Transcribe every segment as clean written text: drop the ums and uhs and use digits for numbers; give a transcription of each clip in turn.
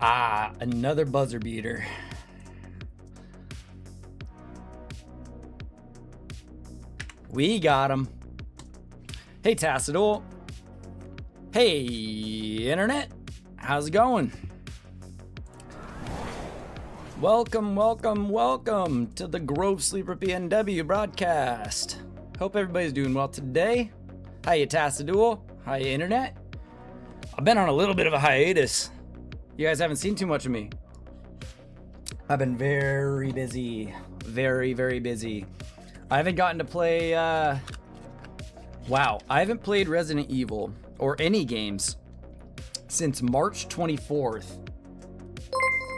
Ah, another buzzer beater. We got him. Hey, Tassadol. Hey, Internet. How's it going? Welcome, welcome, welcome to the Grove Sleeper PNW broadcast. Hope everybody's doing well today. Hiya, Tassadol. Hiya, Internet. I've been on a little bit of a hiatus. You guys haven't seen too much of me. I've been very busy. Very, very busy. I haven't gotten to play, wow. I haven't played Resident Evil or any games since March 24th.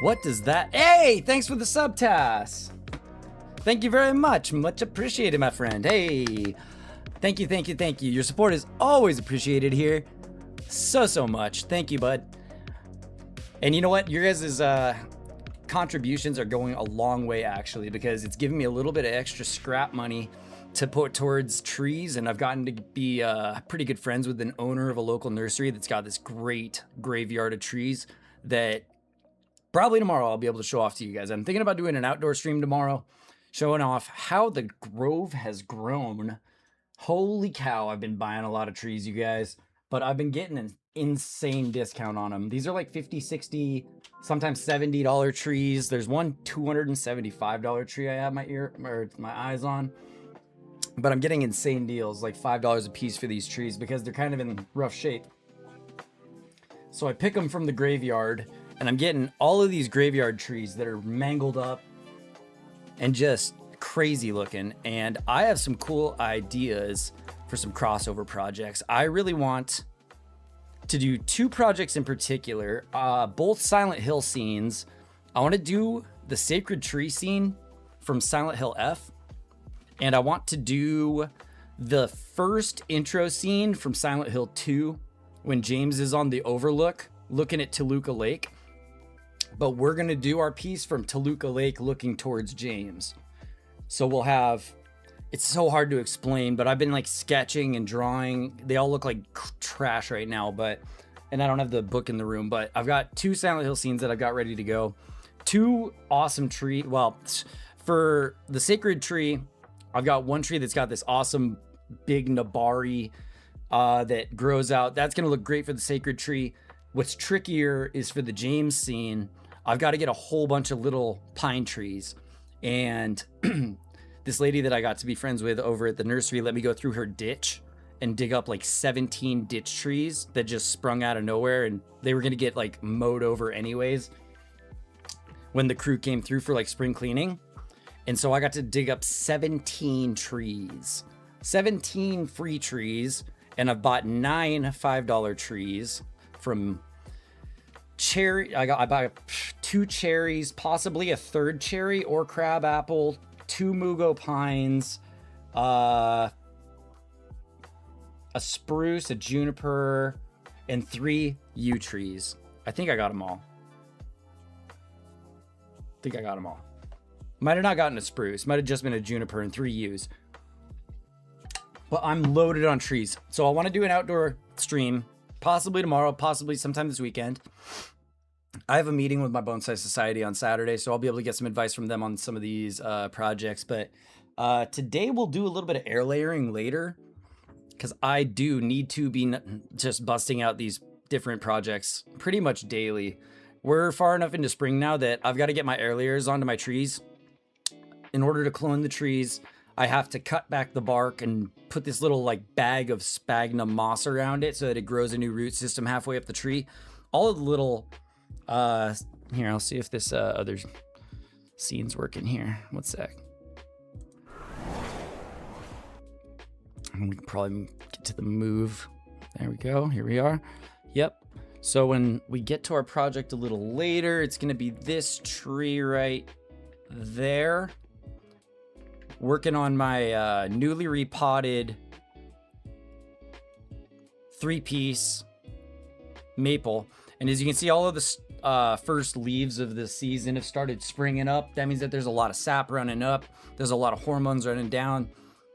What does that? Hey, thanks for the sub, Tass. Thank you very much. Much appreciated, my friend. Hey, thank you, thank you, thank you. Your support is always appreciated here. So much. Thank you, bud. And you know what? Your guys' contributions are going a long way, actually, because it's giving me a little bit of extra scrap money to put towards trees, and I've gotten to be pretty good friends with an owner of a local nursery that's got this great graveyard of trees that probably tomorrow I'll be able to show off to you guys. I'm thinking about doing an outdoor stream tomorrow, showing off how the grove has grown. Holy cow, I've been buying a lot of trees, you guys, but I've been getting an insane discount on them. These are like 50, 60, sometimes $70 trees. There's one $275 tree I have my eyes on, but I'm getting insane deals, like $5 a piece for these trees because they're kind of in rough shape. So I pick them from the graveyard, and I'm getting all of these graveyard trees that are mangled up and just crazy looking. And I have some cool ideas for some crossover projects. I really want to do 2 projects in particular, both Silent Hill scenes. I want to do the Sacred Tree scene from Silent Hill F, and I want to do the first intro scene from Silent Hill 2 when James is on the overlook looking at Toluca Lake. But we're going to do our piece from Toluca Lake looking towards James. So we'll have, it's so hard to explain, but I've been like sketching and drawing. They all look like trash right now, and I don't have the book in the room, but I've got 2 Silent Hill scenes that I've got ready to go. 2 awesome tree. Well, for the Sacred Tree, I've got one tree that's got this awesome big Nabari that grows out. That's going to look great for the Sacred Tree. What's trickier is for the James scene, I've got to get a whole bunch of little pine trees. And this lady that I got to be friends with over at the nursery let me go through her ditch and dig up like 17 ditch trees that just sprung out of nowhere, and they were going to get like mowed over anyways when the crew came through for like spring cleaning. And so I got to dig up 17 trees, 17 free trees, and I've bought 9 $5 trees from cherry. I bought 2 cherries, possibly a 3rd cherry or crab apple, 2 mugo pines, a spruce, a juniper, and 3 yew trees. I think I got them all. Might have not gotten a spruce. Might have just been a juniper and 3 yews. But I'm loaded on trees. So I want to do an outdoor stream, possibly tomorrow, possibly sometime this weekend. I have a meeting with my Bonsai Society on Saturday, so I'll be able to get some advice from them on some of these projects. But today we'll do a little bit of air layering later, because I do need to be just busting out these different projects pretty much daily. We're far enough into spring now that I've got to get my air layers onto my trees. In order to clone the trees, I have to cut back the bark and put this little like bag of sphagnum moss around it so that it grows a new root system halfway up the tree. All of the little, here, I'll see if this other scene's working here. One sec. We can probably get to the move. There we go. Here we are. Yep. So when we get to our project a little later, it's going to be this tree right there. Working on my newly repotted 3-piece maple. And as you can see, all of the first leaves of the season have started springing up. That means that there's a lot of sap running up. There's a lot of hormones running down.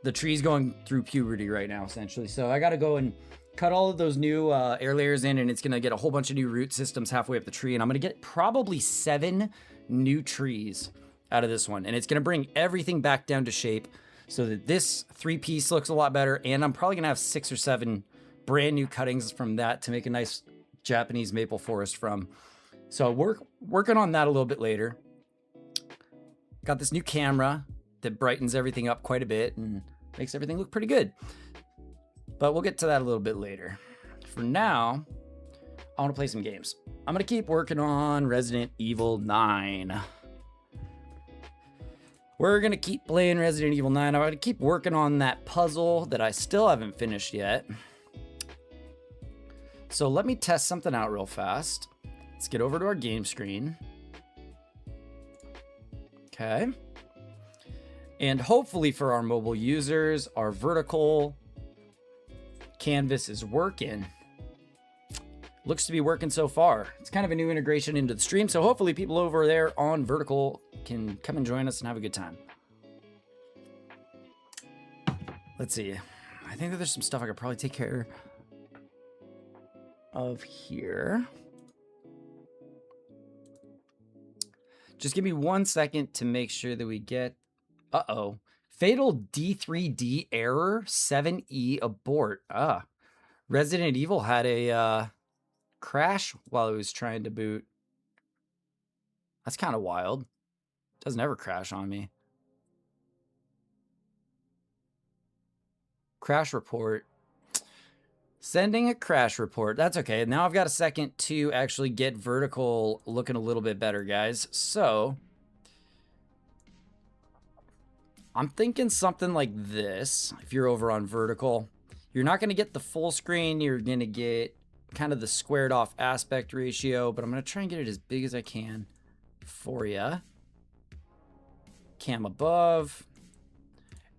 The tree's going through puberty right now, essentially. So I got to go and cut all of those new air layers in, and it's going to get a whole bunch of new root systems halfway up the tree. And I'm going to get probably 7 new trees out of this one. And it's going to bring everything back down to shape so that this 3-piece looks a lot better. And I'm probably going to have 6 or 7 brand new cuttings from that to make a nice Japanese maple forest from. So we're working on that a little bit later. Got this new camera that brightens everything up quite a bit and makes everything look pretty good. But we'll get to that a little bit later. For now, I want to play some games. I'm going to keep working on Resident Evil 9. We're going to keep playing Resident Evil 9. I'm going to keep working on that puzzle that I still haven't finished yet. So let me test something out real fast. Let's get over to our game screen. Okay. And hopefully for our mobile users, our vertical canvas is working. Looks to be working so far. It's kind of a new integration into the stream, so hopefully people over there on vertical can come and join us and have a good time. Let's see. I think that there's some stuff I could probably take care of here. Just give me 1 second to make sure that we get... Uh-oh. Fatal D3D error, 7E abort. Resident Evil had a crash while it was trying to boot. That's kind of wild. Doesn't ever crash on me. Crash report. Sending a crash report. That's okay. Now I've got a second to actually get vertical looking a little bit better, guys. So I'm thinking something like this. If you're over on vertical, you're not going to get the full screen. You're going to get kind of the squared off aspect ratio, but I'm going to try and get it as big as I can for you. Cam above.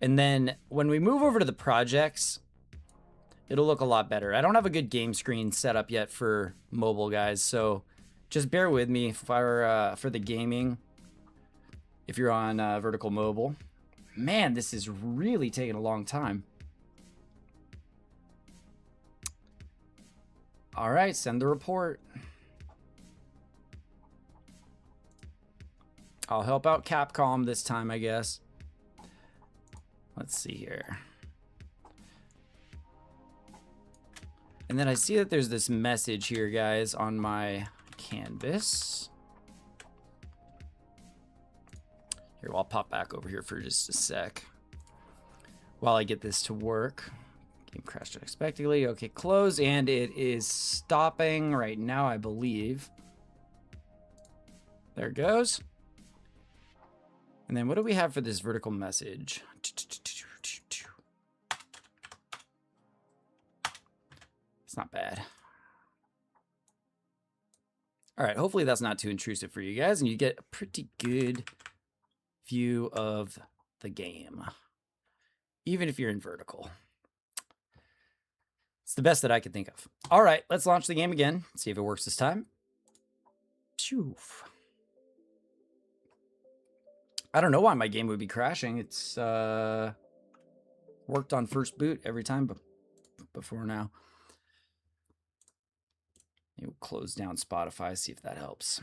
And then when we move over to the projects, it'll look a lot better. I don't have a good game screen set up yet for mobile, guys, so just bear with me for the gaming if you're on vertical mobile. Man, this is really taking a long time. All right, send the report. I'll help out Capcom this time, I guess. Let's see here. And then I see that there's this message here, guys, on my canvas. Here, I'll pop back over here for just a sec while I get this to work. Game crashed unexpectedly. Okay, close, and it is stopping right now, I believe. There it goes. And then what do we have for this vertical message? It's not bad. All right, hopefully that's not too intrusive for you guys, and you get a pretty good view of the game, even if you're in vertical. It's the best that I can think of. All right, let's launch the game again. See if it works this time. Phew. I don't know why my game would be crashing. It's worked on first boot every time before now. We'll close down Spotify, see if that helps.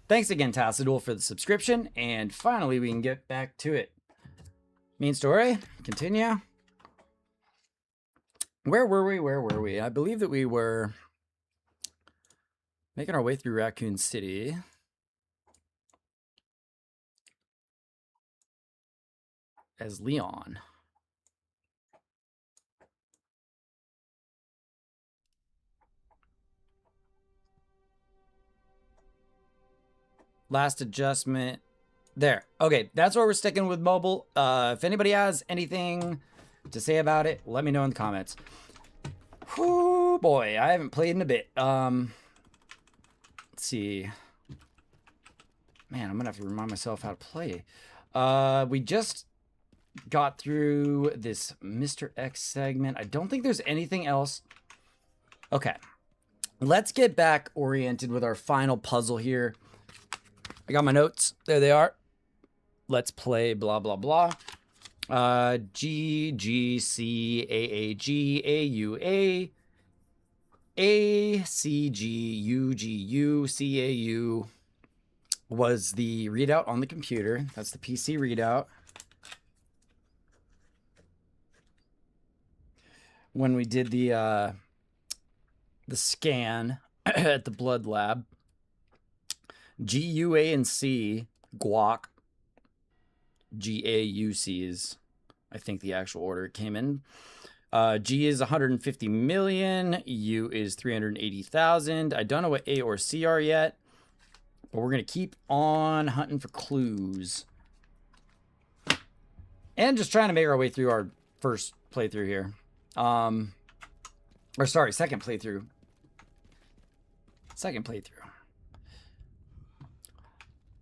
Thanks again, Tassadul, for the subscription. And finally, we can get back to it. Main story, continue. Where were we? Where were we? I believe that we were making our way through Raccoon City. As Leon. Last adjustment. There. Okay, that's where we're sticking with mobile. If anybody has anything to say about it, let me know in the comments. Whoo, boy, I haven't played in a bit. Let's see. Man, I'm gonna have to remind myself how to play. We just got through this Mr. X segment. I don't think there's anything else. Okay. Let's get back oriented with our final puzzle here. I got my notes. There they are. Let's play blah, blah, blah. G, G, C, A, A, G, A, U, A, A, C, G, U, G, U, C, A, U was the readout on the computer. That's the PC readout. When we did the scan at the blood lab. G, U, A, and C, guac. G, A, U, C is, I think, the actual order it came in. G is 150 million. U is 380,000. I don't know what A or C are yet, but we're going to keep on hunting for clues. And just trying to make our way through our first playthrough here. Or sorry, second playthrough. Second playthrough.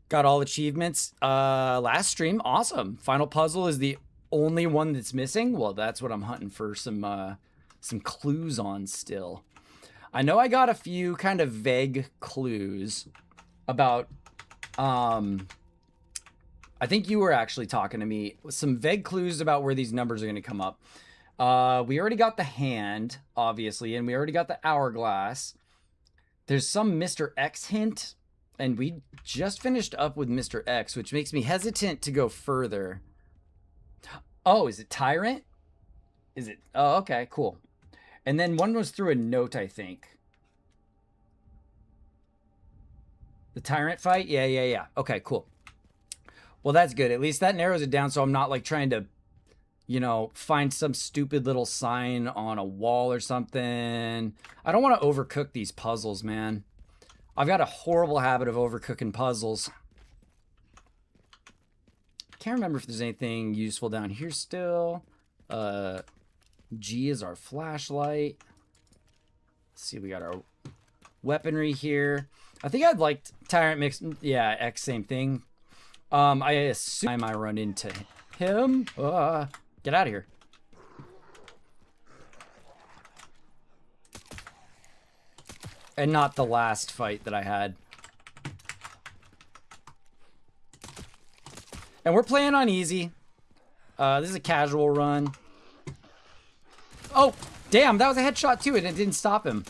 Got all achievements last stream. Awesome. Final puzzle is the only one that's missing. Well, that's what I'm hunting for some clues on still. I know I got a few kind of vague clues about I think you were actually talking to me with some vague clues about where these numbers are going to come up. We already got the hand, obviously, and we already got the hourglass. There's some Mr. X hint, and we just finished up with Mr. X, which makes me hesitant to go further. Oh, is it Tyrant? Is it? Oh, okay, cool. And then one was through a note, I think. The Tyrant fight? Yeah. Okay, cool. Well, that's good. At least that narrows it down so I'm not like trying to, you know, find some stupid little sign on a wall or something. I don't want to overcook these puzzles, man. I've got a horrible habit of overcooking puzzles. Can't remember if there's anything useful down here still. G is our flashlight. Let's see, we got our weaponry here. I think I'd like Tyrant mix. Yeah, X, same thing. I assume I run into him. Get out of here. And not the last fight that I had. And we're playing on easy. This is a casual run. Oh, damn, that was a headshot too, and it didn't stop him.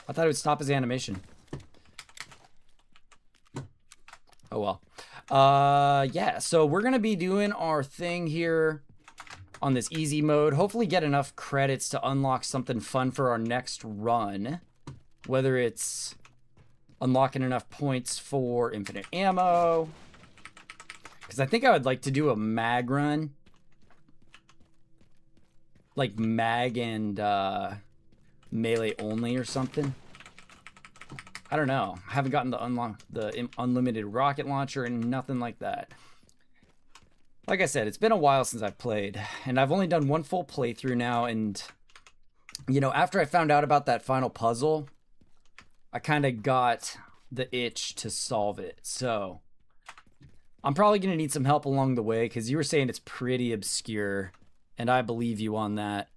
I thought it would stop his animation. Oh well. Yeah, so we're gonna be doing our thing here on this easy mode. Hopefully get enough credits to unlock something fun for our next run. Whether it's unlocking enough points for infinite ammo. Because I think I would like to do a mag run. Like mag and melee only or something. I don't know. I haven't gotten the unlimited rocket launcher and nothing like that. Like I said, it's been a while since I've played. And I've only done one full playthrough now. And, you know, after I found out about that final puzzle, I kind of got the itch to solve it. So I'm probably going to need some help along the way because you were saying it's pretty obscure. And I believe you on that.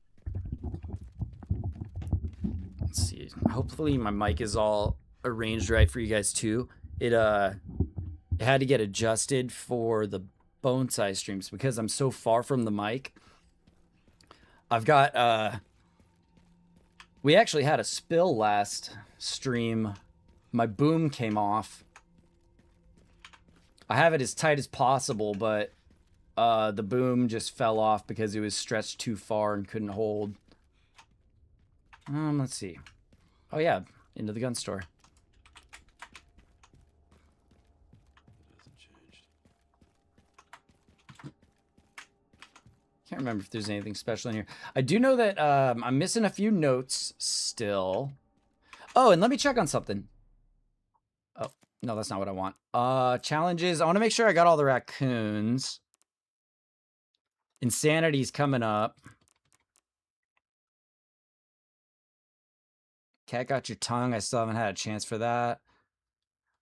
Let's see. Hopefully my mic is all arranged right for you guys too. It had to get adjusted for the Bonsai streams because I'm so far from the mic. I've got we actually had a spill last stream. My boom came off. I have it as tight as possible, but the boom just fell off because it was stretched too far and couldn't hold. Let's see. Oh yeah, into the gun store. Can't remember if there's anything special in here. I do know that I'm missing a few notes still. Oh, and let me check on something. Oh, no, that's not what I want. Challenges. I want to make sure I got all the raccoons. Insanity's coming up. Cat got your tongue. I still haven't had a chance for that.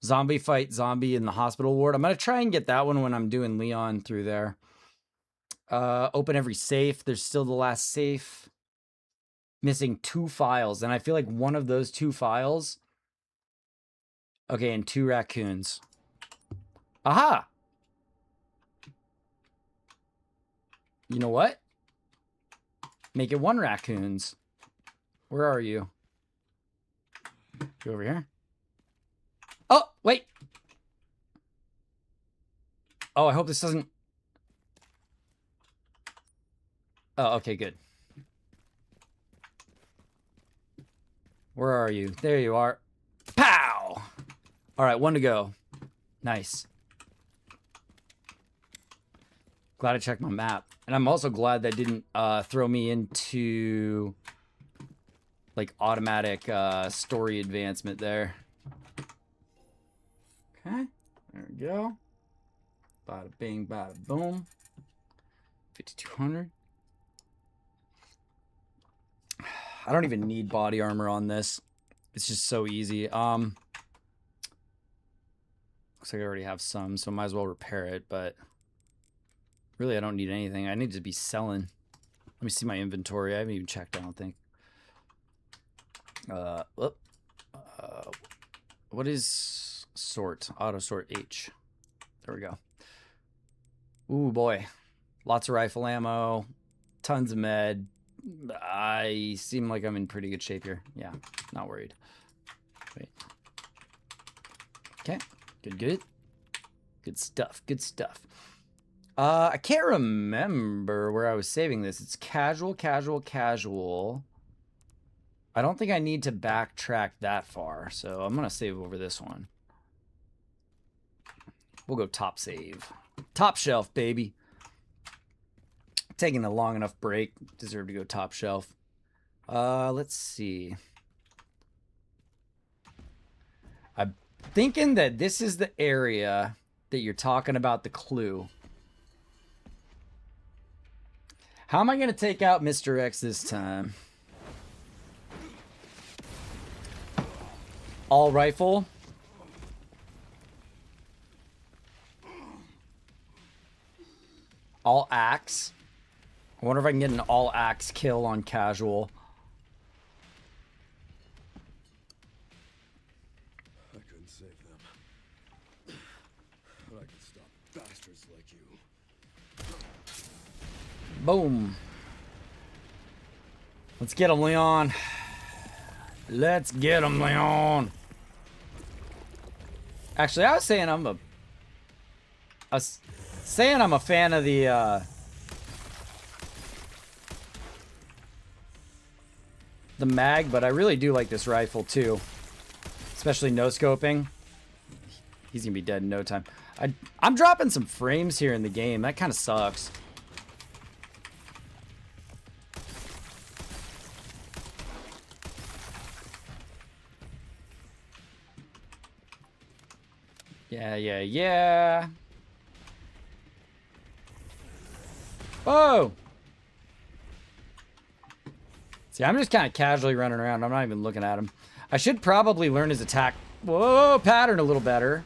Zombie fight zombie in the hospital ward. I'm going to try and get that one when I'm doing Leon through there. Open every safe. There's still the last safe. Missing 2 files. And I feel like one of those 2 files. Okay, and 2 raccoons. Aha! You know what? Make it 1 raccoons. Where are you? You over here? Oh, wait. Oh, I hope this doesn't... Oh, okay, good. Where are you? There you are. Pow! All right, 1 to go. Nice. Glad I checked my map. And I'm also glad that didn't throw me into like automatic story advancement there. Okay, there we go. Bada bing, bada boom. 5200. I don't even need body armor on this. It's just so easy. Looks like I already have some, so might as well repair it, but really I don't need anything. I need to be selling. Let me see my inventory. I haven't even checked, I don't think. What is sort? Auto sort H. There we go. Ooh, boy. Lots of rifle ammo. Tons of med. I seem like I'm in pretty good shape here. Yeah, not worried. Wait. Okay. Good, good. Good stuff. Good stuff. I can't remember where I was saving this. It's casual, casual, casual. I don't think I need to backtrack that far, so I'm going to save over this one. We'll go top save. Top shelf, baby. Taking a long enough break. Deserve to go top shelf. Let's see. I'm thinking that this is the area that you're talking about the clue. How am I going to take out Mr. X this time? All rifle. All axe. I wonder if I can get an all axe kill on casual. I couldn't save them. But I could stop bastards like you. Boom. Let's get him, Leon. Let's get him, Leon. Actually, I was saying I'm a fan of the mag, but I really do like this rifle too. Especially no scoping. He's gonna be dead in no time. I'm dropping some frames here in the game. That kind of sucks. Yeah. Oh! See, I'm just kind of casually running around. I'm not even looking at him. I should probably learn his attack pattern a little better.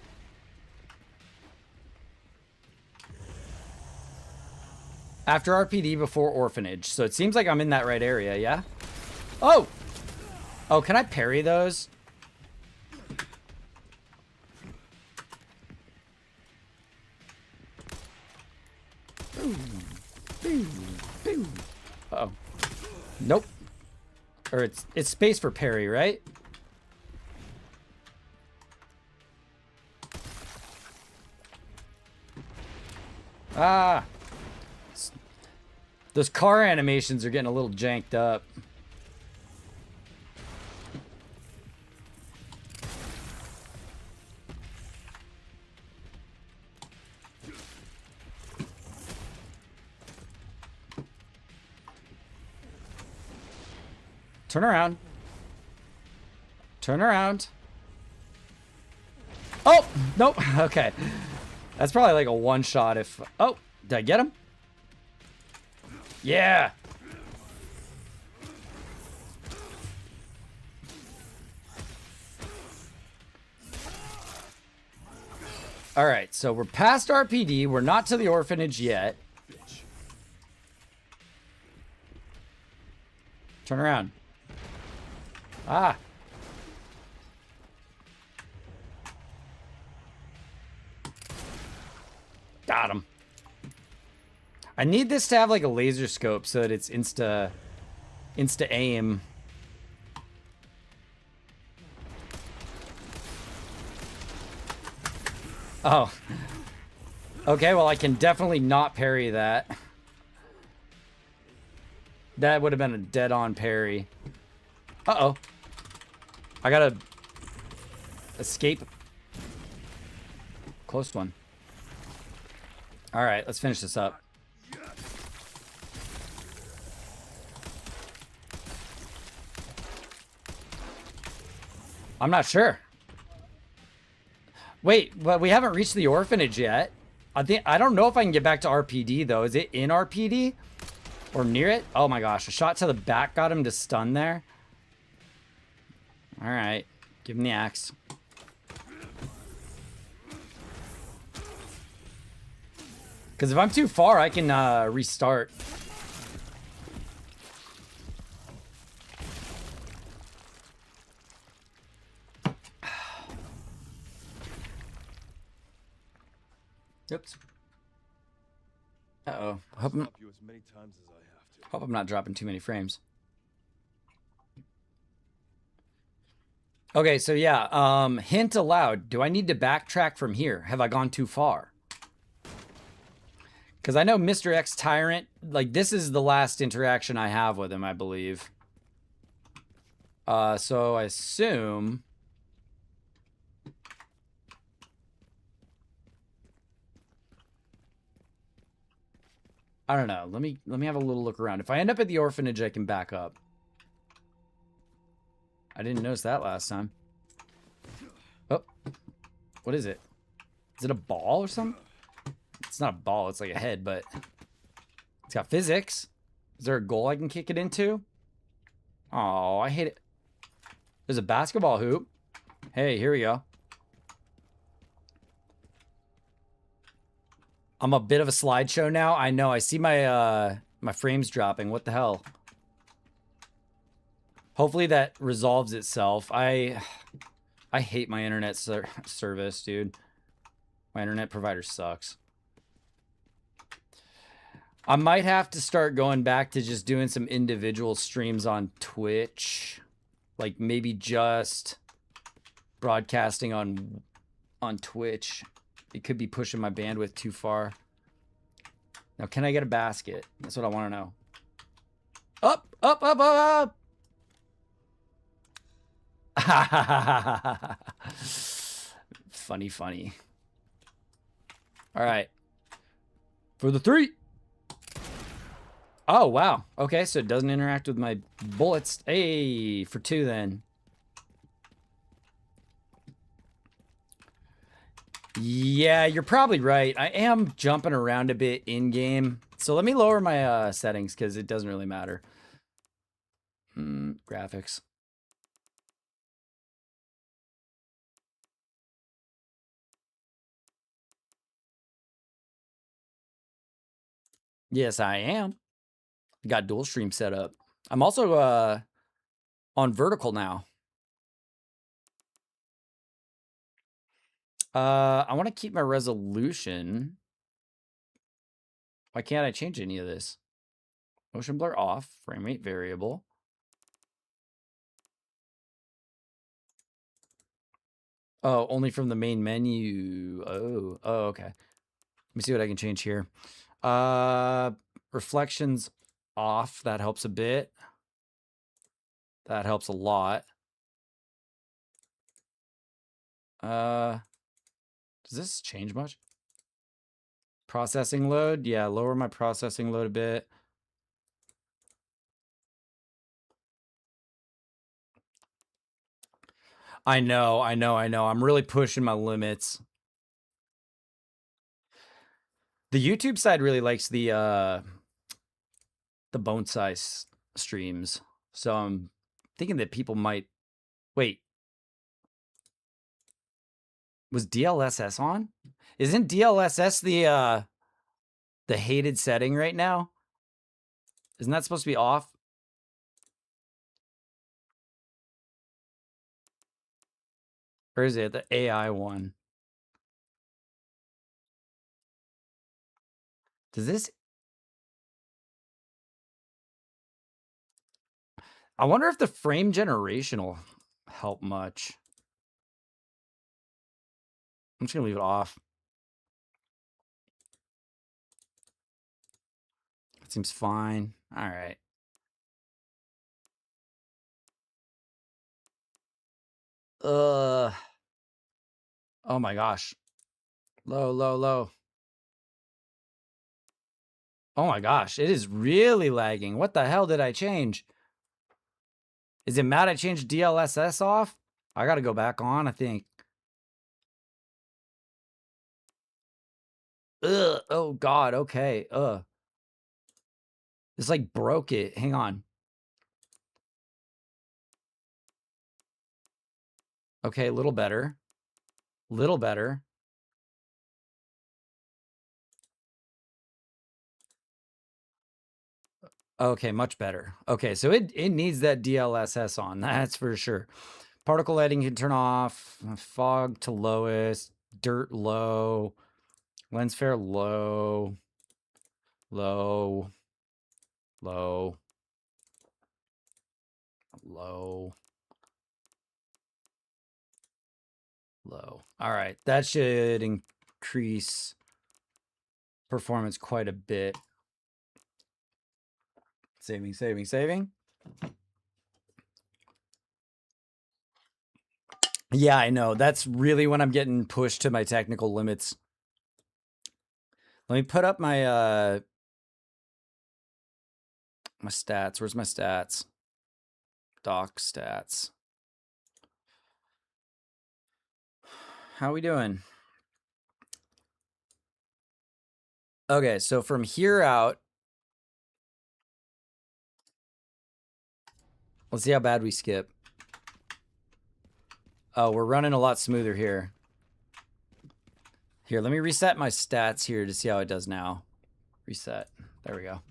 After RPD, before orphanage. So it seems like I'm in that right area, yeah? Oh! Oh, can I parry those? Uh-oh. Nope. Or it's space for parry, right? Ah. Those car animations are getting a little janked up. Turn around. Turn around. Oh! Nope. Okay. That's probably like a one-shot if... Oh! Did I get him? Yeah! Alright, so we're past RPD. We're not to the orphanage yet. Turn around. Ah. Got him. I need this to have like a laser scope so that it's insta aim. Oh. Okay, well I can definitely not parry that. That would have been a dead-on parry. Uh-oh. I gotta escape. Close one. Alright, let's finish this up. I'm not sure. Wait, but we haven't reached the orphanage yet. I don't know if I can get back to RPD though. Is it in RPD? Or near it? Oh my gosh, a shot to the back got him to stun there. Alright, give him the axe. Because if I'm too far, I can restart. Oops. Uh-oh. I'll stop you as many times as I have to. Hope I'm not dropping too many frames. Okay, so yeah, hint aloud. Do I need to backtrack from here? Have I gone too far? Because I know Mr. X Tyrant, like, this is the last interaction I have with him, I believe. So I assume... I don't know. Let me have a little look around. If I end up at the orphanage, I can back up. I didn't notice that last time. Oh. What is it? Is it a ball or something? It's not a ball. It's like a head, but... It's got physics. Is there a goal I can kick it into? Oh, I hate it. There's a basketball hoop. Hey, here we go. I'm a bit of a slideshow now. I know. I see my my frames dropping. What the hell? Hopefully that resolves itself. I hate my internet service, dude. My internet provider sucks. I might have to start going back to just doing some individual streams on Twitch. Like maybe just broadcasting on Twitch. It could be pushing my bandwidth too far. Now, can I get a basket? That's what I want to know. Up, up, up, up, up. Funny, funny. All right. For the 3. Oh, wow. Okay, so it doesn't interact with my bullets. Hey, for 2 then. Yeah, you're probably right. I am jumping around a bit in-game. So let me lower my settings because it doesn't really matter. Graphics. Yes, I am. Got dual stream set up. I'm also on vertical now. I want to keep my resolution. Why can't I change any of this? Motion blur off, frame rate variable. Oh, only from the main menu. Oh, okay. Let me see what I can change here. Reflections off. That helps a bit. That helps a lot. Does this change much? Processing load? Yeah, lower my processing load a bit. I know. I'm really pushing my limits. The YouTube side really likes the Bonsai streams. So I'm thinking that people might... Wait. Was DLSS on? Isn't DLSS the hated setting right now? Isn't that supposed to be off? Or is it the AI one? Does this... I wonder if the frame generation will help much. I'm just gonna leave it off. That seems fine. All right. Oh my gosh. Low, low, low. Oh my gosh, it is really lagging. What the hell did I change? Is it mad I changed DLSS off? I gotta go back on, I think. Ugh, oh god, okay, This like broke it, hang on. Okay, a little better. Little better. Okay, much better. Okay, so it needs that DLSS on, that's for sure. Particle lighting can turn off. Fog to lowest. Dirt low. Lens flare low. Low. Low. Low. Low. All right. That should increase performance quite a bit. Saving, saving, saving. Yeah, I know. That's really when I'm getting pushed to my technical limits. Let me put up my my stats. Where's my stats? Doc stats. How we doing? Okay, so from here out, let's see how bad we skip. Oh, we're running a lot smoother here. Here, let me reset my stats here to see how it does now. Reset. There we go.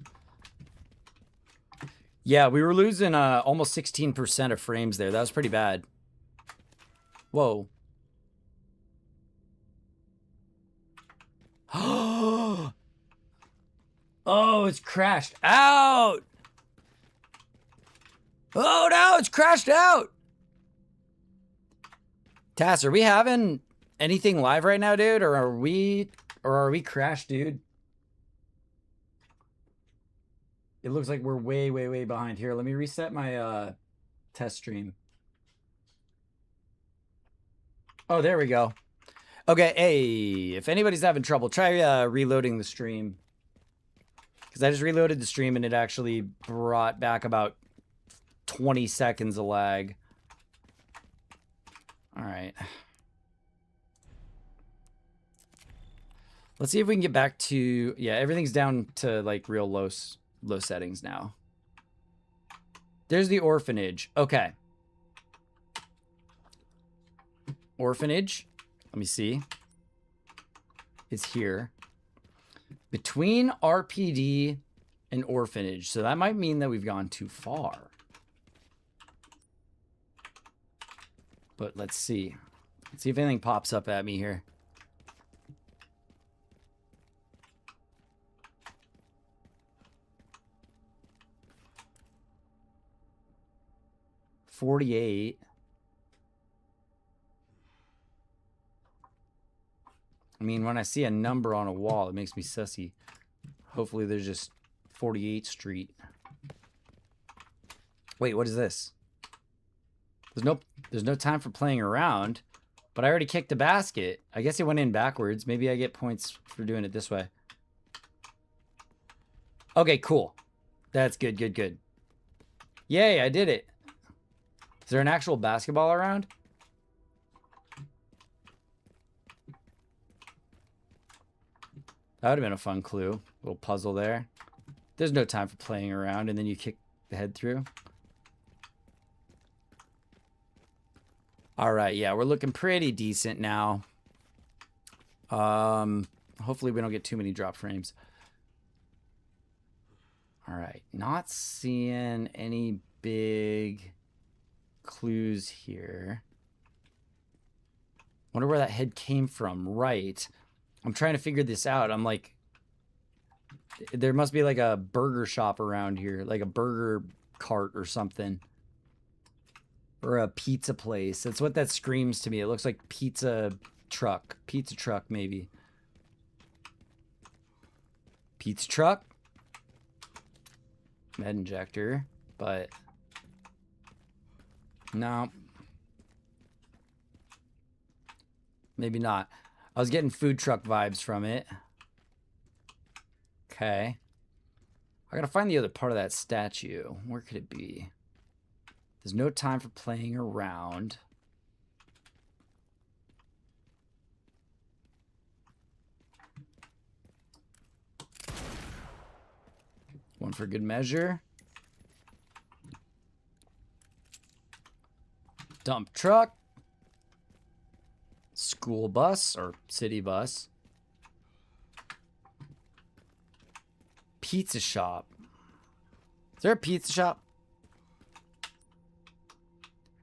Yeah, we were losing almost 16% of frames there. That was pretty bad. Whoa. Oh, it's crashed out. Oh, no, it's crashed out. Tass, are we having anything live right now, dude? Or are we crashed, dude? It looks like we're way, way, way behind. Here, let me reset my test stream. Oh, there we go. Okay, hey, if anybody's having trouble, try reloading the stream. Because I just reloaded the stream and it actually brought back about 20 seconds of lag. All right. Let's see if we can get back to... Yeah, everything's down to like real low settings now. There's the orphanage. Okay. Orphanage. Let me see. It's here. Between RPD and orphanage. So that might mean that we've gone too far. But let's see. Let's see if anything pops up at me here. $48. I mean, when I see a number on a wall, it makes me sussy. Hopefully there's just 48th Street. Wait, what is this? There's no time for playing around, but I already kicked the basket. I guess it went in backwards. Maybe I get points for doing it this way. Okay, cool. That's good, good, good. Yay, I did it. Is there an actual basketball around? That would have been a fun clue. Little puzzle there. There's no time for playing around, and then you kick the head through. All right, yeah, we're looking pretty decent now. Hopefully we don't get too many drop frames. All right, not seeing any big clues here. Wonder where that head came from. Right. I'm trying to figure this out. I'm like, there must be like a burger shop around here, like a burger cart or something. Or a pizza place. That's what that screams to me. It looks like pizza truck. Pizza truck, maybe. Pizza truck? Med injector, but no. Maybe not. I was getting food truck vibes from it. Okay. I gotta find the other part of that statue. Where could it be? There's no time for playing around. One for good measure. Dump truck. School bus or city bus. Pizza shop. Is there a pizza shop?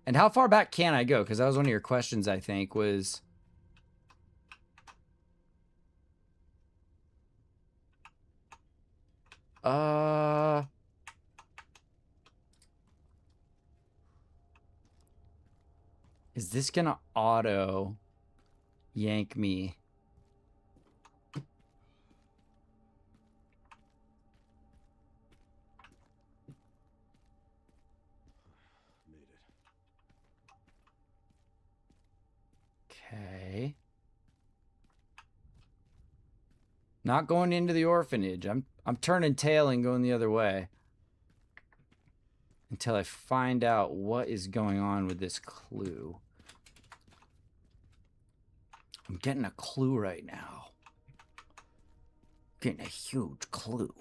And how far back can I go? Because that was one of your questions, I think, was... Is this gonna auto yank me? Made it. Okay. Not going into the orphanage. I'm turning tail and going the other way. Until I find out what is going on with this clue. I'm getting a clue right now. Getting a huge clue.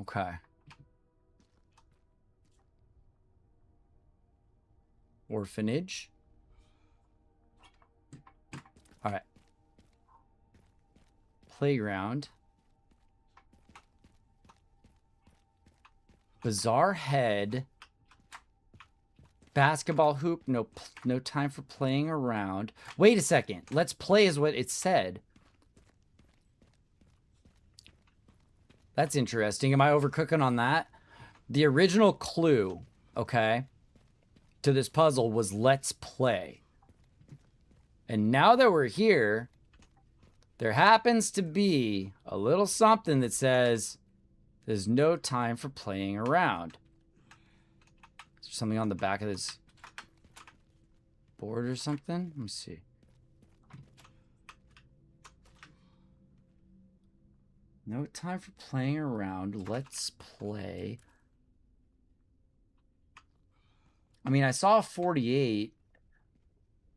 Okay. Orphanage. All right. Playground. Bizarre head. Basketball hoop. No time for playing around. Wait a second. Let's play is what it said. That's interesting. Am I overcooking on that? The original clue, okay, to this puzzle was let's play. And now that we're here, there happens to be a little something that says there's no time for playing around. Is there something on the back of this board or something? Let me see. No time for playing around. Let's play. I mean, I saw 48,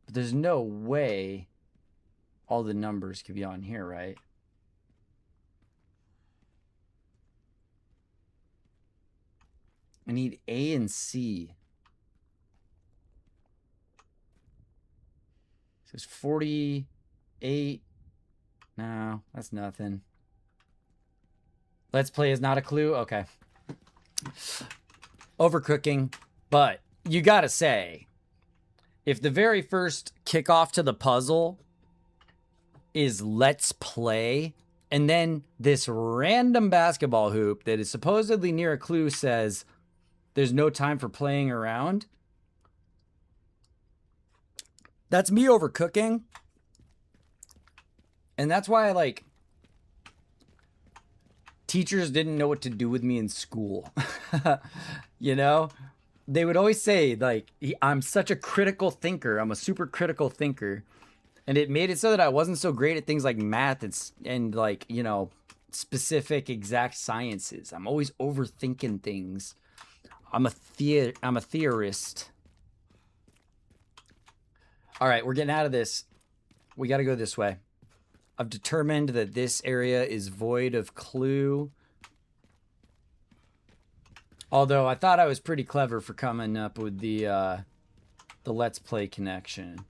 but there's no way all the numbers could be on here, right? I need A and C. It says 48. No, that's nothing. Let's play is not a clue? Okay. Overcooking. But you gotta say, if the very first kickoff to the puzzle is let's play, and then this random basketball hoop that is supposedly near a clue says there's no time for playing around, that's me overcooking. And that's why teachers didn't know what to do with me in school. You know? They would always say, I'm such a critical thinker. I'm a super critical thinker. And it made it so that I wasn't so great at things like math and specific exact sciences. I'm always overthinking things. I'm a theorist. All right, we're getting out of this. We got to go this way. I've determined that this area is void of clue. Although I thought I was pretty clever for coming up with the let's play connection.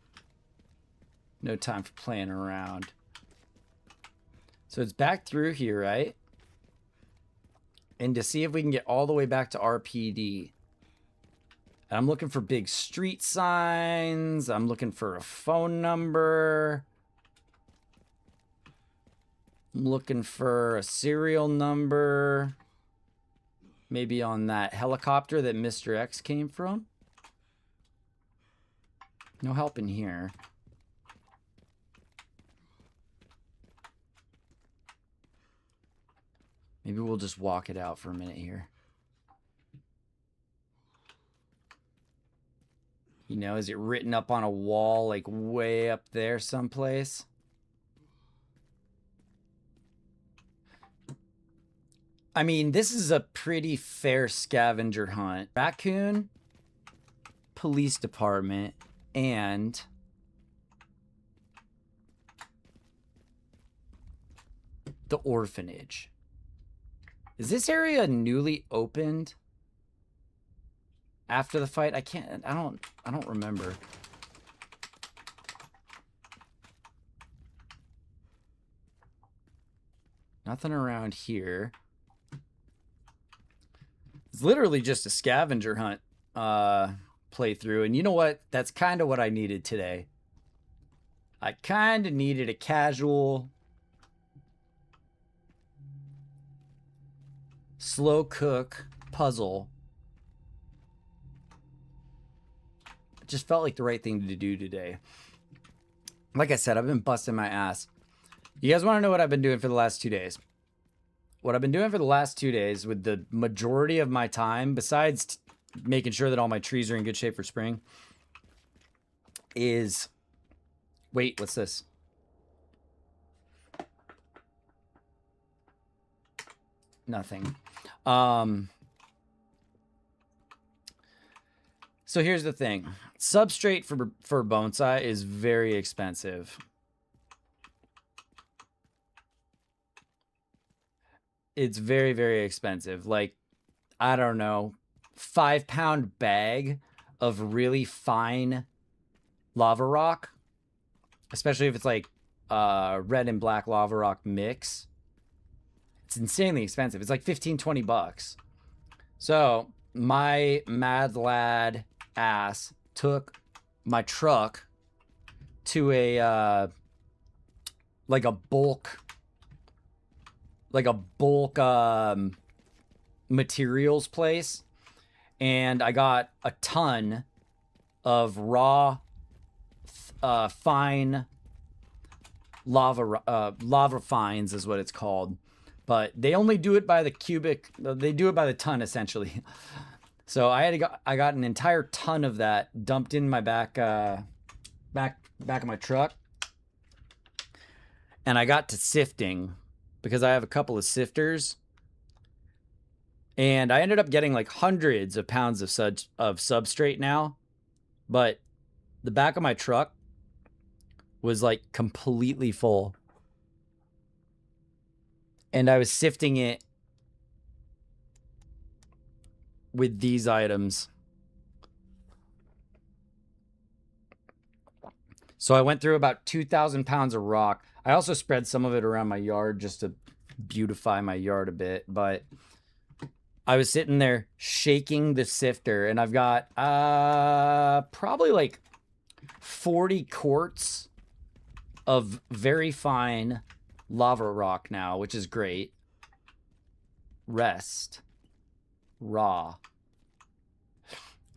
No time for playing around. So it's back through here, right? And to see if we can get all the way back to RPD. And I'm looking for big street signs. I'm looking for a phone number. I'm looking for a serial number. Maybe on that helicopter that Mr. X came from. No help in here. Maybe we'll just walk it out for a minute here. You know, is it written up on a wall, like way up there someplace? I mean, this is a pretty fair scavenger hunt. Raccoon, police department, and the orphanage. Is this area newly opened after the fight? I don't remember. Nothing around here. It's literally just a scavenger hunt playthrough. And you know what? That's kind of what I needed today. I kind of needed a casual, slow cook puzzle just felt like the right thing to do today. Like I said, I've been busting my ass. You guys want to know what I've been doing for the last 2 days? What I've been doing for the last 2 days with the majority of my time, besides making sure that all my trees are in good shape for spring, is... Wait, what's this? Nothing. So here's the thing. Substrate for bonsai is very expensive. It's very, very expensive. Like, I don't know, 5-pound bag of really fine lava rock, especially if it's like red and black lava rock mix. It's insanely expensive. It's like 15-20 bucks. So my mad lad ass took my truck to a like a bulk materials place, and I got a ton of raw fine lava fines is what it's called, but they only do it by the cubic. They do it by the ton essentially. So I got an entire ton of that dumped in my back of my truck, and I got to sifting because I have a couple of sifters, and I ended up getting like hundreds of pounds of substrate now, but the back of my truck was like completely full, and I was sifting it with these items. So I went through about 2,000 pounds of rock. I also spread some of it around my yard just to beautify my yard a bit, but I was sitting there shaking the sifter, and I've got probably like 40 quarts of very fine lava rock now, which is great. Rest. Raw.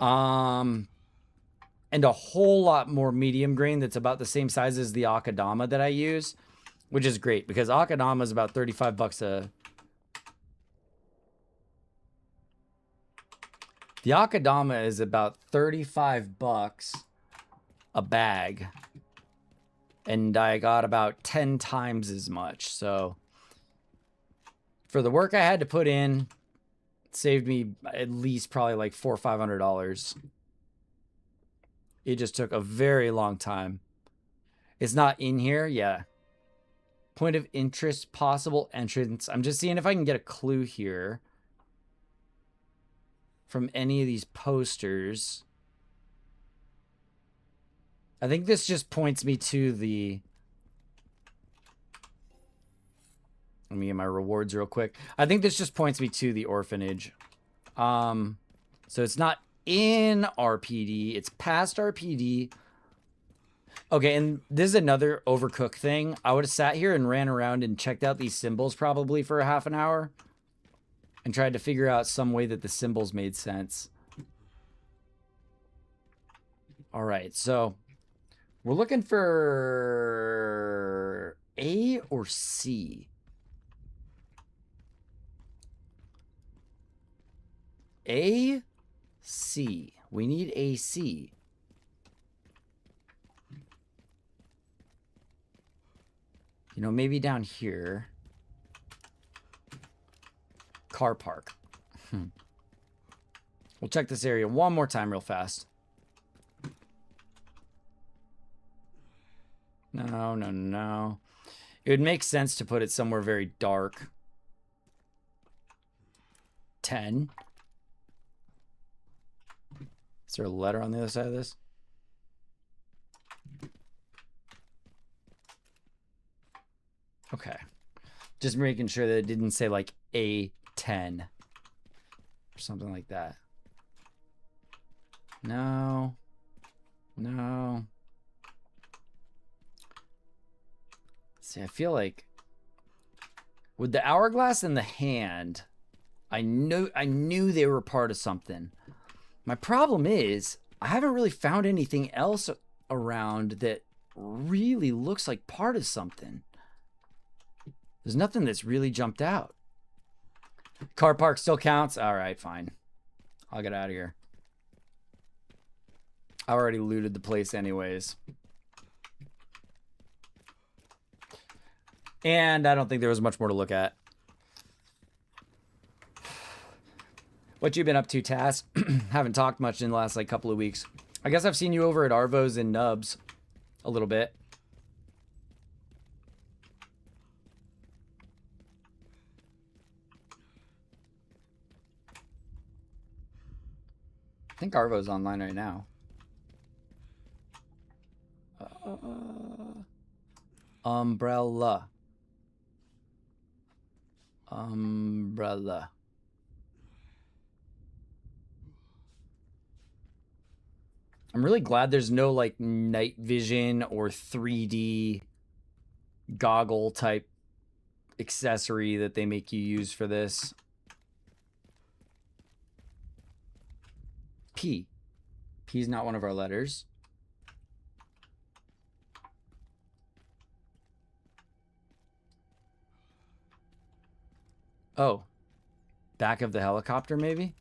And a whole lot more medium grain that's about the same size as the akadama that I use, which is great because akadama is about 35 bucks a... The akadama is about 35 bucks a bag, and I got about 10 times as much. So for the work I had to put in, it saved me at least probably like $400 or $500. It just took a very long time. It's not in here. Yeah. Point of interest, possible entrance. I'm just seeing if I can get a clue here from any of these posters. I think this just points me to the... Let me get my rewards real quick. I think this just points me to the orphanage. So it's not in RPD. It's past RPD. Okay, and this is another Overcooked thing. I would have sat here and ran around and checked out these symbols probably for a half an hour and tried to figure out some way that the symbols made sense. All right, so we're looking for A or C. A, C. We need AC. You know, maybe down here. Car park. We'll check this area one more time real fast. No, no, no. It would make sense to put it somewhere very dark. 10. Is there a letter on the other side of this? Okay. Just making sure that it didn't say like A10 or something like that. No. No. See, I feel like with the hourglass in the hand, I knew they were part of something. My problem is I haven't really found anything else around that really looks like part of something. There's nothing that's really jumped out. Car park still counts? All right, fine. I'll get out of here. I already looted the place anyways. And I don't think there was much more to look at. What you been up to, Tass? Haven't talked much in the last like couple of weeks. I guess I've seen you over at Arvo's and Nubs a little bit. I think Arvo's online right now. Umbrella. Umbrella. I'm really glad there's no like night vision or 3D goggle type accessory that they make you use for this. P. P's not one of our letters. Oh. Back of the helicopter, maybe?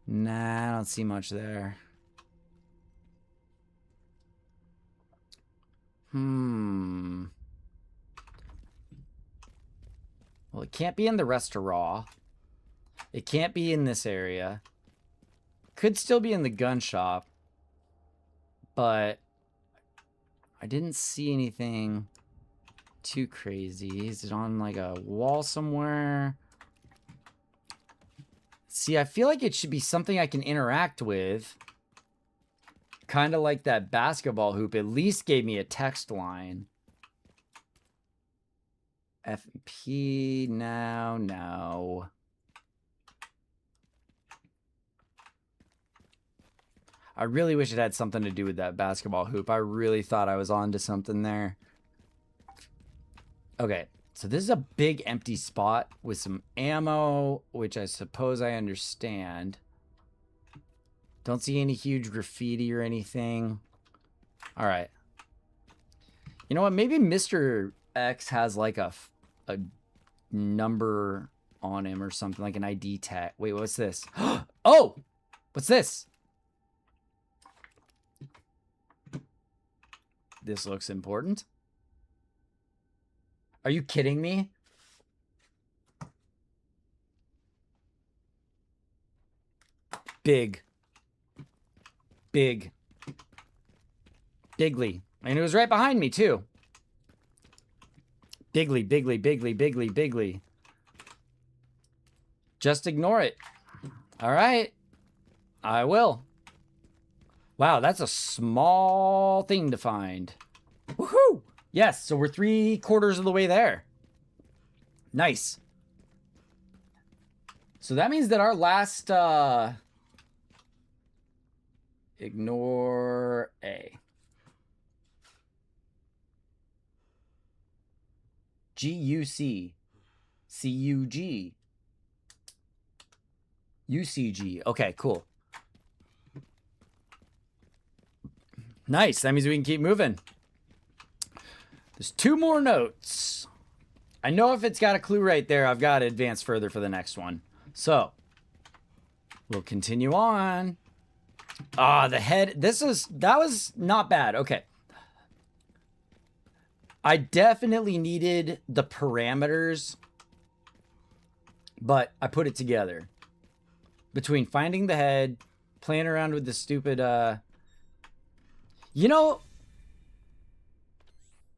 Nah, I don't see much there. Well, it can't be in the restaurant. It can't be in this area. Could still be in the gun shop. But I didn't see anything too crazy. Is it on like a wall somewhere? See, I feel like it should be something I can interact with. Kind of like that basketball hoop. At least gave me a text line. F&P, no. I really wish it had something to do with that basketball hoop. I really thought I was onto something there. Okay, so this is a big empty spot with some ammo, which I suppose I understand. Don't see any huge graffiti or anything. All right. You know what? Maybe Mr. X has like a number on him or something, like an ID tag. Wait, what's this? Oh! What's this? This looks important. Are you kidding me? Bigly. And it was right behind me, too. Bigly. Just ignore it. All right. I will. Wow, that's a small thing to find. Woohoo! Yes, so we're 3/4 of the way there. Nice. So that means that our last... Ignore A. G-U-C. C-U-G. U-C-G. Okay, cool. Nice. That means we can keep moving. There's 2 more notes. I know if it's got a clue right there, I've got to advance further for the next one. So, we'll continue on. Ah, the head. That was not bad. Okay. I definitely needed the parameters, but I put it together. Between finding the head, playing around with the stupid, you know,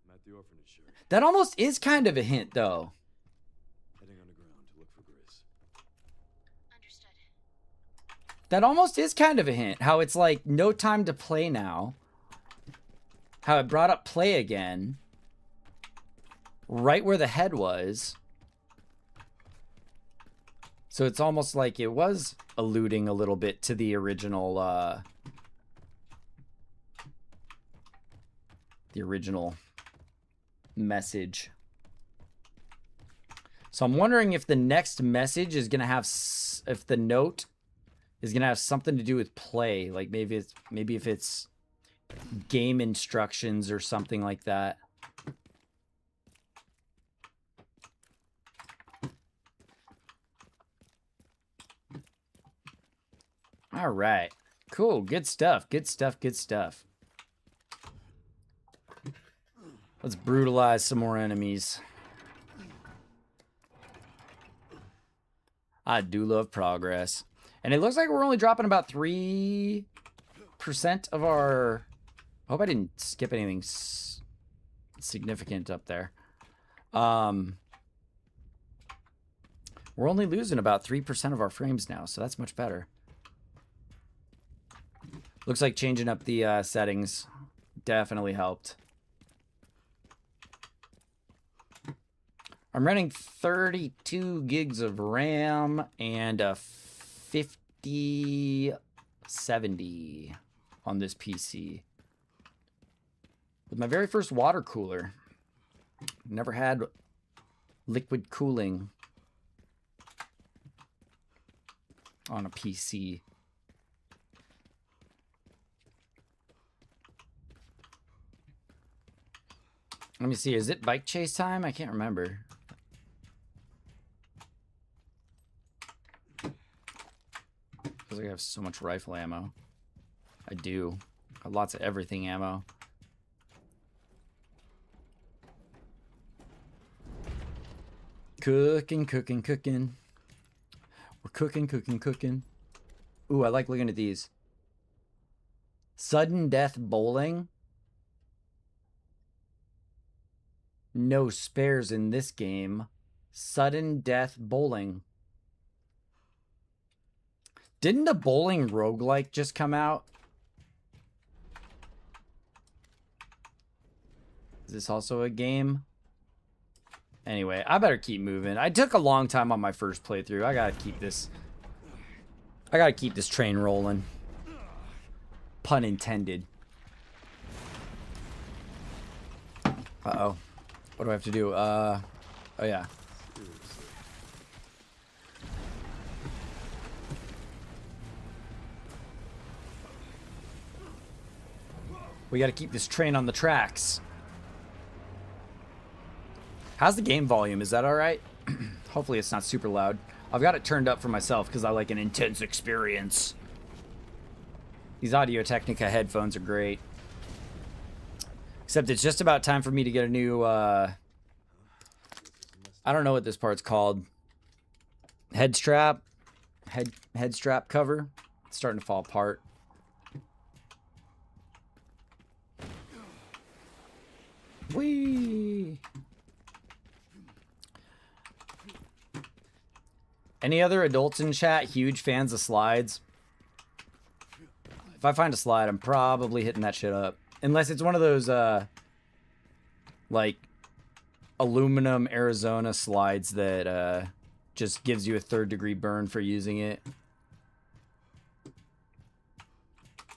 I'm at the orphanage, sure. that almost is kind of a hint, though. Heading underground to look for Grace. Understood. That almost is kind of a hint. How it's like, no time to play now. How it brought up play again. Right where the head was. So it's almost like it was alluding a little bit to the original, message. So I'm wondering if the next message is gonna have, if the note is gonna have something to do with play. Like maybe if it's game instructions or something like that. All right. Cool. Good stuff. Good stuff. Good stuff. Let's brutalize some more enemies. I do love progress. And it looks like we're only dropping about 3% of our... I hope I didn't skip anything significant up there. We're only losing about 3% of our frames now, so that's much better. Looks like changing up the settings definitely helped. I'm running 32 gigs of RAM and a 5070 on this PC. With my very first water cooler. Never had liquid cooling on a PC. Let me see, is it bike chase time? I can't remember. Feels like I have so much rifle ammo. I do. I have lots of everything ammo. Cooking, cooking, cooking. We're cooking, cooking, cooking. Ooh, I like looking at these. Sudden death bowling. No spares in this game. Sudden death bowling. Didn't a bowling roguelike just come out? Is this also a game? Anyway, I better keep moving. I took a long time on my first playthrough. I gotta keep this train rolling. Pun intended. Uh-oh. What do I have to do? Oh yeah. We gotta keep this train on the tracks. How's the game volume? Is that alright? Hopefully it's not super loud. I've got it turned up for myself because I like an intense experience. These Audio-Technica headphones are great. Except it's just about time for me to get a new, I don't know what this part's called. Head strap? Head strap cover? It's starting to fall apart. Whee! Any other adults in chat huge fans of slides? If I find a slide, I'm probably hitting that shit up. Unless it's one of those, like, aluminum Arizona slides that, just gives you a 3rd-degree burn for using it.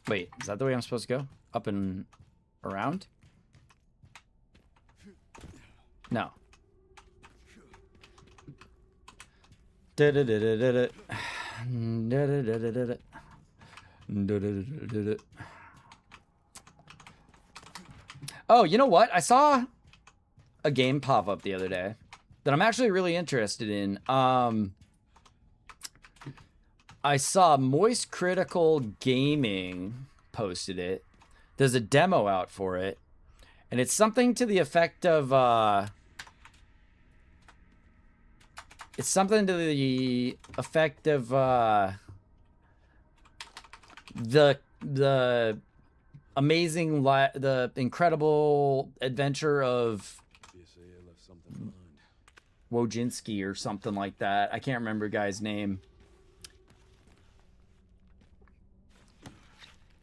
Wait, is that the way I'm supposed to go? Up and around? No. Oh, you know what? I saw a game pop up the other day that I'm actually really interested in. I saw Moist Critical Gaming posted it. There's a demo out for it. And it's something to the effect of, the amazing, the incredible adventure of Wojcinski or something like that. I can't remember the guy's name.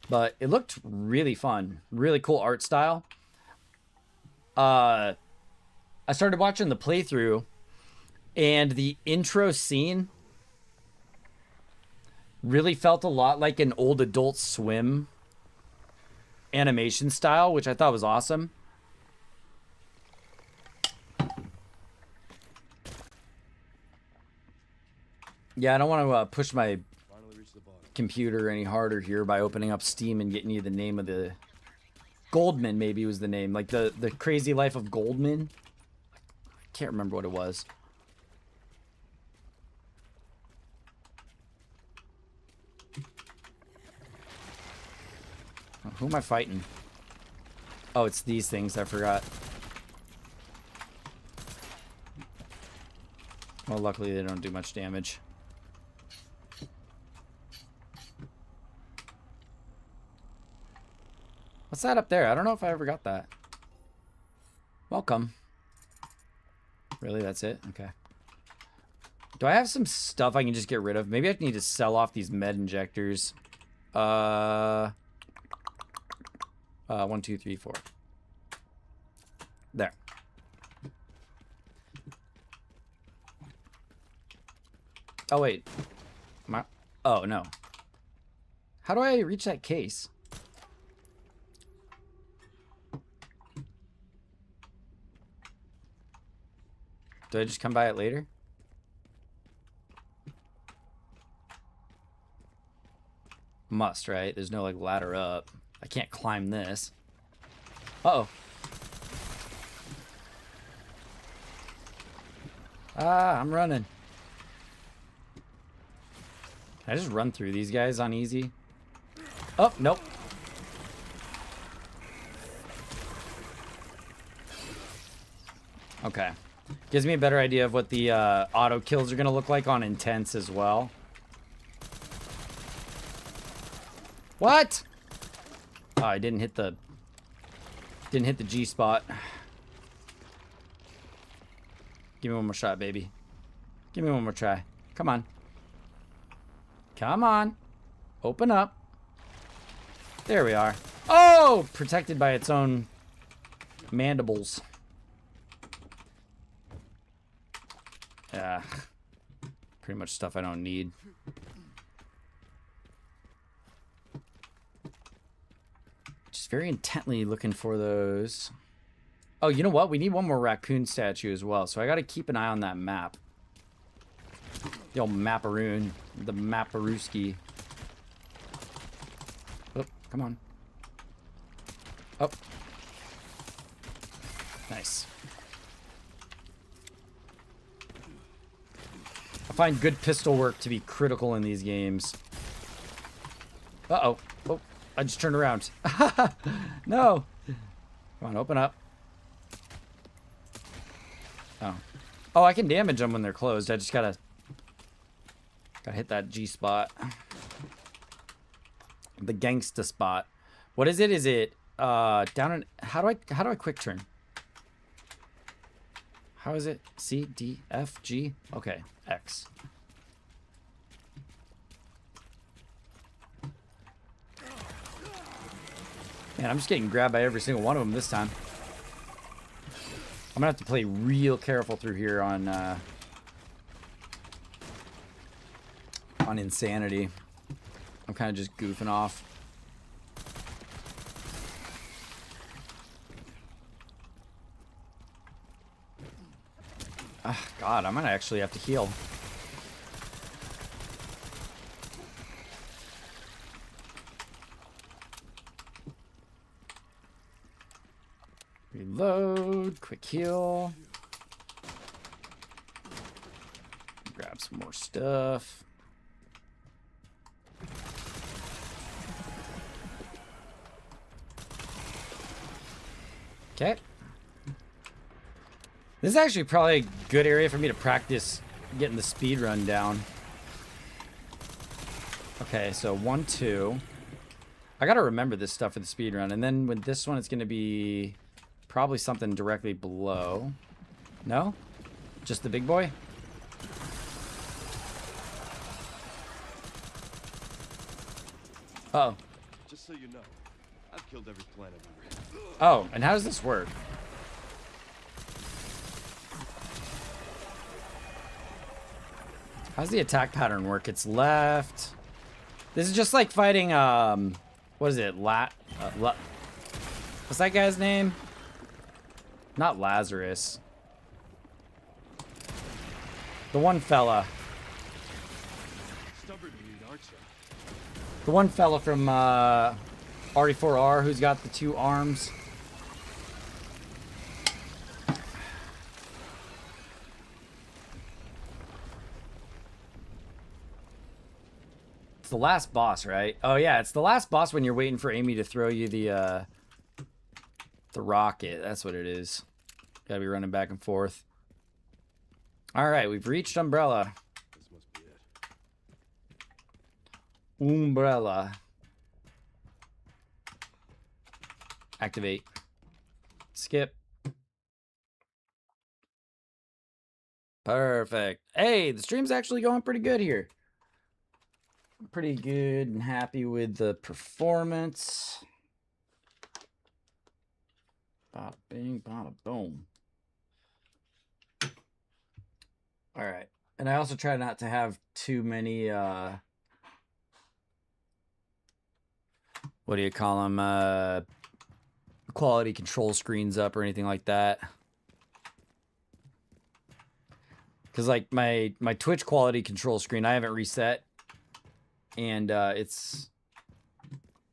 But it looked really fun. Really cool art style. I started watching the playthrough, and the intro scene really felt a lot like an old Adult Swim animation style, which I thought was awesome. Yeah, I don't want to push my Finally reached the bottom. computer any harder here by opening up Steam and getting you the name of the... Goldman, maybe was the name. Like the Crazy Life of Goldman. I can't remember what it was. Oh, who am I fighting? Oh, it's these things. I forgot. Well, luckily they don't do much damage. What's that up there? I don't know if I ever got that. Welcome. Really? That's it? Okay. Do I have some stuff I can just get rid of? Maybe I need to sell off these med injectors. 1, 2, 3, 4. There. Oh, wait. Oh, no. How do I reach that case? Do I just come by it later? Must, right? There's no, like, ladder up. I can't climb this. Uh-oh. Ah, I'm running. Can I just run through these guys on easy? Oh, nope. Okay. Gives me a better idea of what the auto kills are going to look like on intense as well. What? Oh, I didn't hit the G spot. Give me one more shot, baby. Give me one more try. Come on. Come on. Open up. There we are. Oh! Protected by its own mandibles. Yeah. Pretty much stuff I don't need. Just very intently looking for those. Oh, you know what? We need one more raccoon statue as well. So I got to keep an eye on that map. The old maparoon. The maparooski. Oh, come on. Oh. Nice. I find good pistol work to be critical in these games. Uh-oh. Oh, I just turned around. No. Come on, open up. Oh. Oh, I can damage them when they're closed. I just gotta hit that G spot. The gangsta spot. What is it? Is it down in... How do I quick turn? How is it? C, D, F, G? Okay, X. Man, I'm just getting grabbed by every single one of them this time. I'm gonna have to play real careful through here on insanity. I'm kind of just goofing off. Ah, God, I might actually have to heal. Reload, quick heal. Grab some more stuff. Okay. This is actually probably a good area for me to practice getting the speed run down. Okay, so 1, 2. I gotta remember this stuff for the speed run, and then with this one, it's gonna be probably something directly below. No? Just the big boy? Uh oh. Just so you know, I've killed every planet we ran. Oh, and how does this work? How's the attack pattern work? It's left. This is just like fighting, what is it? What's that guy's name? Not Lazarus. The one fella. Archer. The one fella from RE4R who's got the 2 arms. It's the last boss, right? Oh yeah, it's the last boss when you're waiting for Amy to throw you the rocket. That's what it is. Gotta be running back and forth. All right, we've reached Umbrella. This must be it. Umbrella. Activate. Skip. Perfect. Hey, the stream's actually going pretty good here. Pretty good and happy with the performance. Bada bing, bada boom. All right. And I also try not to have too many, what do you call them? Quality control screens up or anything like that. Because like my Twitch quality control screen, I haven't reset. And it's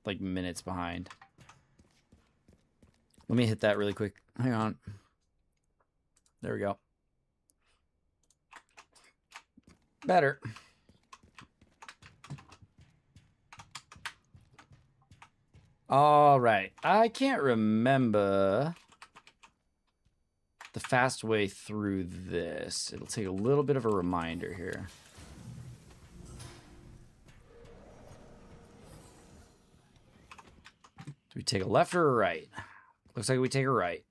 like minutes behind. Let me hit that really quick. Hang on. There we go. Better. All right. I can't remember the fast way through this. It'll take a little bit of a reminder here. Do we take a left or a right? Looks like we take a right.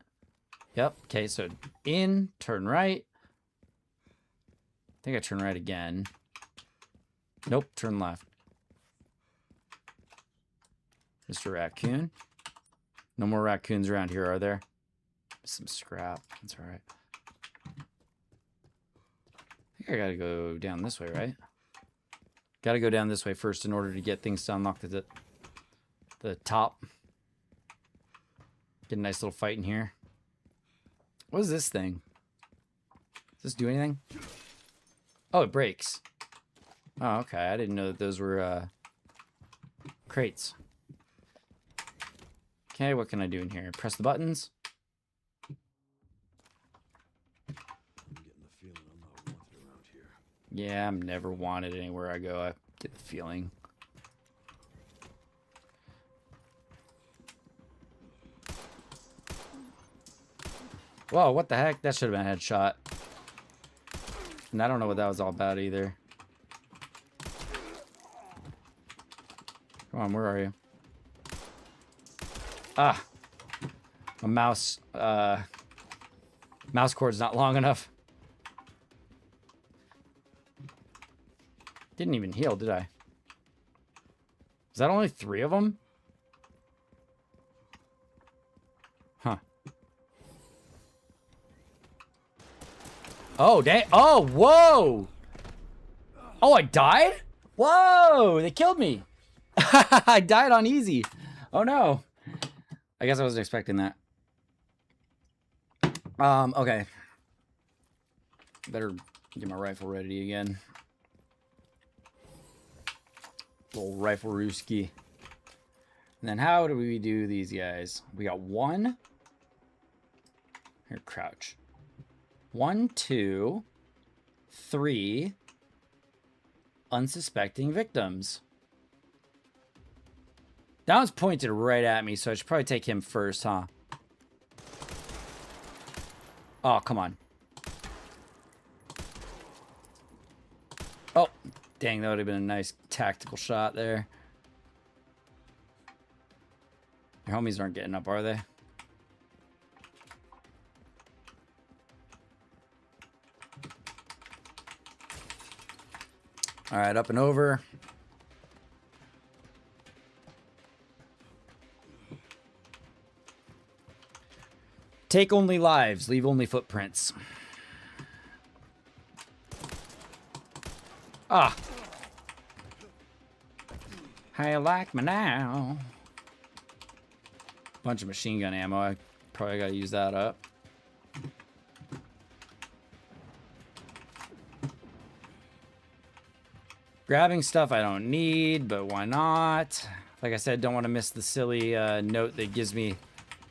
Yep. Okay, so in, turn right. I think I turn right again. Nope, turn left. Mr. Raccoon. No more raccoons around here, are there? Some scrap. That's all right. I think I gotta go down this way, right? Gotta go down this way first in order to get things to unlock the top. Get a nice little fight in here. What is this thing? Does this do anything? Oh, it breaks. Oh, okay. I didn't know that those were crates. Okay, what can I do in here? Press the buttons. I'm getting the feeling I'm not wanted around here. Yeah, I'm never wanted anywhere I go. I get the feeling. Whoa, what the heck? That should have been a headshot. And I don't know what that was all about either. Come on, where are you? Ah! My mouse cord's not long enough. Didn't even heal, did I? Is that only 3 of them? Huh. Oh, dang. Oh, whoa! Oh, I died? Whoa! They killed me! I died on easy. Oh, no. I guess I wasn't expecting that. Okay. Better get my rifle ready again. Little rifle rooski. And then how do we do these guys? We got 1. Here, crouch. 1, 2, 3 unsuspecting victims. That one's pointed right at me, so I should probably take him first, huh? Oh, come on. Oh, dang, that would have been a nice tactical shot there. Your homies aren't getting up, are they? All right, up and over. Take only lives, leave only footprints. Ah. How you like me now? Bunch of machine gun ammo. I probably gotta use that up. Grabbing stuff I don't need, but why not? Like I said, don't want to miss the silly note that gives me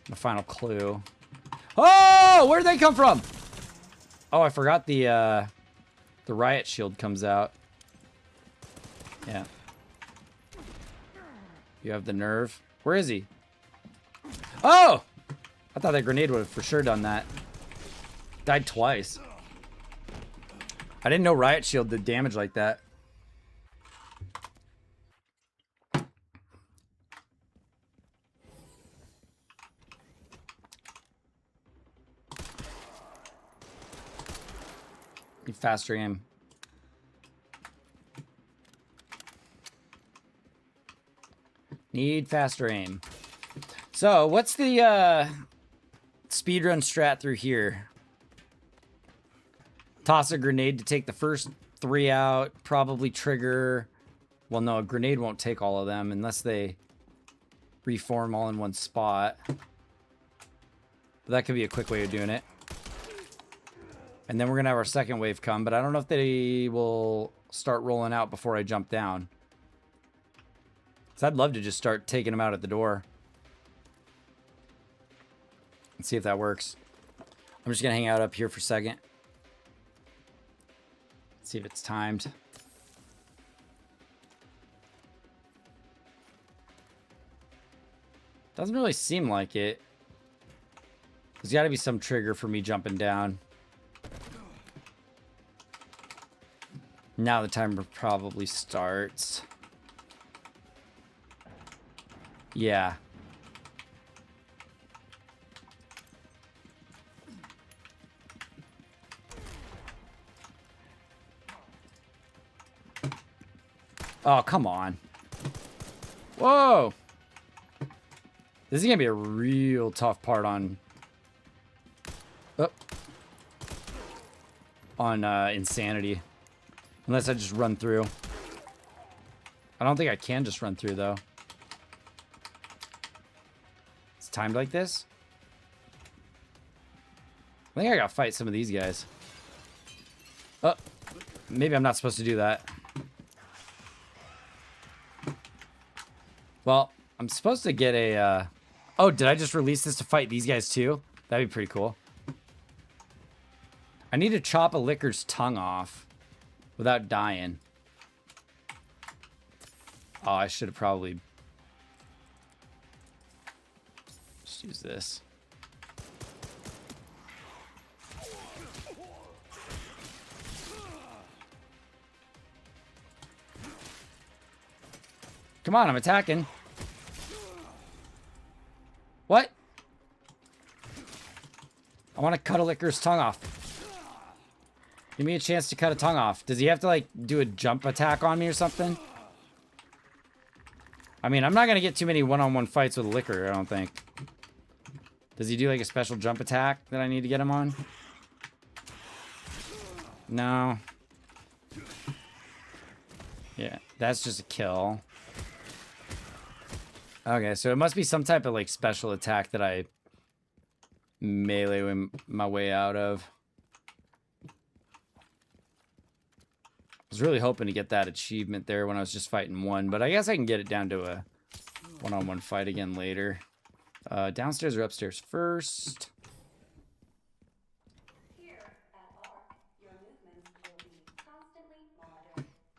the final clue. Oh, where did they come from? Oh, I forgot the riot shield comes out. Yeah. You have the nerve. Where is he? Oh! I thought that grenade would have for sure done that. Died twice. I didn't know riot shield did damage like that. Need faster aim. Need faster aim. So, what's the speedrun strat through here? Toss a grenade to take the first 3 out. Probably trigger. Well, no, a grenade won't take all of them unless they reform all in one spot. But that could be a quick way of doing it. And then we're going to have our second wave come, but I don't know if they will start rolling out before I jump down. So I'd love to just start taking them out at the door. Let's see if that works. I'm just going to hang out up here for a second. See if it's timed. Doesn't really seem like it. There's got to be some trigger for me jumping down. Now the timer probably starts. Yeah. Oh, come on. Whoa. This is going to be a real tough part on... Insanity. Unless I just run through. I don't think I can just run through, though. It's timed like this? I think I gotta fight some of these guys. Oh, maybe I'm not supposed to do that. Well, I'm supposed to get a... Oh, did I just release this to fight these guys, too? That'd be pretty cool. I need to chop a licker's tongue off without dying. Oh, I should have probably just use this. Come on, I'm attacking. What? I want to cut a licker's tongue off. Give me a chance to cut a tongue off. Does he have to, like, do a jump attack on me or something? I mean, I'm not going to get too many one-on-one fights with a licker, I don't think. Does he do, like, a special jump attack that I need to get him on? No. Yeah, that's just a kill. Okay, so it must be some type of, like, special attack that I melee my way out of. I was really hoping to get that achievement there when I was just fighting one, but I guess I can get it down to a one-on-one fight again later. Downstairs or upstairs first?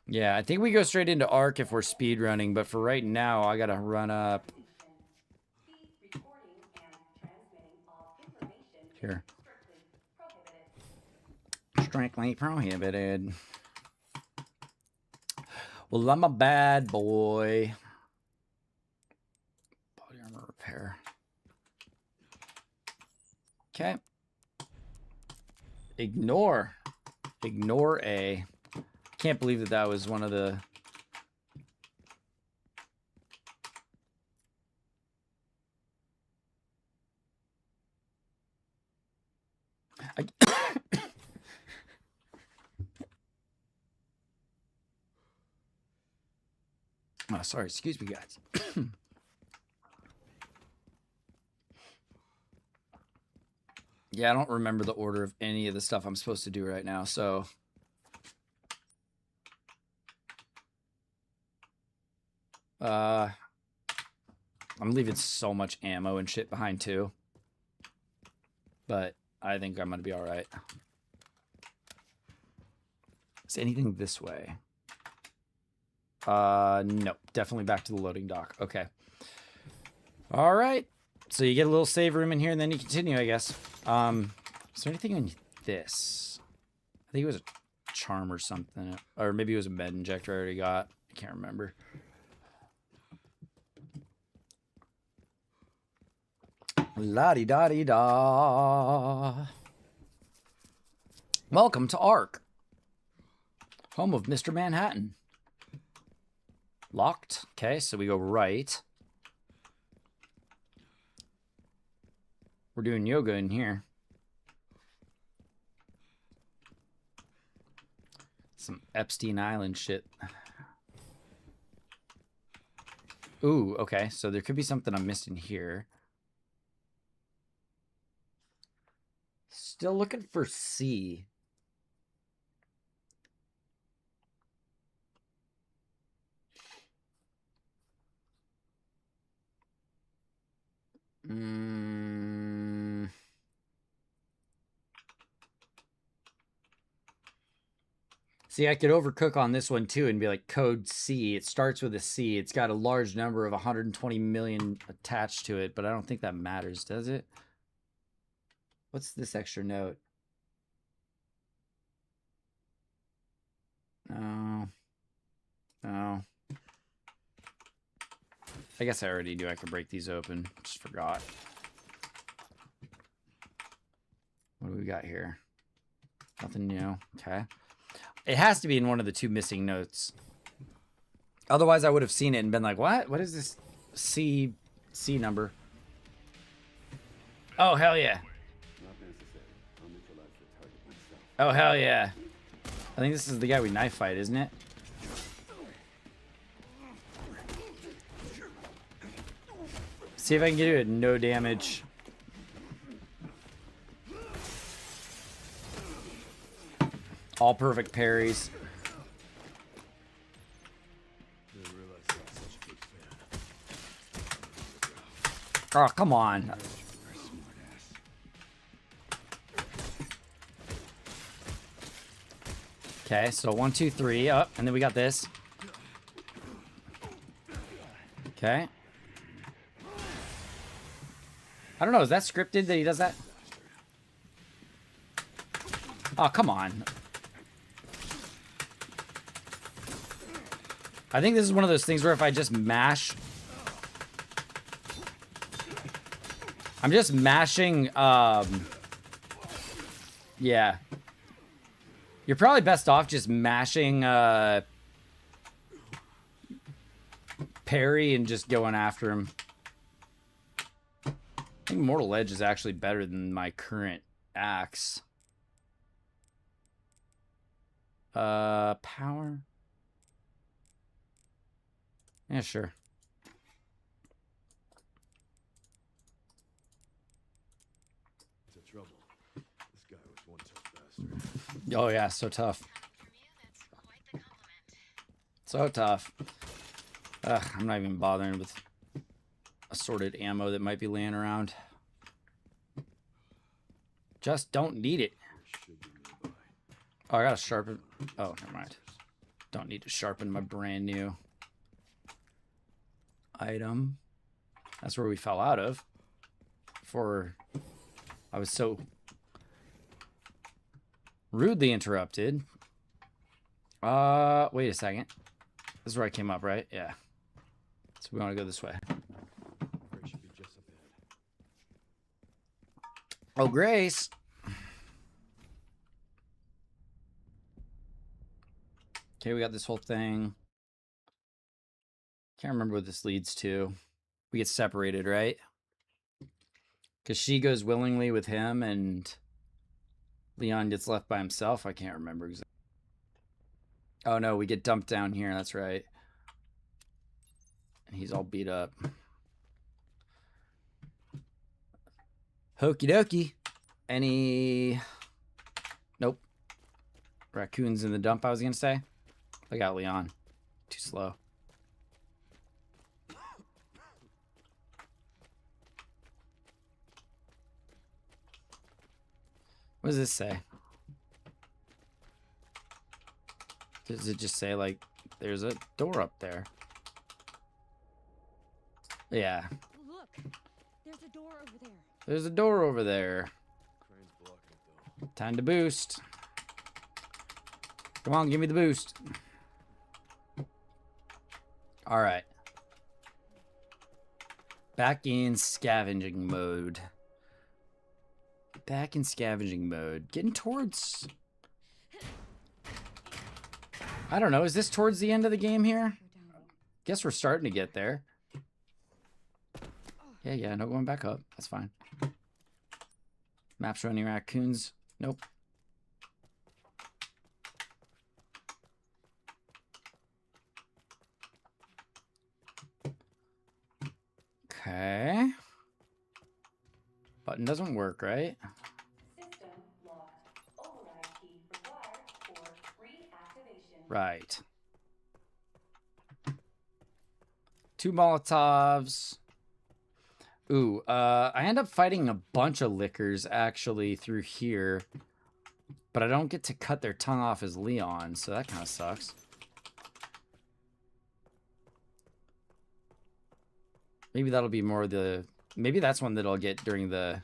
Yeah, I think we go straight into Arc if we're speedrunning, but for right now, I gotta run up. Here. Strictly prohibited. Well, I'm a bad boy. Body armor repair. Okay. Ignore. Ignore A. Can't believe that that was one of the... Oh, sorry. Excuse me, guys. Yeah, I don't remember the order of any of the stuff I'm supposed to do right now, so... I'm leaving so much ammo and shit behind too. But I think I'm gonna be alright. Is anything this way? No. Definitely back to the loading dock. Okay. Alright. So you get a little save room in here and then you continue, I guess. Is there anything in this? I think it was a charm or something. Or maybe it was a med injector I already got. I can't remember. La-di-da-di-da. Welcome to Ark. Home of Mr. Manhattan. Locked. Okay, so we go right. We're doing yoga in here. Some Epstein Island shit. Ooh, okay. So there could be something I'm missing here. Still looking for C. See, I could overcook on this one too and be like code C. It starts with a C. It's got a large number of 120 million attached to it, but I don't think that matters, does it? What's this extra note? No. No. I guess I already knew I could break these open. Just forgot. What do we got here? Nothing new. Okay. It has to be in one of the two missing notes. Otherwise, I would have seen it and been like, what? What is this C number? Oh, hell yeah. Oh, hell yeah. I think this is the guy we knife fight, isn't it? See if I can get it at no damage. All perfect parries. Oh, come on. Okay, so 1, 2, 3 up, and then we got this. Okay. I don't know, is that scripted that he does that? Oh, come on. I think this is one of those things where if I just mash... I'm just mashing, yeah. You're probably best off just mashing, parry and just going after him. I think Mortal Edge is actually better than my current axe. Power? Yeah, sure. Trouble. This guy was one tough bastard. Oh yeah, so tough. So tough. Ugh, I'm not even bothering with assorted ammo that might be laying around. Just don't need it. Oh, I gotta sharpen. Oh, never mind. Don't need to sharpen my brand new item. That's where we fell out of. Before I was so rudely interrupted. Wait a second. This is where I came up, right? Yeah. So we want to go this way. Oh, Grace. Okay, we got this whole thing. Can't remember what this leads to. We get separated, right? Because she goes willingly with him and Leon gets left by himself. I can't remember exactly. Oh no, we get dumped down here. That's right. And he's all beat up. Okie dokie. Any... Nope. Raccoons in the dump, I was going to say. I got Leon. Too slow. What does this say? Does it just say, like, there's a door up there? Yeah. Look, there's a door over there. There's a door over there. Crane's blocking it, though. Time to boost. Come on, give me the boost. All right. Back in scavenging mode. Back in scavenging mode. Getting towards... I don't know. Is this towards the end of the game here? Guess we're starting to get there. Yeah, no going back up. That's fine. Map showing any raccoons? Nope. Okay. Button doesn't work, right? System locked. Override key required for reactivation. Right. 2 Molotovs. Ooh, I end up fighting a bunch of lickers actually through here. But I don't get to cut their tongue off as Leon, so that kind of sucks. Maybe that'll be more the... Maybe that's one that I'll get during the...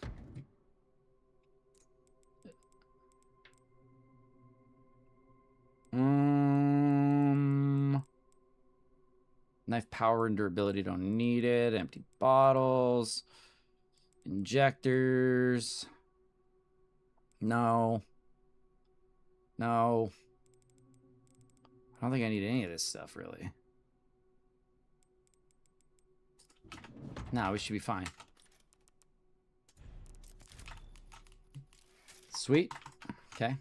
Knife power and durability, don't need it. Empty bottles. Injectors. No. No. I don't think I need any of this stuff, really. No, we should be fine. Sweet. Okay.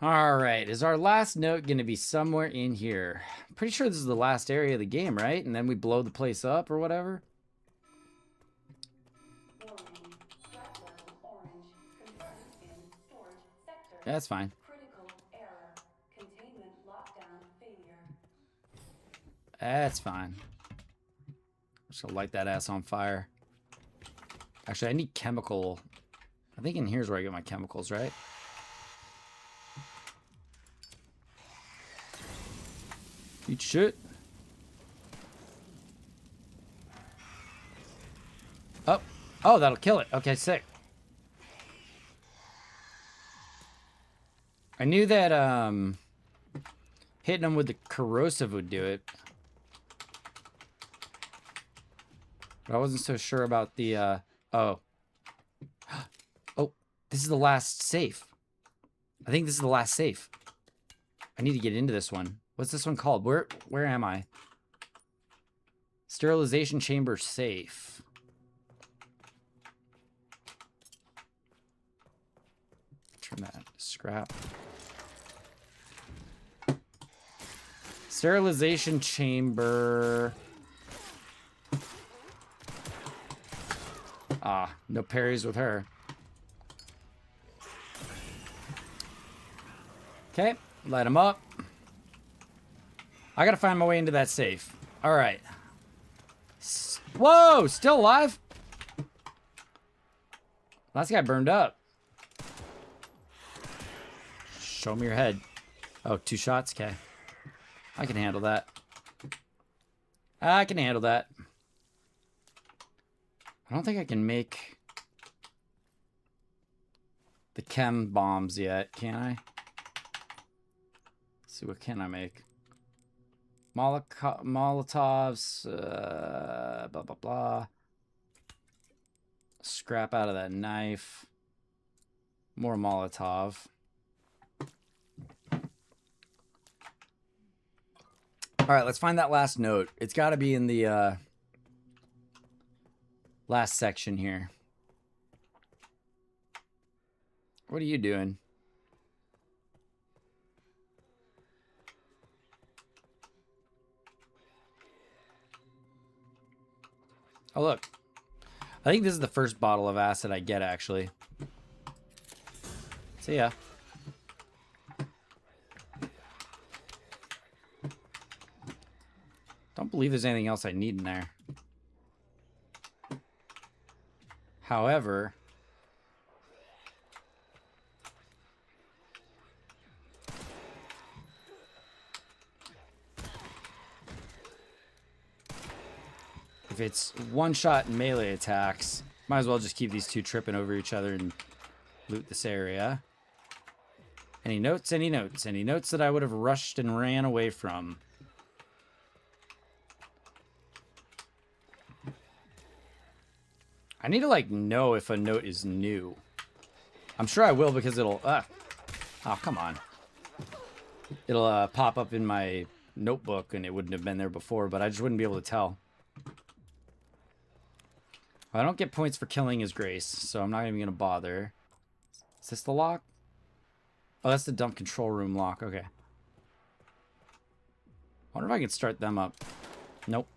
All right. Is our last note going to be somewhere in here? I'm pretty sure this is the last area of the game, right? And then we blow the place up or whatever. Warning. Threat level orange. Confirmed in storage sector. Yeah, that's fine. Critical error. Containment lockdown failure. That's fine. Just gonna light that ass on fire. Actually, I need chemical. I think in here's where I get my chemicals, right? Eat shit. Oh. Oh, that'll kill it. Okay, sick. I knew that hitting them with the corrosive would do it. But I wasn't so sure about the oh. Oh, this is the last safe. I think this is the last safe. I need to get into this one. What's this one called? Where am I? Sterilization chamber safe. Turn that to scrap. Sterilization chamber. Ah, no parries with her. Okay, light him up. I gotta find my way into that safe. All right. Whoa, still alive? Last guy burned up. Show me your head. Oh, 2 shots? Okay. I can handle that. I can handle that. I don't think I can make the chem bombs yet, can I? Let's see, what can I make? Molotovs, blah, blah, blah. Scrap out of that knife. More Molotov. All right, let's find that last note. It's got to be in the last section here. What are you doing? Oh, look. I think this is the first bottle of acid I get, actually. See ya. Don't believe there's anything else I need in there. However, If it's one-shot melee attacks, might as well just keep these two tripping over each other and loot this area. Any notes? Any notes? Any notes that I would have rushed and ran away from? I need to, like, know if a note is new. I'm sure I will because it'll... oh, come on. It'll pop up in my notebook and it wouldn't have been there before, but I just wouldn't be able to tell. I don't get points for killing his grace, so I'm not even going to bother. Is this the lock? Oh, that's the dump control room lock. Okay. Wonder if I can start them up. Nope.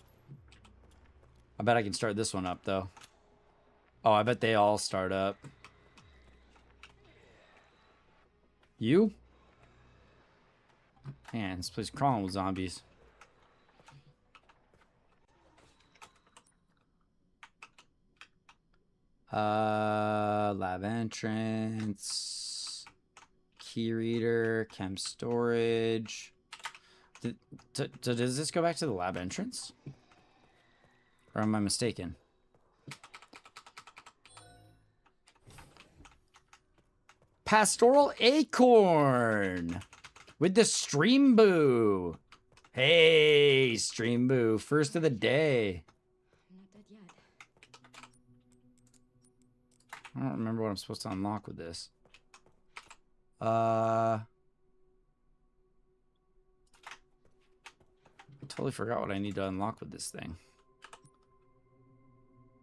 I bet I can start this one up, though. Oh, I bet they all start up. You? Man, this place is crawling with zombies. Lab entrance. Key reader. Chem storage. Does this go back to the lab entrance? Or am I mistaken? Pastoral Acorn with the Stream Boo. Hey, Stream Boo, first of the day. I'm not dead yet. I don't remember what I'm supposed to unlock with this. I totally forgot what I need to unlock with this thing.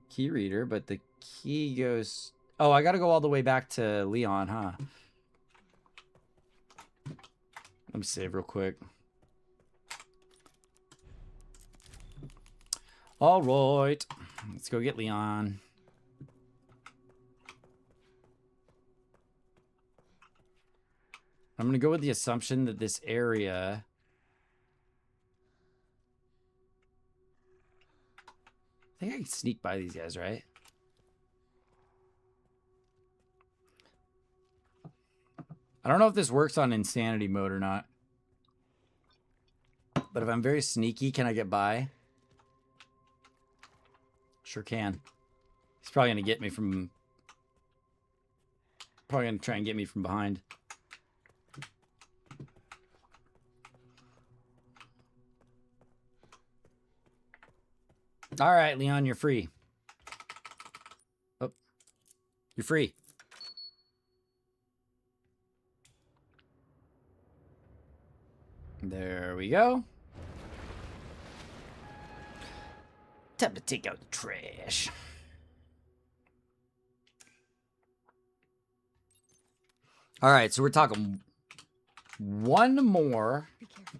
Key reader, but the key goes... Oh, I gotta go all the way back to Leon, huh? Let me save real quick. All right. Let's go get Leon. I'm gonna go with the assumption that this area... I think I can sneak by these guys, right? I don't know if this works on insanity mode or not. But if I'm very sneaky, can I get by? Sure can. He's probably going to get me from... Probably going to try and get me from behind. All right, Leon, you're free. Oh, you're free. There we go. Time to take out the trash. All right, so we're talking one more. Be careful.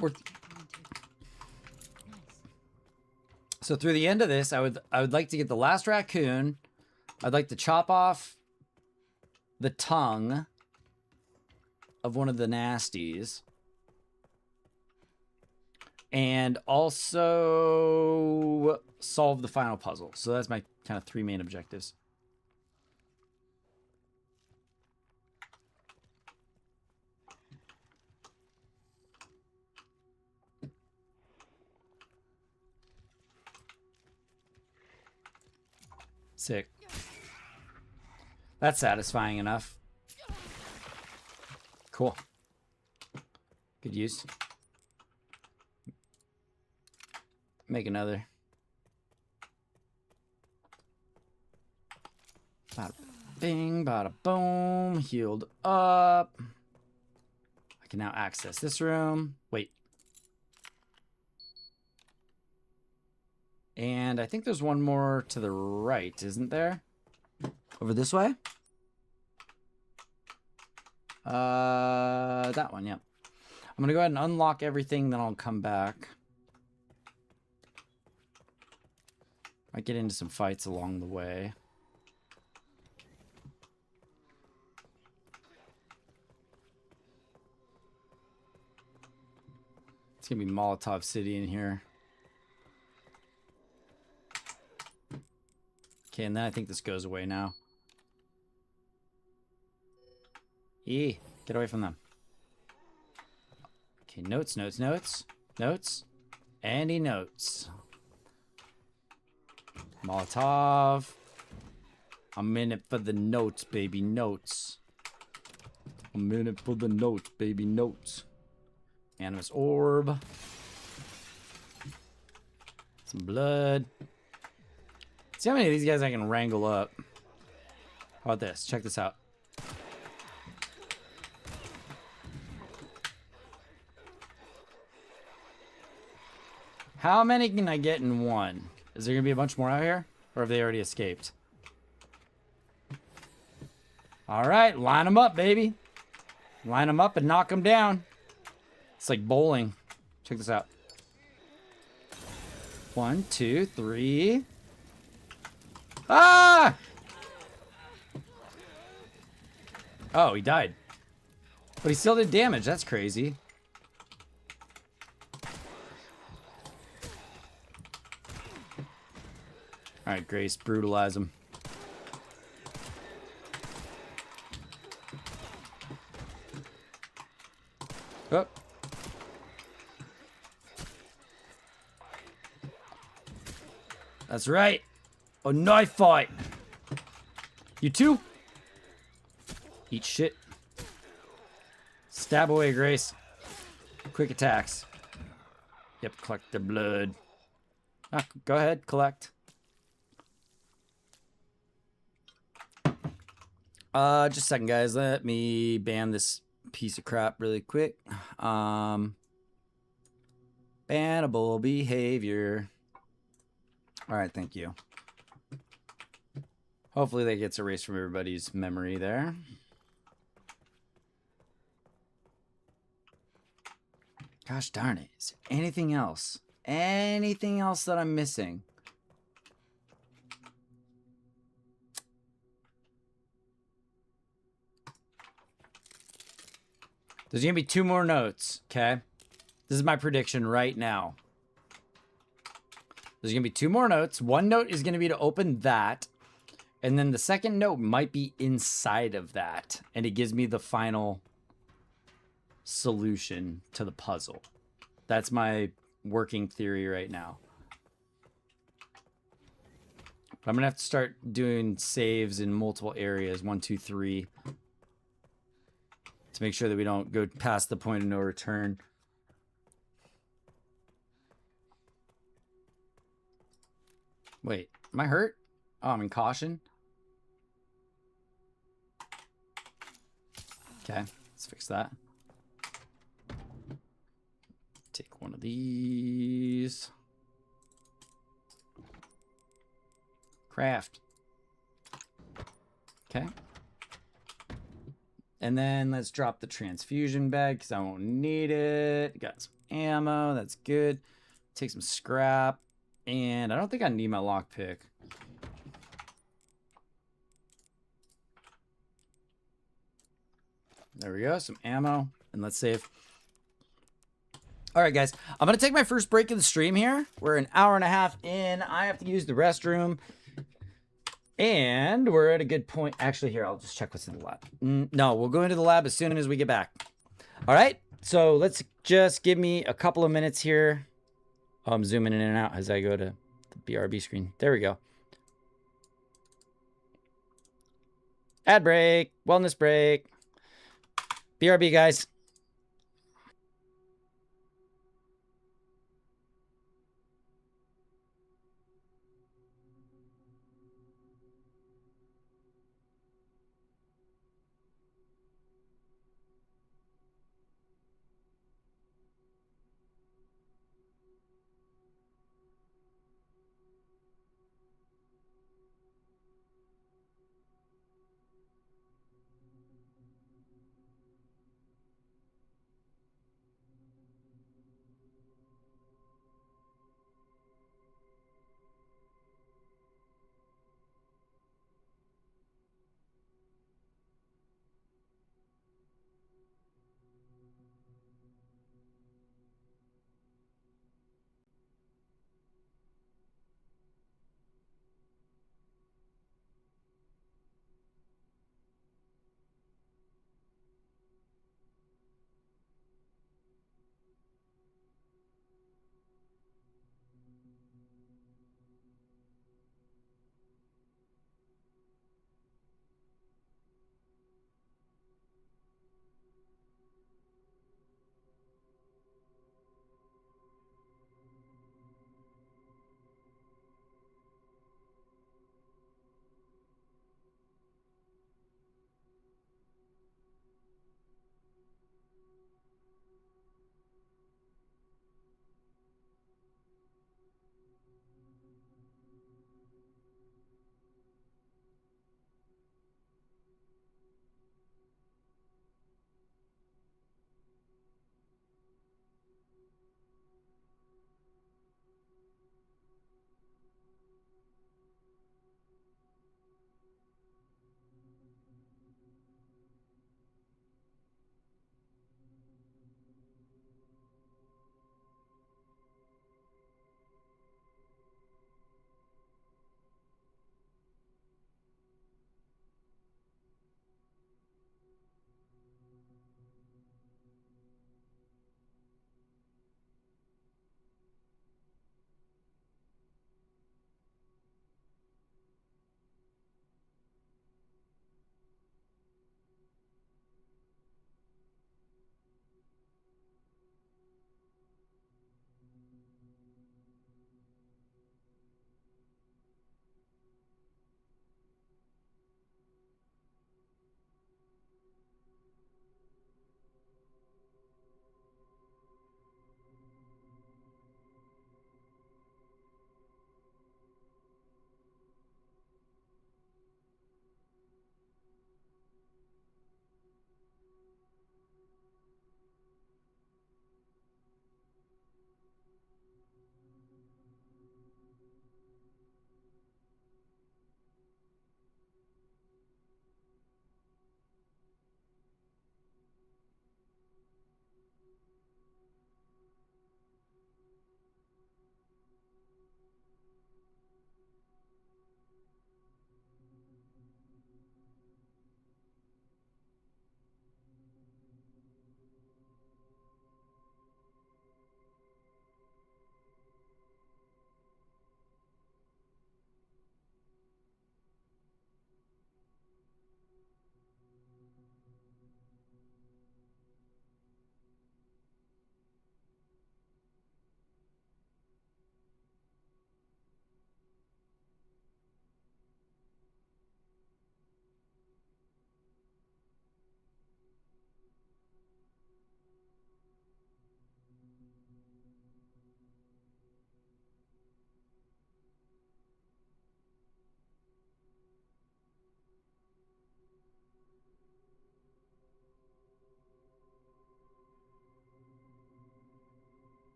We're... Nice. So through the end of this, I would like to get the last raccoon. I'd like to chop off the tongue of one of the nasties. And also solve the final puzzle. So that's my kind of 3 main objectives. Sick. That's satisfying enough. Cool. Good use. Make another. Bada bing, bada boom. Healed up. I can now access this room. Wait. And I think there's one more to the right, isn't there? Over this way? That one, yep. I'm gonna go ahead and unlock everything, then I'll come back. Might get into some fights along the way. It's gonna be Molotov City in here. Okay, and then I think this goes away now. Get away from them. Okay, notes, notes, notes, notes. And he notes. Molotov. I'm in it for the notes, baby, notes. I'm in it for the notes, baby, notes. Animus orb. Some blood. See how many of these guys I can wrangle up. How about this? Check this out. How many can I get in one? Is there going to be a bunch more out here? Or have they already escaped? Alright, line them up, baby. Line them up and knock them down. It's like bowling. Check this out. 1, 2, 3. Ah! Oh, he died. But he still did damage. That's crazy. Alright, Grace, brutalize him. Oh. That's right. A knife fight. You too? Eat shit. Stab away, Grace. Quick attacks. Yep, collect their blood. Ah, go ahead, collect. Just a second, guys. Let me ban this piece of crap really quick. Bannable behavior. Alright, thank you. Hopefully that gets erased from everybody's memory there. Gosh darn it. Is there anything else? Anything else that I'm missing? There's going to be 2 more notes, okay? This is my prediction right now. There's going to be 2 more notes. One note is going to be to open that. And then the second note might be inside of that. And it gives me the final solution to the puzzle. That's my working theory right now. But I'm going to have to start doing saves in multiple areas. 1, 2, 3. To make sure that we don't go past the point of no return. Wait, am I hurt? Oh, I'm in caution. Okay, let's fix that. Take one of these. Craft. Okay. And then let's drop the transfusion bag because I won't need it. Got some ammo. That's good. Take some scrap. And I don't think I need my lockpick. There we go. Some ammo. And let's save. All right, guys. I'm going to take my first break of the stream here. We're an hour and a half in. I have to use the restroom. And we're at a good point. Actually, here, I'll just check what's in the lab. No, we'll go into the lab as soon as we get back. All right. So let's just give me a couple of minutes here. Oh, I'm zooming in and out as I go to the BRB screen. There we go. Ad break. Wellness break. BRB, guys.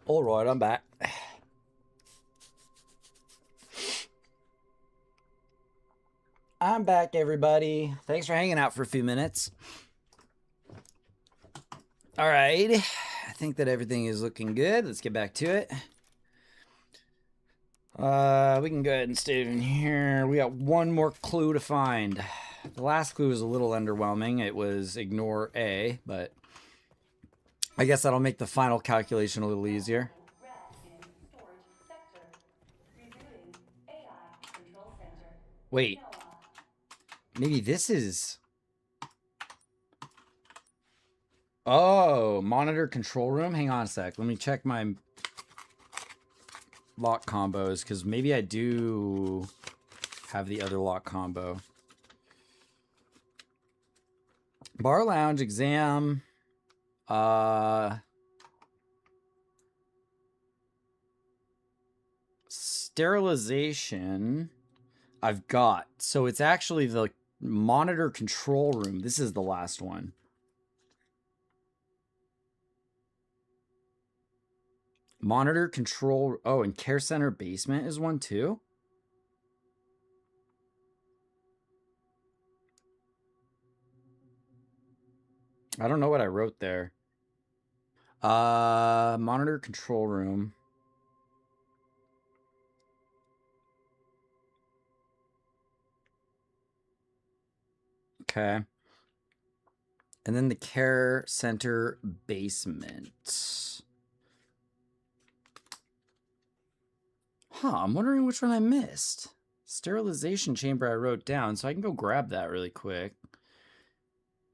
All right, I'm back. I'm back, everybody. Thanks for hanging out for a few minutes. All right. I think that everything is looking good. Let's get back to it. We can go ahead and stay in here. We got one more clue to find. The last clue was a little underwhelming. It was ignore A, but I guess that'll make the final calculation a little easier. Red in storage sector. Rebooting AI control center. Wait, Noah. maybe this is... Oh, monitor control room? Hang on a sec. Let me check my lock combos, because maybe I do have the other lock combo. Bar lounge exam. Sterilization I've got. So it's actually the monitor control room. This is the last one. Monitor control. Oh, and care center basement is one too. I don't know what I wrote there. Monitor control room. Okay. And then the care center basement. Huh, I'm wondering which one I missed. Sterilization chamber I wrote down, so I can go grab that really quick.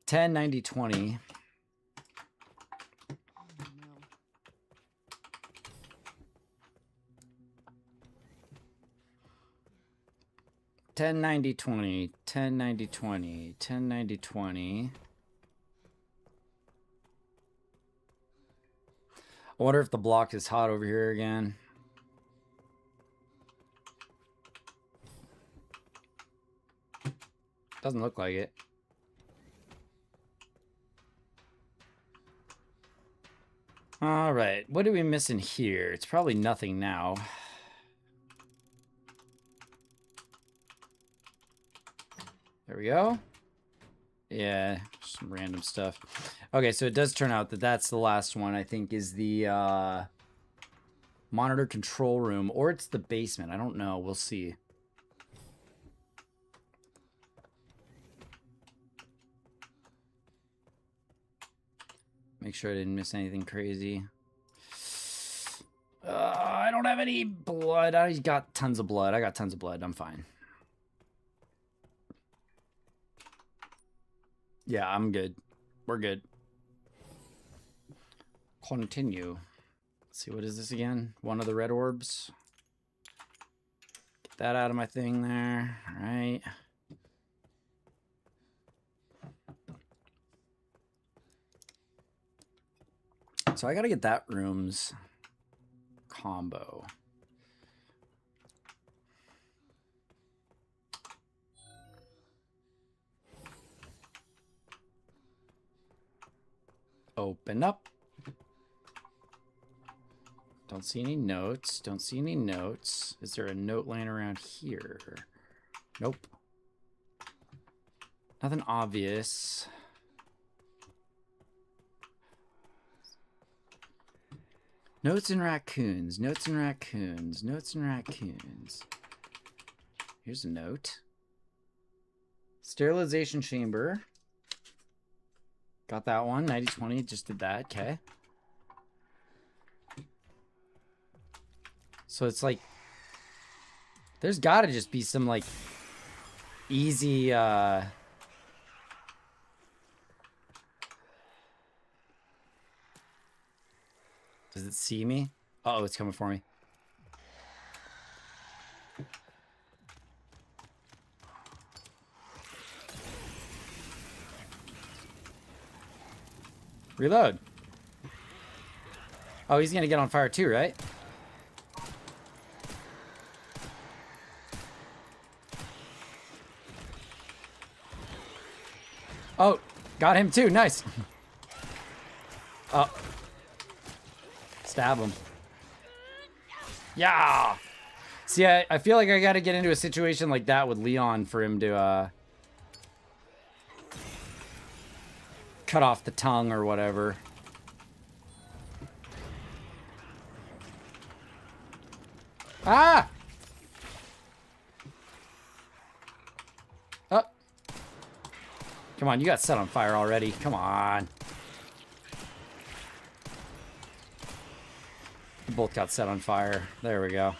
10, 90, 20. Ten 90 20, 10 90 20, 10 90 20. I wonder if the block is hot over here again. Doesn't look like it. All right, what are we missing here? It's probably nothing now. There we go. Yeah, some random stuff. Okay, so it does turn out that that's the last one, I think, is the monitor control room, or it's the basement. I don't know. We'll see. Make sure I didn't miss anything crazy. I don't have any blood. I got tons of blood. I got tons of blood. I'm fine. Yeah, I'm good. We're good. Continue. Let's see, what is this again? One of the red orbs. Get that out of my thing there. All right. So I gotta get that room's combo. Open up. Don't see any notes. Don't see any notes. Is there a note laying around here? Nope. Nothing obvious. Notes and raccoons. Notes and raccoons. Notes and raccoons. Here's a note. Sterilization chamber. Got that one. 90-20. Just did that. Okay. So it's like, there's gotta just be some like easy does it see me? Uh-oh, it's coming for me. Reload. Oh, he's gonna get on fire too, right? Oh, got him too. Nice. Oh. Stab him. Yeah. See, I feel like I got to get into a situation like that with Leon for him to cut off the tongue or whatever. Ah! Oh. Come on, you got set on fire already. Come on. You both got set on fire. There we go.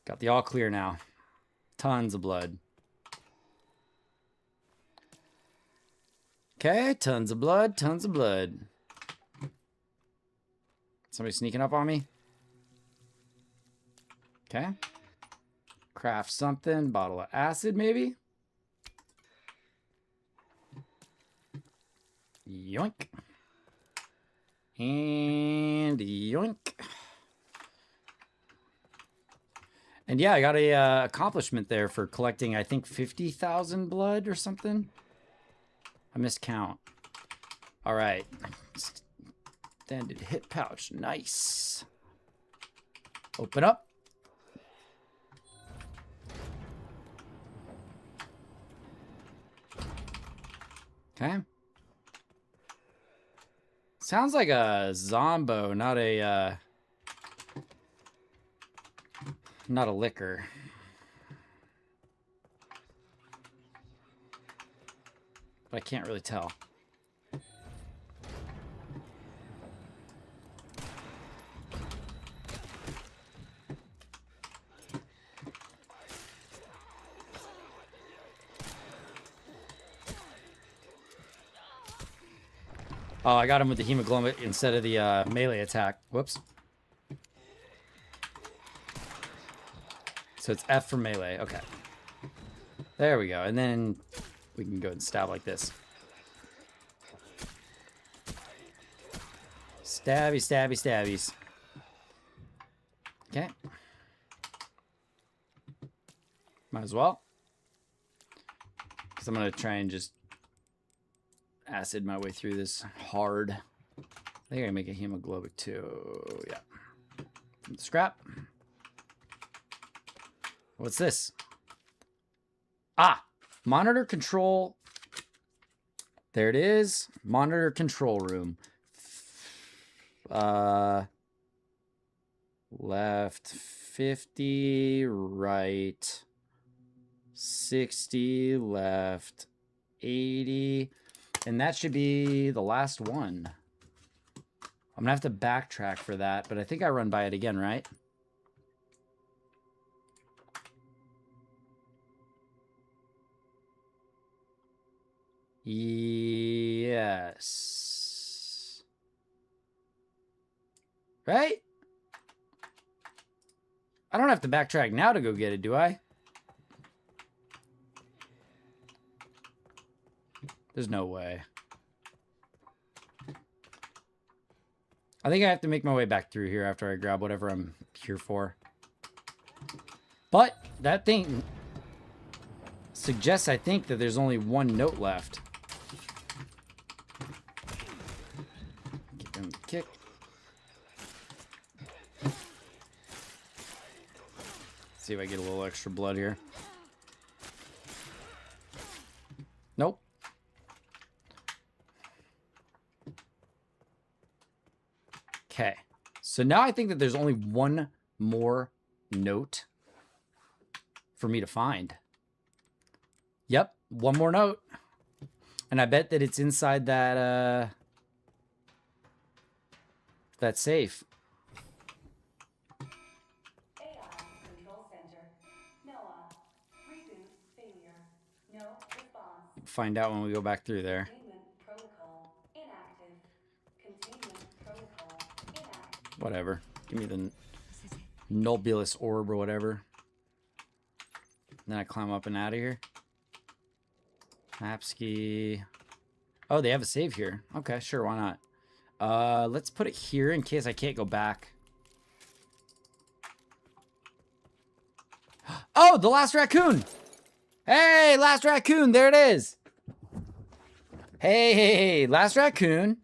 Got the all clear now. Tons of blood. Okay, tons of blood, tons of blood. Somebody sneaking up on me? Okay. Craft something. Bottle of acid, maybe? Yoink. And yoink. And yeah, I got a accomplishment there for collecting, I think, 50,000 blood or something. I missed count. All right. Extended hip pouch. Nice. Open up. Okay. Sounds like a Zombo, not a liquor. But I can't really tell. Oh, I got him with the hemoglobin instead of the melee attack. Whoops. So it's F for melee. Okay. There we go. And then we can go and stab like this. Stabby, stabby, stabbies. Okay. Might as well. Because I'm going to try and just acid my way through this hard. I think I can make a hemoglobin too. Yeah. Scrap. What's this? Ah! Monitor control. There it is. Monitor control room. Left 50, right 60, left 80. And that should be the last one. I'm gonna have to backtrack for that, but I think I run by it again, right? Yes. Right? I don't have to backtrack now to go get it, do I? There's no way. I think I have to make my way back through here after I grab whatever I'm here for. But that thing suggests, I think, that there's only one note left. Give him the kick. See if I get a little extra blood here. Nope. Okay. So now I think that there's only one more note for me to find. Yep, one more note. And I bet that it's inside that that safe. AI Control Center. Noah. Reboot failure. No response. Find out when we go back through there. Containment protocol inactive. Containment protocol inactive. Whatever. Give me the Nobulus orb or whatever. Then I climb up and out of here. Mapski. Oh, they have a save here. Okay, sure, why not? Let's put it here in case I can't go back. Oh, the last raccoon! Hey, last raccoon, there it is! Hey, last raccoon.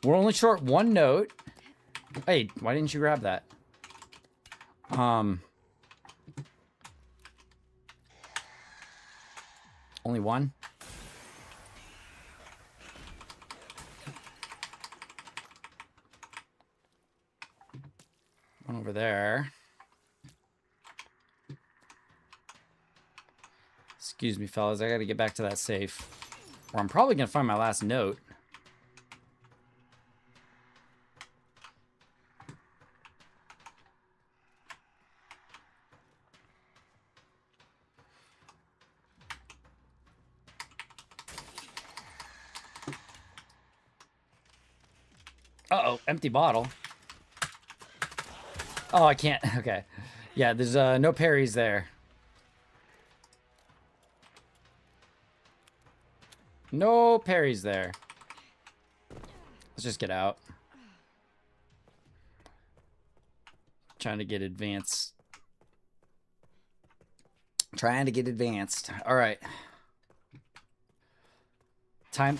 We're only short one note. Hey, why didn't you grab that? Only one? One over there. Excuse me, fellas. I gotta get back to that safe. Or I'm probably gonna find my last note. Uh-oh, empty bottle. Oh, I can't. Okay. Yeah, there's no parries there. No parries there. Let's just get out. Trying to get advanced. Trying to get advanced. All right. Time.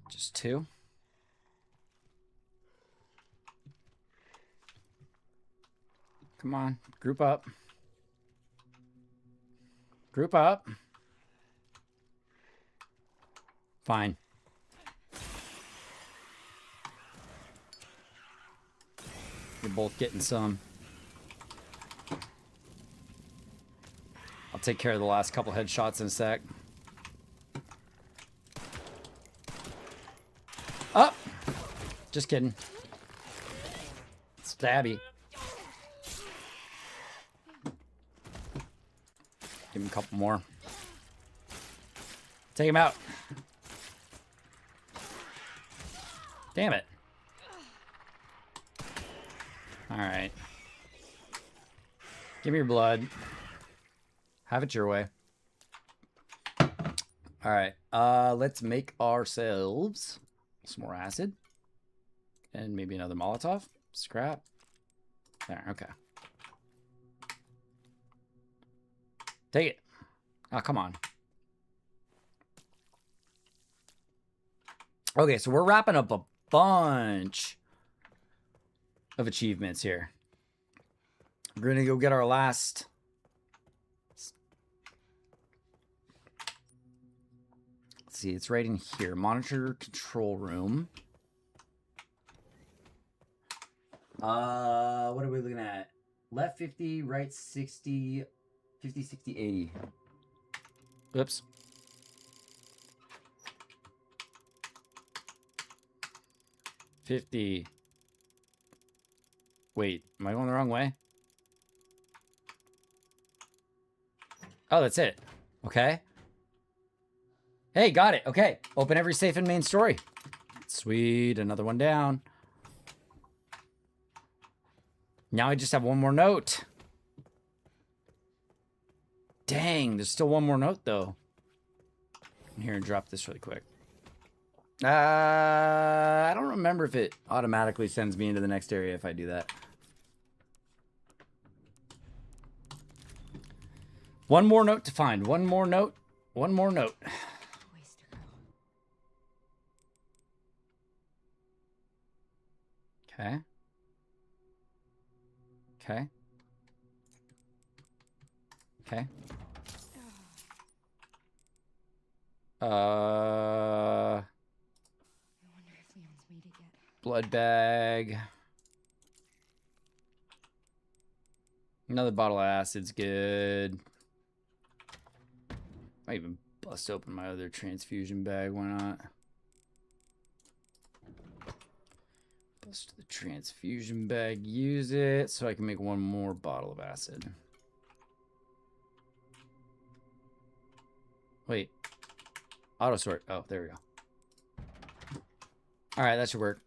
Just two. Come on, group up. Group up. Fine. You're both getting some. I'll take care of the last couple headshots in a sec. Up. Just kidding. Stabby. Give him a couple more. Take him out. Damn it. All right. Give me your blood. Have it your way. All right. Let's make ourselves some more acid. And maybe another Molotov. Scrap. There, okay. Take it. Oh, come on. Okay, so we're wrapping up a bunch of achievements here. We're gonna go get our last. Let's see, it's right in here. Monitor control room. What are we looking at? Left 50, right 60, 50, 60, 80. Oops. $50. Wait, am I going the wrong way? Oh, that's it. Okay. Hey, got it. Okay. Open every safe in main story. Sweet. Another one down. Now I just have one more note. Dang, there's still one more note, though. Here, and drop this really quick. I don't remember if it automatically sends me into the next area if I do that. One more note to find. One more note. One more note. Ways to go. Okay. Okay. Okay. I wonder if Leon's made it yet. Blood bag. Another bottle of acid's good. Might even bust open my other transfusion bag. Why not? Bust the transfusion bag. Use it so I can make one more bottle of acid. Wait. Auto sort. Oh, there we go. All right, that should work.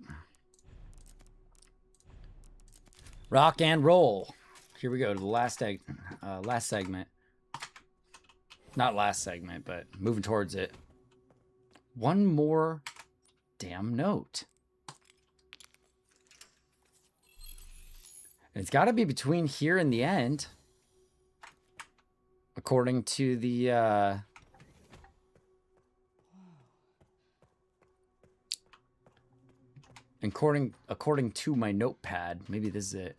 Rock and roll. Here we go to the last segment. Not last segment, but moving towards it. One more damn note. It's got to be between here and the end. According to the, according to my notepad. Maybe this is it.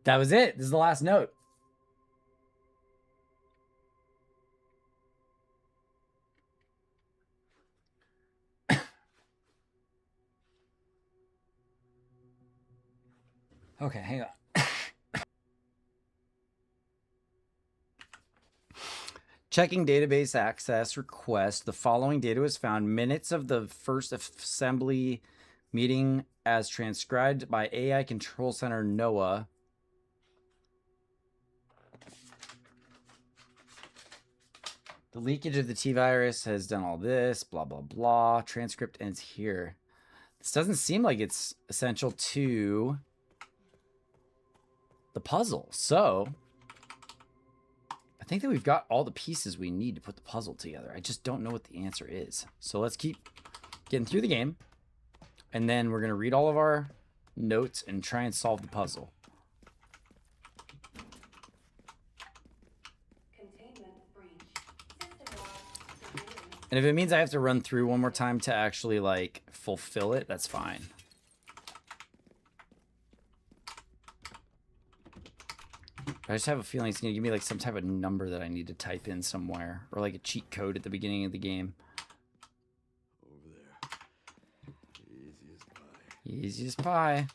That was it. This is the last note. Okay, hang on. Checking database access request. The following data was found. Minutes of the first assembly meeting as transcribed by AI Control Center NOAA. The leakage of the T-virus has done all this, blah, blah, blah. Transcript ends here. This doesn't seem like it's essential to the puzzle. So I think that we've got all the pieces we need to put the puzzle together. I just don't know what the answer is. So let's keep getting through the game. And then we're going to read all of our notes and try and solve the puzzle. Containment breach. System-wide surveillance. And if it means I have to run through one more time to actually, like, fulfill it, that's fine. I just have a feeling it's going to give me, like, some type of number that I need to type in somewhere. Or, like, a cheat code at the beginning of the game. Over there. Easy as pie. Easy as pie.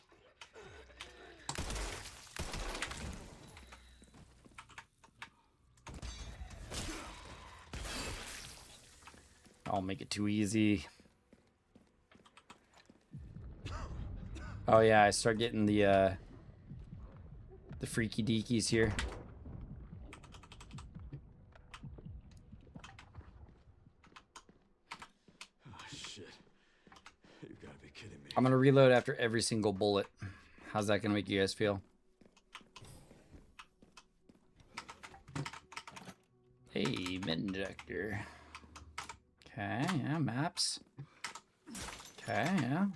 I'll make it too easy. Oh yeah, I start getting the freaky deakies here. Oh shit. You gotta be kidding me. I'm gonna reload after every single bullet. How's that gonna make you guys feel? Hey, med injector. Okay, yeah, maps. Okay, yeah.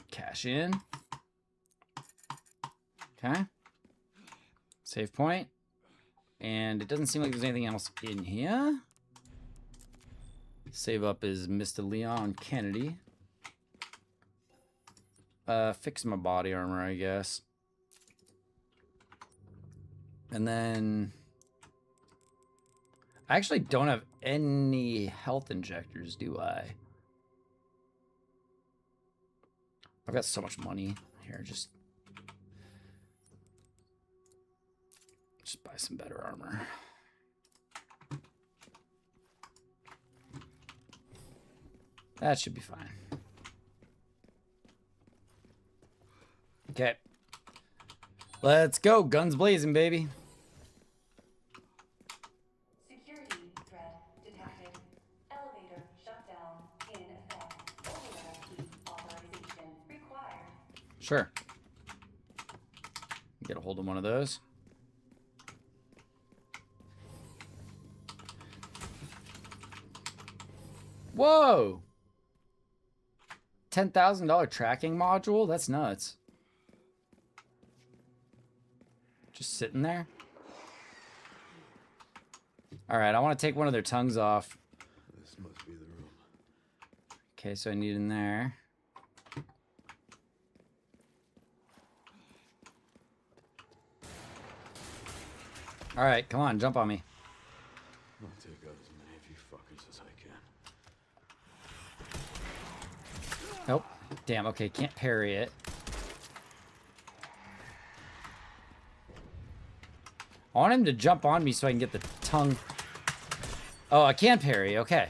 Cash in. Okay. Save point. And it doesn't seem like there's anything else in here. Save up is Mr. Leon Kennedy. Fix my body armor, I guess. And then I actually don't have any health injectors, do I? I've got so much money here. Just buy some better armor. That should be fine. Okay. Let's go. Guns blazing, baby. Security threat detected. Elevator shut down in effect. Override key authorization required. Sure. Get a hold of one of those. Whoa! $10,000 tracking module? That's nuts. Just sitting there. Alright, I want to take one of their tongues off. This must be the room. Okay, so I need in there. Alright, come on, jump on me. I'll take out as many of you fuckers as I can. Nope. Damn, okay, can't parry it. I want him to jump on me so I can get the tongue. Oh, I can parry, okay.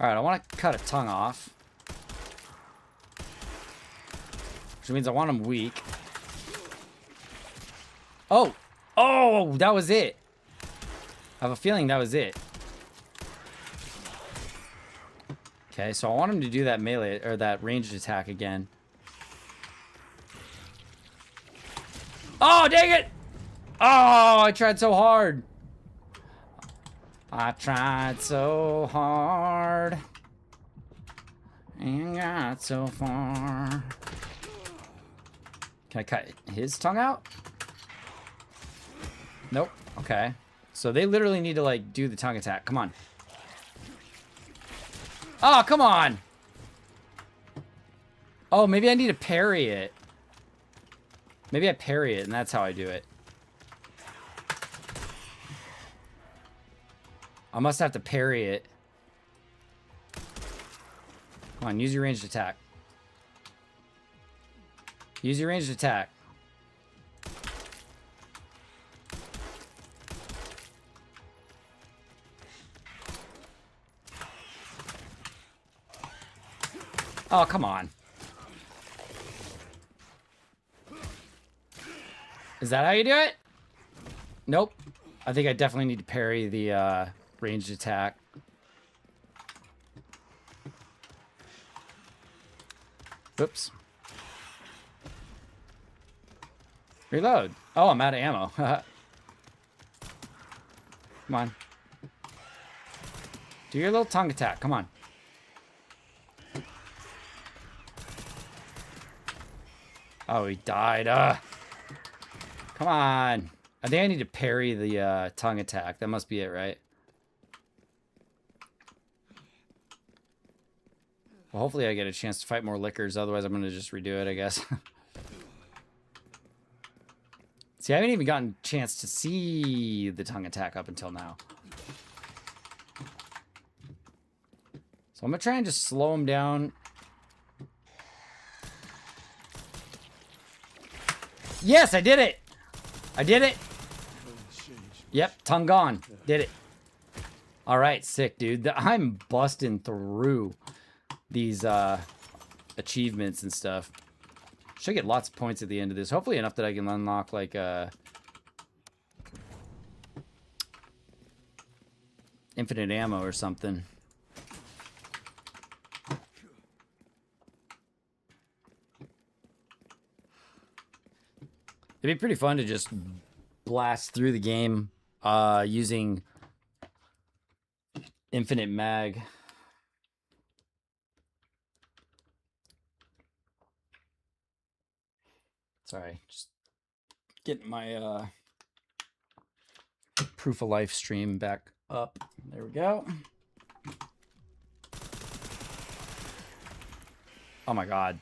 Alright, I want to cut a tongue off. Which means I want him weak. Oh! Oh, that was it! I have a feeling that was it. Okay, so I want him to do that melee, or that ranged attack again. Oh, dang it! Oh, I tried so hard. I tried so hard and got so far. Can I cut his tongue out? Nope. Okay. So they literally need to, like, do the tongue attack. Come on. Oh, come on. Oh, maybe I need to parry it. Maybe I parry it, and that's how I do it. I must have to parry it. Come on, use your ranged attack. Use your ranged attack. Oh, come on. Is that how you do it? Nope. I think I definitely need to parry the ranged attack. Oops. Reload. Oh, I'm out of ammo. Come on. Do your little tongue attack. Come on. Oh, he died. Come on. I think I need to parry the tongue attack. That must be it, right? Well, hopefully I get a chance to fight more lickers. Otherwise, I'm going to just redo it, I guess. See, I haven't even gotten a chance to see the tongue attack up until now. So I'm going to try and just slow him down. Yes, I did it! I did it! Yep, tongue gone. Did it. Alright, sick, dude. I'm busting through these achievements and stuff. Should get lots of points at the end of this. Hopefully enough that I can unlock, like, infinite ammo or something. It'd be pretty fun to just blast through the game using infinite mag. Sorry, just getting my proof of life stream back up. There we go. Oh my god.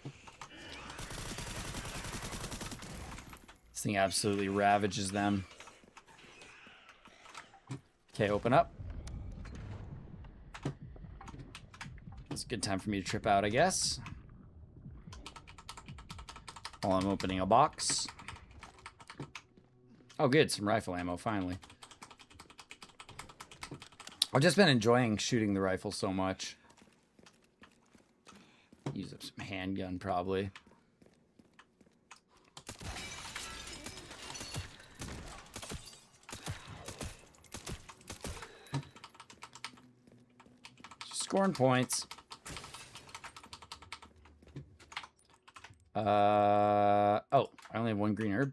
This thing absolutely ravages them. Okay, open up. It's a good time for me to trip out, I guess. While I'm opening a box. Oh, good. Some rifle ammo, finally. I've just been enjoying shooting the rifle so much. Use up some handgun, probably. Scoring points. Oh, I only have one green herb.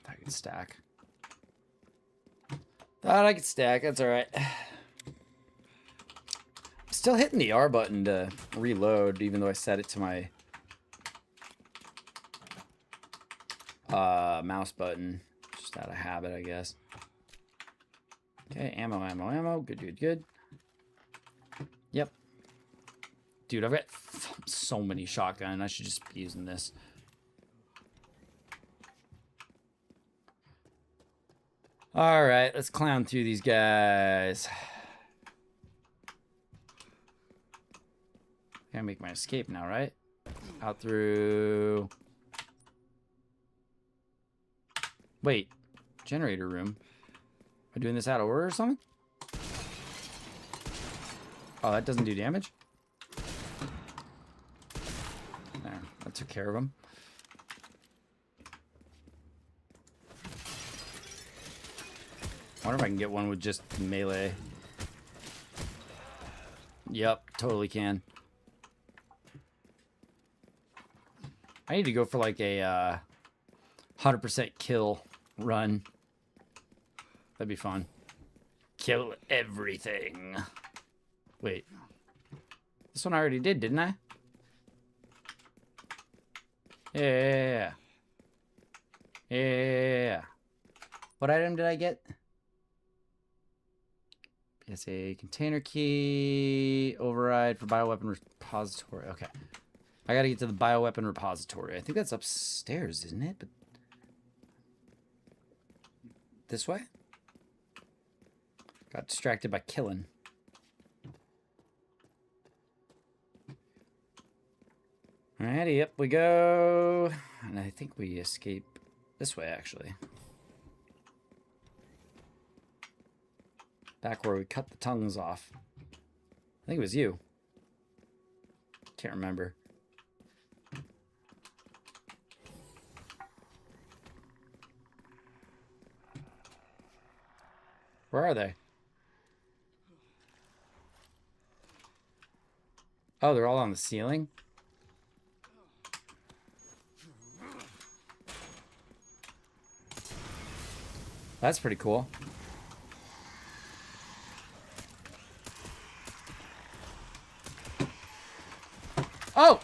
I could stack. Thought I could stack. That's all right. Still hitting the R button to reload, even though I set it to my mouse button. Just out of habit, I guess. Okay, ammo, ammo, ammo. Good, good, good. Yep. Dude, I've got so many shotgun. I should just be using this. All right, let's clown through these guys. Gotta make my escape now, right? Out through... Wait. Generator room. Am I doing this out of order or something? Oh, that doesn't do damage? There, that took care of him. I wonder if I can get one with just melee. Yep, totally can. I need to go for like a 100% kill run. That'd be fun. Kill everything. Wait. This one I already did, didn't I? Yeah. Yeah. What item did I get? PSA container key. Override for bioweapon repository. Okay. I gotta get to the bioweapon repository. I think that's upstairs, isn't it? But this way? Got distracted by killing. Alrighty, up we go. And I think we escape this way, actually. Back where we cut the tongues off. I think it was you. Can't remember. Where are they? Oh, they're all on the ceiling? That's pretty cool. Oh!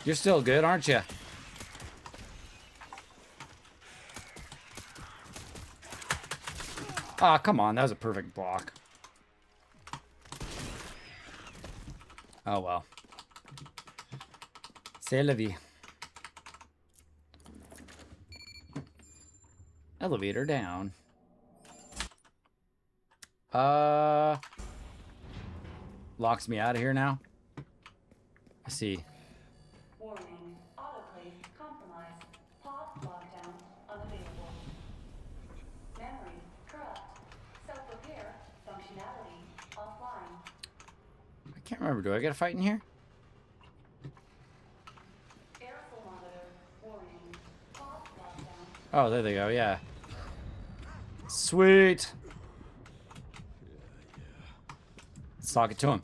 You're still good, aren't you? Ah, come on. That was a perfect block. Oh, well. C'est la vie. Elevator down. Locks me out of here now. I see. Warning, autoclave compromised. Pod lockdown unavailable. Memory corrupt. Self-repair functionality offline. I can't remember. Do I get a fight in here? Aerosol monitor warning. Pod lockdown. Oh, there they go. Yeah. Sweet. Let's talk it to him.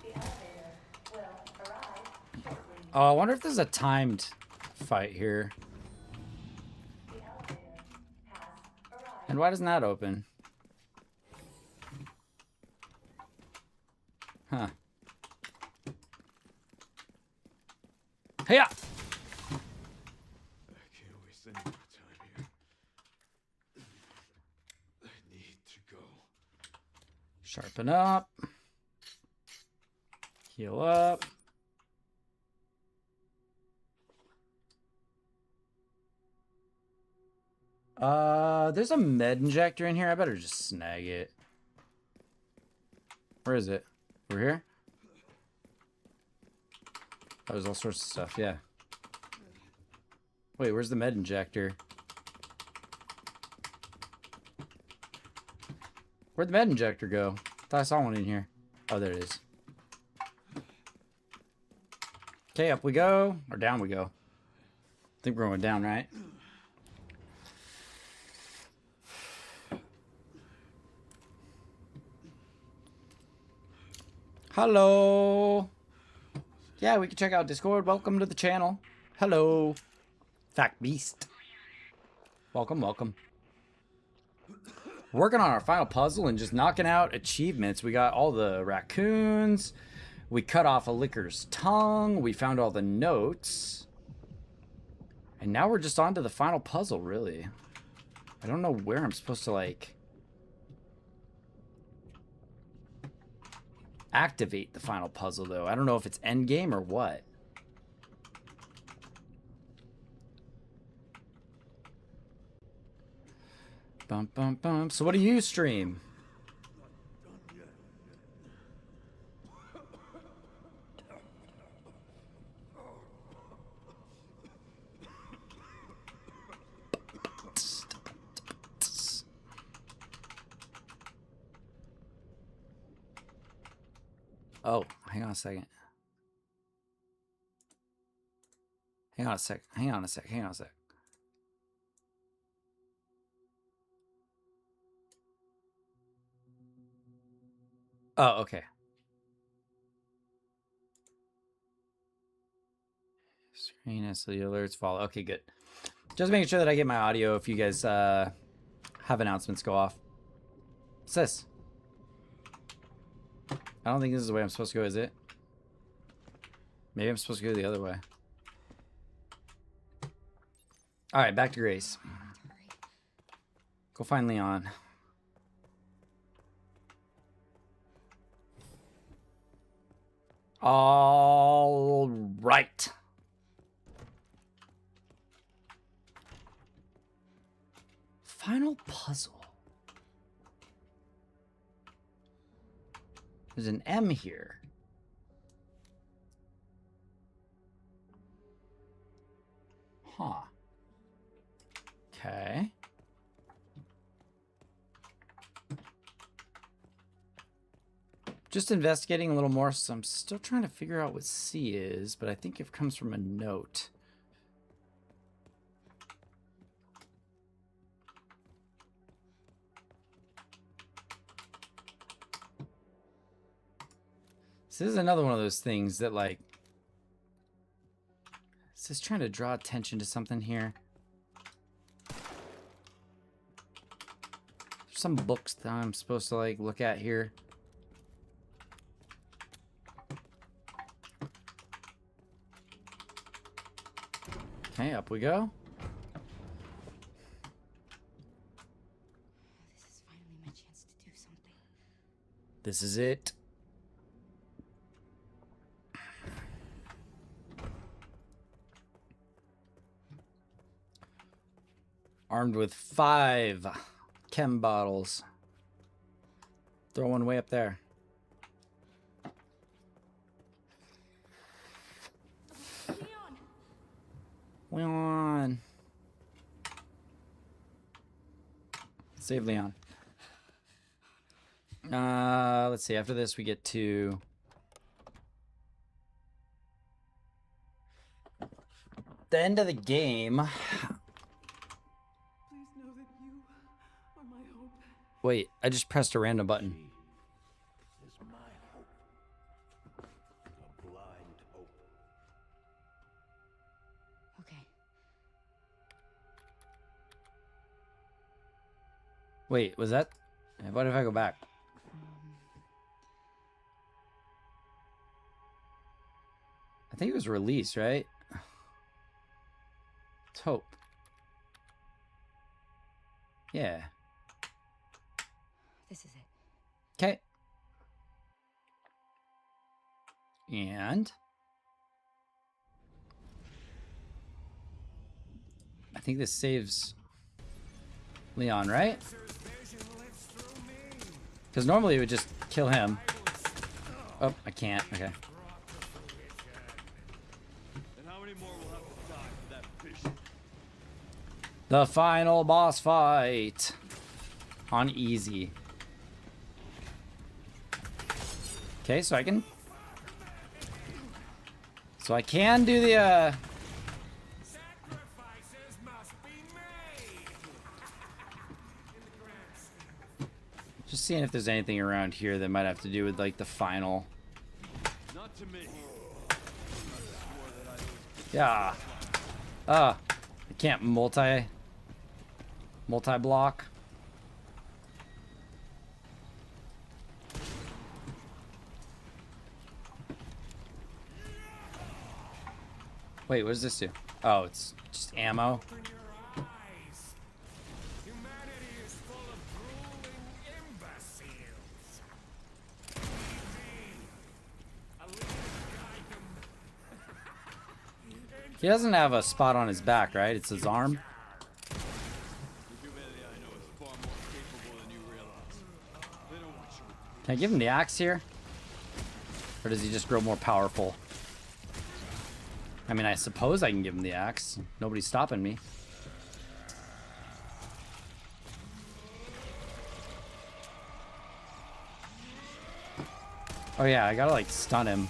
The elevator will arrive shortly. Oh, I wonder if there's a timed fight here. The elevator has arrived. And why doesn't that open? Huh. Hey! I can't waste any more time here. I need to go. Sharpen up. Heal up. There's a med injector in here. I better just snag it. Where is it? Over here? Oh, there's all sorts of stuff, yeah. Wait, where's the med injector? Where'd the med injector go? Thought I saw one in here. Oh, there it is. Okay, up we go. Or down we go. I think we're going down, right? Hello. Yeah, we can check out Discord. Welcome to the channel. Hello. Fact Beast. Welcome, welcome. Working on our final puzzle and just knocking out achievements. We got all the raccoons. We cut off a licker's tongue. We found all the notes. And now we're just on to the final puzzle, really. I don't know where I'm supposed to, like, activate the final puzzle, though. I don't know if it's endgame or what. Bum, bum, bum. So what do you stream? Oh, hang on a second. Hang on a sec. Hang on a sec. Hang on a sec. Oh, okay. Screen as the alerts follow. Okay, good. Just making sure that I get my audio if you guys have announcements go off. What's this? I don't think this is the way I'm supposed to go, is it? Maybe I'm supposed to go the other way. Alright, back to Grace. Go find Leon. All right. Final puzzle. There's an M here. Huh. Okay. Just investigating a little more, so I'm still trying to figure out what C is, but I think it comes from a note. So this is another one of those things that, like, it's just trying to draw attention to something here. There's some books that I'm supposed to, like, look at here. Okay, up we go. This is finally my chance to do something. This is it. Armed with 5 chem bottles. Throw one way up there. Leon. Save Leon. Let's see. After this, we get to the end of the game. Please know that you are my hope. Wait, I just pressed a random button. Is my hope. A blind hope. Okay. Wait, was that? What if I go back? I think it was released, right? It's hope. Yeah. This is it. Okay. And I think this saves Leon, right? Because normally it would just kill him. Oh, I can't. Okay. And how many more will have to die for that vision? The final boss fight on easy. Okay, so I can do the Sacrifices must be made. just seeing if there's anything around here that might have to do with like the final. Not to me. Yeah. I can't multi-block. Wait, what does this do? Oh, it's just ammo. Open your eyes. Humanity is full of drooling imbeciles. A leader to guide them. He doesn't have a spot on his back, right? It's his arm. The humanity I know is far more capable than you realize. They don't want you. Can I give him the axe here? Or does he just grow more powerful? I mean, I suppose I can give him the axe. Nobody's stopping me. Oh yeah, I gotta like stun him.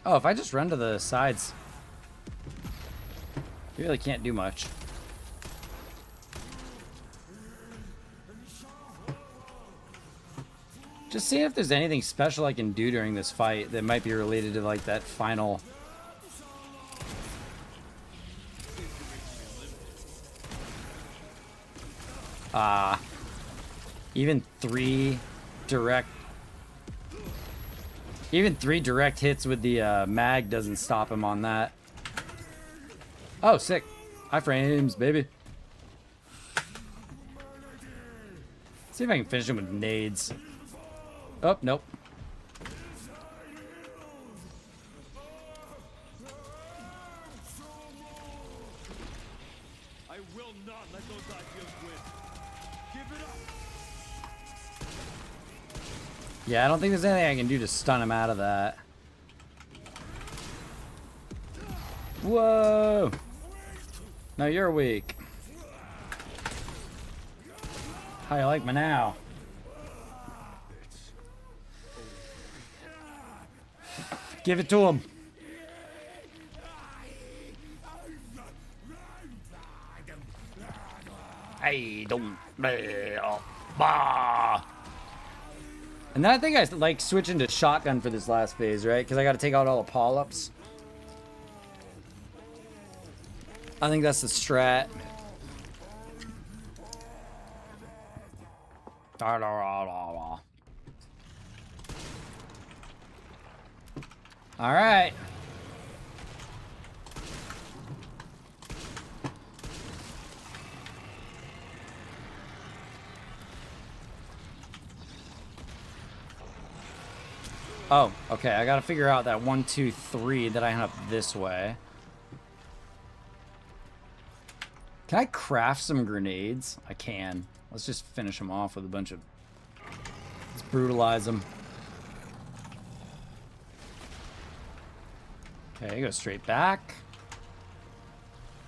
Oh, if I just run to the sides, you really can't do much. Just seeing if there's anything special I can do during this fight that might be related to like that final. Even three direct hits with the mag doesn't stop him on that. Oh, sick. Iframes, baby. See if I can finish him with nades. Oh, nope. I will not let those ideas win. Give it up. Yeah, I don't think there's anything I can do to stun him out of that. Whoa! No, you're weak. How you like me now? Give it to him. I don't. Bah. And then I think I like switching to shotgun for this last phase, right? Because I got to take out all the polyps. I think that's the strat. All right. Oh, okay. I gotta figure out that 1, 2, 3 that I end up this way. Can I craft some grenades? I can. Let's just finish them off with a bunch of... Let's brutalize them. Okay, go straight back.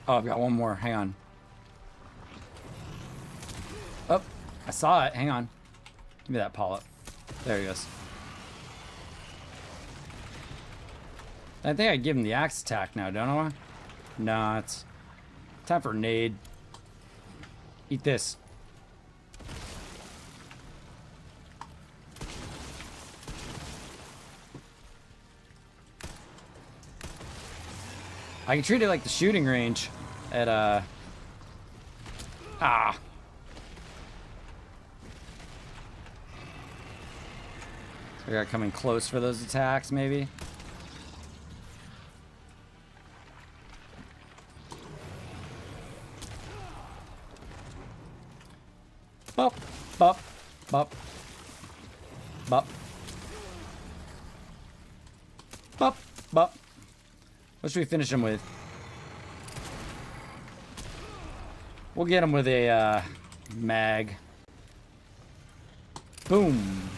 Oh, I've got one more. Hang on. Oh, I saw it. Hang on. Give me that polyp. There he goes. I think I give him the axe attack now, don't I? No, it's time for nade. Eat this. I can treat it like the shooting range at So we gotta come in close for those attacks, maybe. Bop, bop, bop, bop, bop, bop. What should we finish him with? We'll get him with a mag. Boom.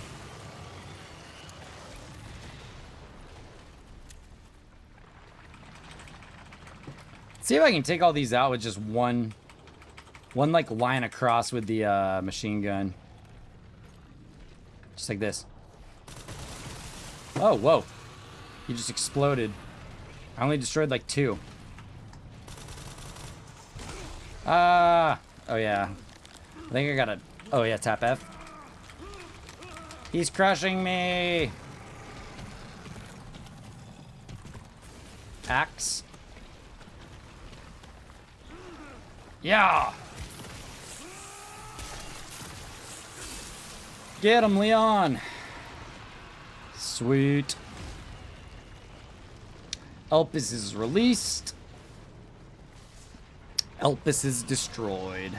See if I can take all these out with just one like line across with the machine gun. Just like this. Oh, whoa. He just exploded. I only destroyed like 2. Oh yeah. I think I gotta... Oh yeah, tap F. He's crushing me! Axe. Yeah! Get him, Leon! Sweet. Elpis is released. Elpis is destroyed.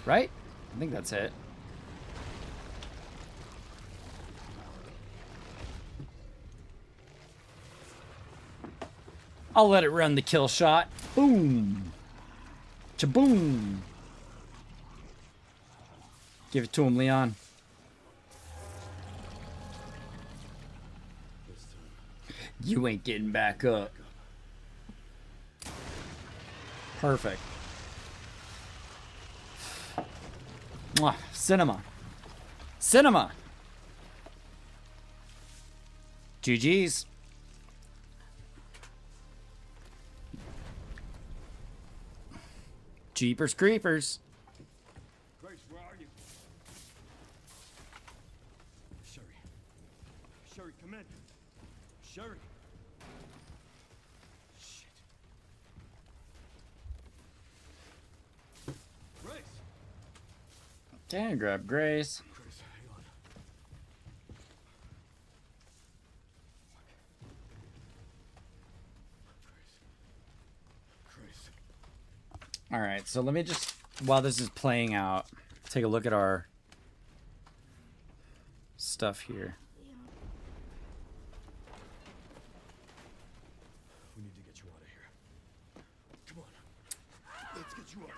Right? I think that's it. I'll let it run the kill shot. Boom. Cha-boom. Give it to him, Leon. You ain't getting back up. Perfect. Mwah. Cinema. Cinema. GG's. Jeepers creepers. Grace, where are you? Come in. Sherry. Shit. Grace. Can grab Grace. Grace, hang on. Grace. All right, so let me just, while this is playing out, take a look at our stuff here. We need to get you out of here. Come on. Let's get you out.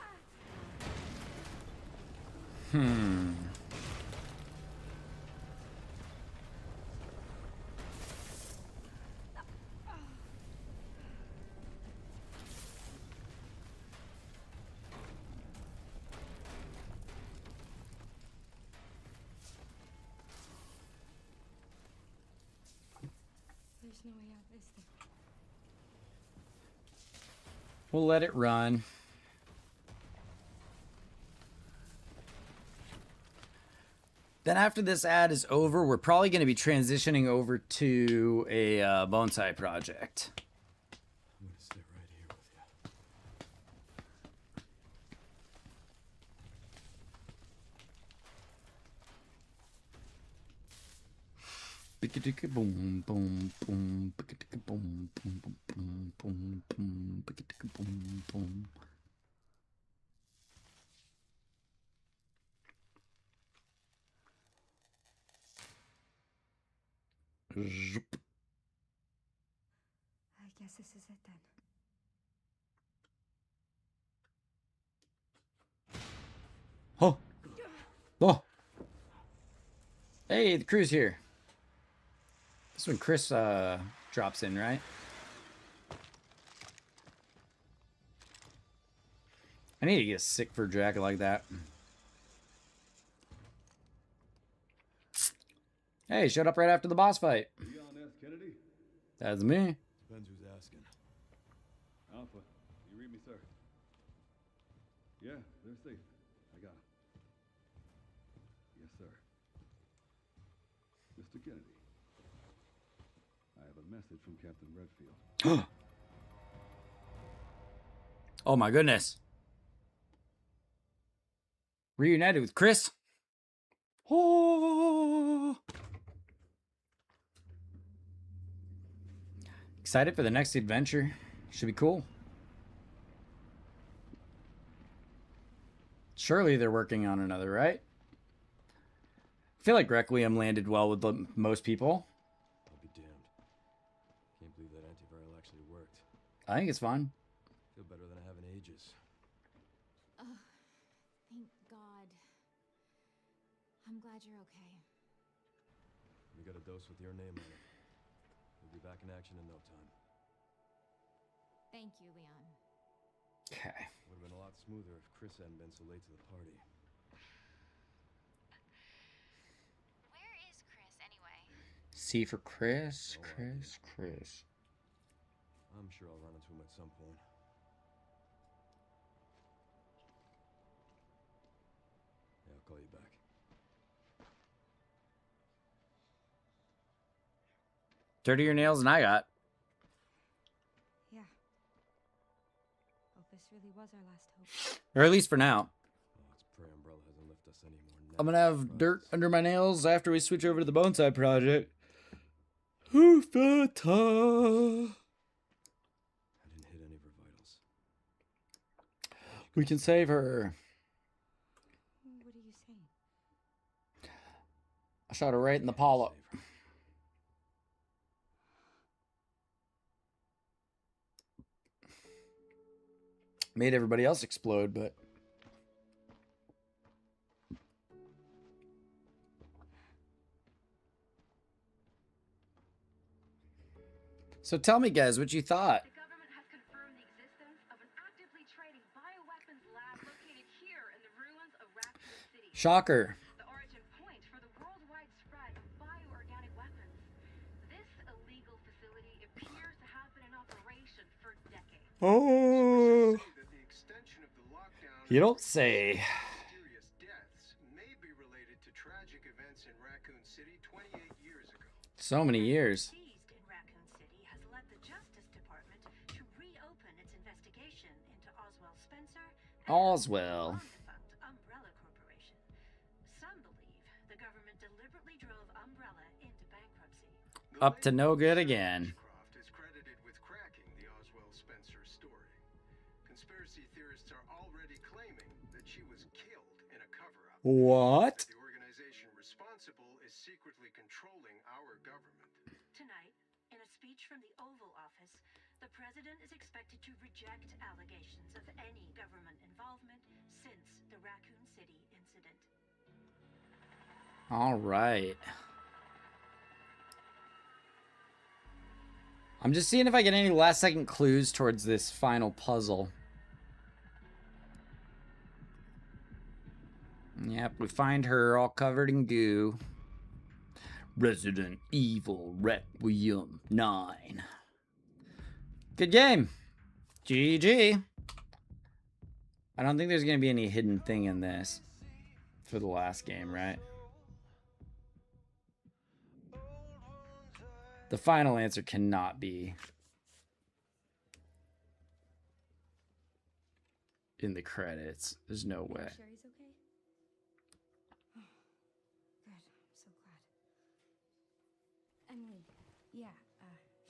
There's no way out, is there? We'll let it run. Then after this ad is over, we're probably going to be transitioning over to a bonsai project. I'm gonna stay right here with Boom, boom, boom, boom, boom, boom, boom, boom, boom, boom. Zoop. I guess this is it then. Oh. Oh. Hey, the crew's here. This is when Chris drops in, right? I need to get a sick fur jacket like that. Hey, showed up right after the boss fight. Leon S. Kennedy? That's me. Depends who's asking. Alpha, you read me, sir? Yeah, they're safe. I got 'em. Yes, sir. Mr. Kennedy, I have a message from Captain Redfield. Oh my goodness. Reunited with Chris. Oh. Excited for the next adventure. Should be cool. Surely they're working on another, right? I feel like Requiem landed well with most people. I'll be damned. Can't believe that antiviral actually worked. I think it's fine. Feel better than I have in ages. Thank God. I'm glad you're okay. We got a dose with your name on it. We'll be back in action in no time. Thank you, Leon. Okay. Would have been a lot smoother if Chris hadn't been so late to the party. Where is Chris anyway? C for Chris. Oh, Chris. I'm sure I'll run into him at some point. Yeah, I'll call you back. Dirtier nails than I got. Yeah. Hope this really was our last hope. Or at least for now. Oh, let's pray Umbrella hasn't left us any more. I'm gonna have dirt under my nails after we switch over to the Bonsai project. Hoofata. I didn't hit any of her vitals. We can save her. What are you saying? I shot her right in the polyp. Save her. Made everybody else explode, but so tell me, guys, what you thought. The government has confirmed the existence of an actively trading bioweapons lab located here in the ruins of Raccoon City. Shocker. The origin point for the worldwide spread of bioorganic weapons. This illegal facility appears to have been in operation for decades. Oh, That the extension of the lockdown you don't say. mysterious deaths may be related to tragic events in Raccoon City 28 years ago. So many years. Seized in Raccoon City has led the Justice Department to reopen its investigation into Oswald Spencer and Oswell. long-defunct Umbrella Corporation. Some believe the government deliberately drove Umbrella into bankruptcy. Up to no good again. Ashcroft is credited with cracking the Oswald Spencer story. Conspiracy theorists are already claiming that she was killed in a cover-up. What? The organization responsible is secretly controlling our government. Tonight, in a speech from the Oval Office, the president is expected to reject allegations of any government involvement since the Raccoon City incident. All right. I'm just seeing if I get any last second clues towards this final puzzle. Yep, we find her all covered in goo. Resident Evil Requiem 9. Good game. GG. I don't think there's going to be any hidden thing in this for the last game, right? The final answer cannot be in the credits. There's no way. Sherry's okay? Oh, good. I'm so glad. Emily, yeah,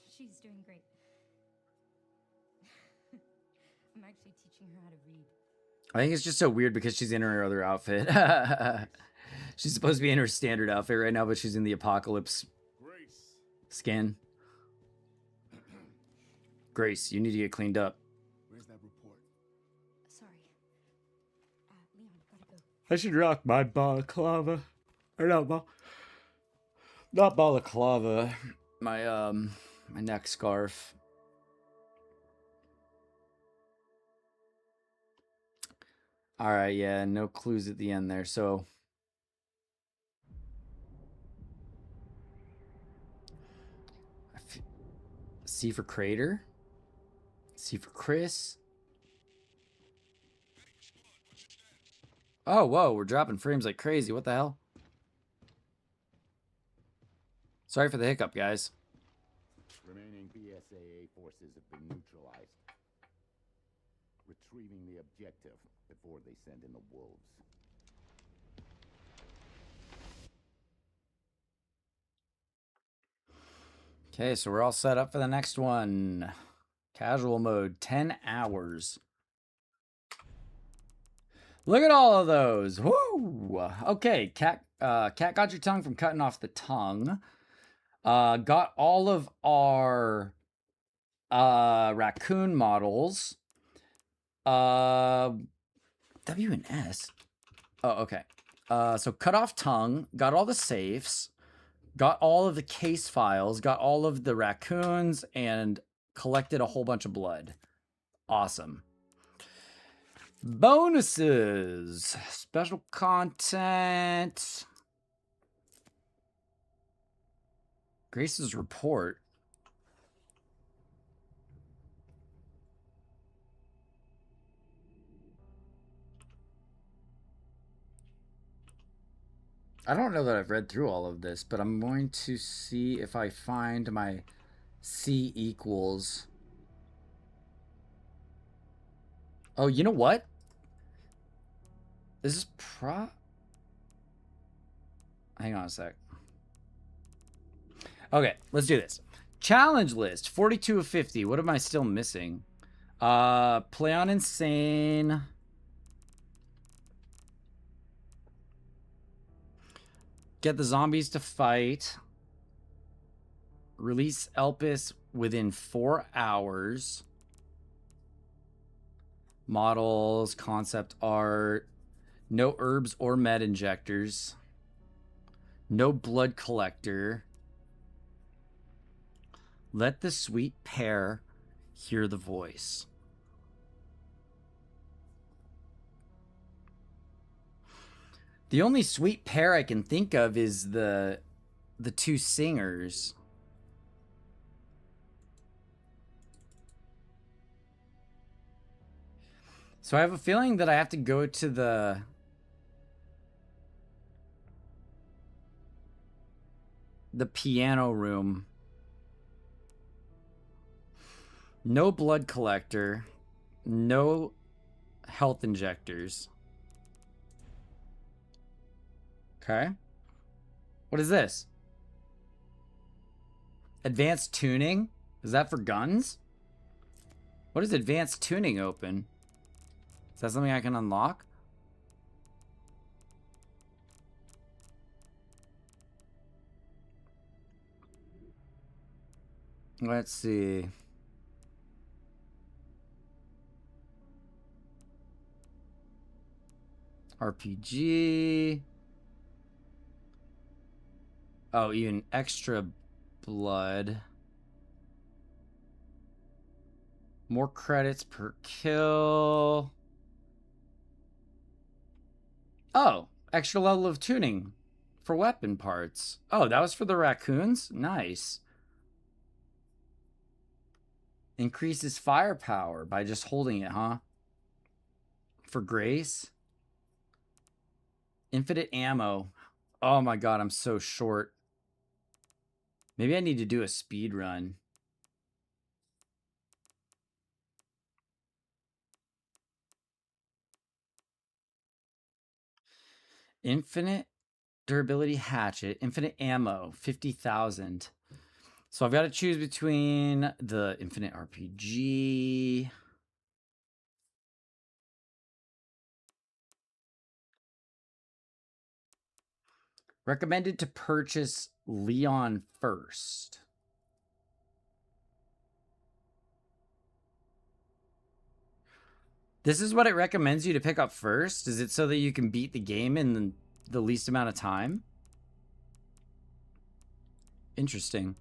she's doing great. I'm actually teaching her how to read. I think it's just so weird because she's in her other outfit. She's supposed to be in her standard outfit right now, but she's in the apocalypse skin. Grace, you need to get cleaned up. Where's that report? Sorry. Leon, gotta go. I should rock my balaclava. Or not balaclava. My my neck scarf. All right, yeah, no clues at the end there. So C for Crater. C for Chris. Oh, whoa, we're dropping frames like crazy. What the hell? Sorry for the hiccup, guys. Remaining BSAA forces have been neutralized. Retrieving the objective before they send in the wolves. Okay, so we're all set up for the next one. Casual mode, 10 hours. Look at all of those. Woo! Okay, cat got your tongue from cutting off the tongue. Got all of our raccoon models. W and S. Oh, okay. So cut off tongue, got all the safes, got all of the case files, got all of the raccoons, and collected a whole bunch of blood. Awesome. Bonuses. Special content. Grace's report. I don't know that I've read through all of this, but I'm going to see if I find my C equals. Oh, you know what? This is Hang on a sec. Okay, let's do this. Challenge list, 42 of 50. What am I still missing? Play on Insane. Get the zombies to fight. Release Elpis within 4 hours. Models, concept art. No herbs or med injectors. No blood collector. Let the sweet pear hear the voice. The only sweet pear I can think of is the two singers. So I have a feeling that I have to go to the the piano room. No blood collector. No health injectors. Okay. What is this? Advanced tuning? Is that for guns? What is advanced tuning open? Is that something I can unlock? Let's see. RPG. Oh, even extra blood. More credits per kill. Oh, extra level of tuning for weapon parts. Oh, that was for the raccoons? Nice. Increases firepower by just holding it, huh? For Grace. Infinite ammo. Oh my god, I'm so short. Maybe I need to do a speed run. Infinite durability hatchet. Infinite ammo. 50,000. So I've got to choose between the infinite RPG. Recommended to purchase Leon first. This is what it recommends you to pick up first? Is it so that you can beat the game in the least amount of time? Interesting.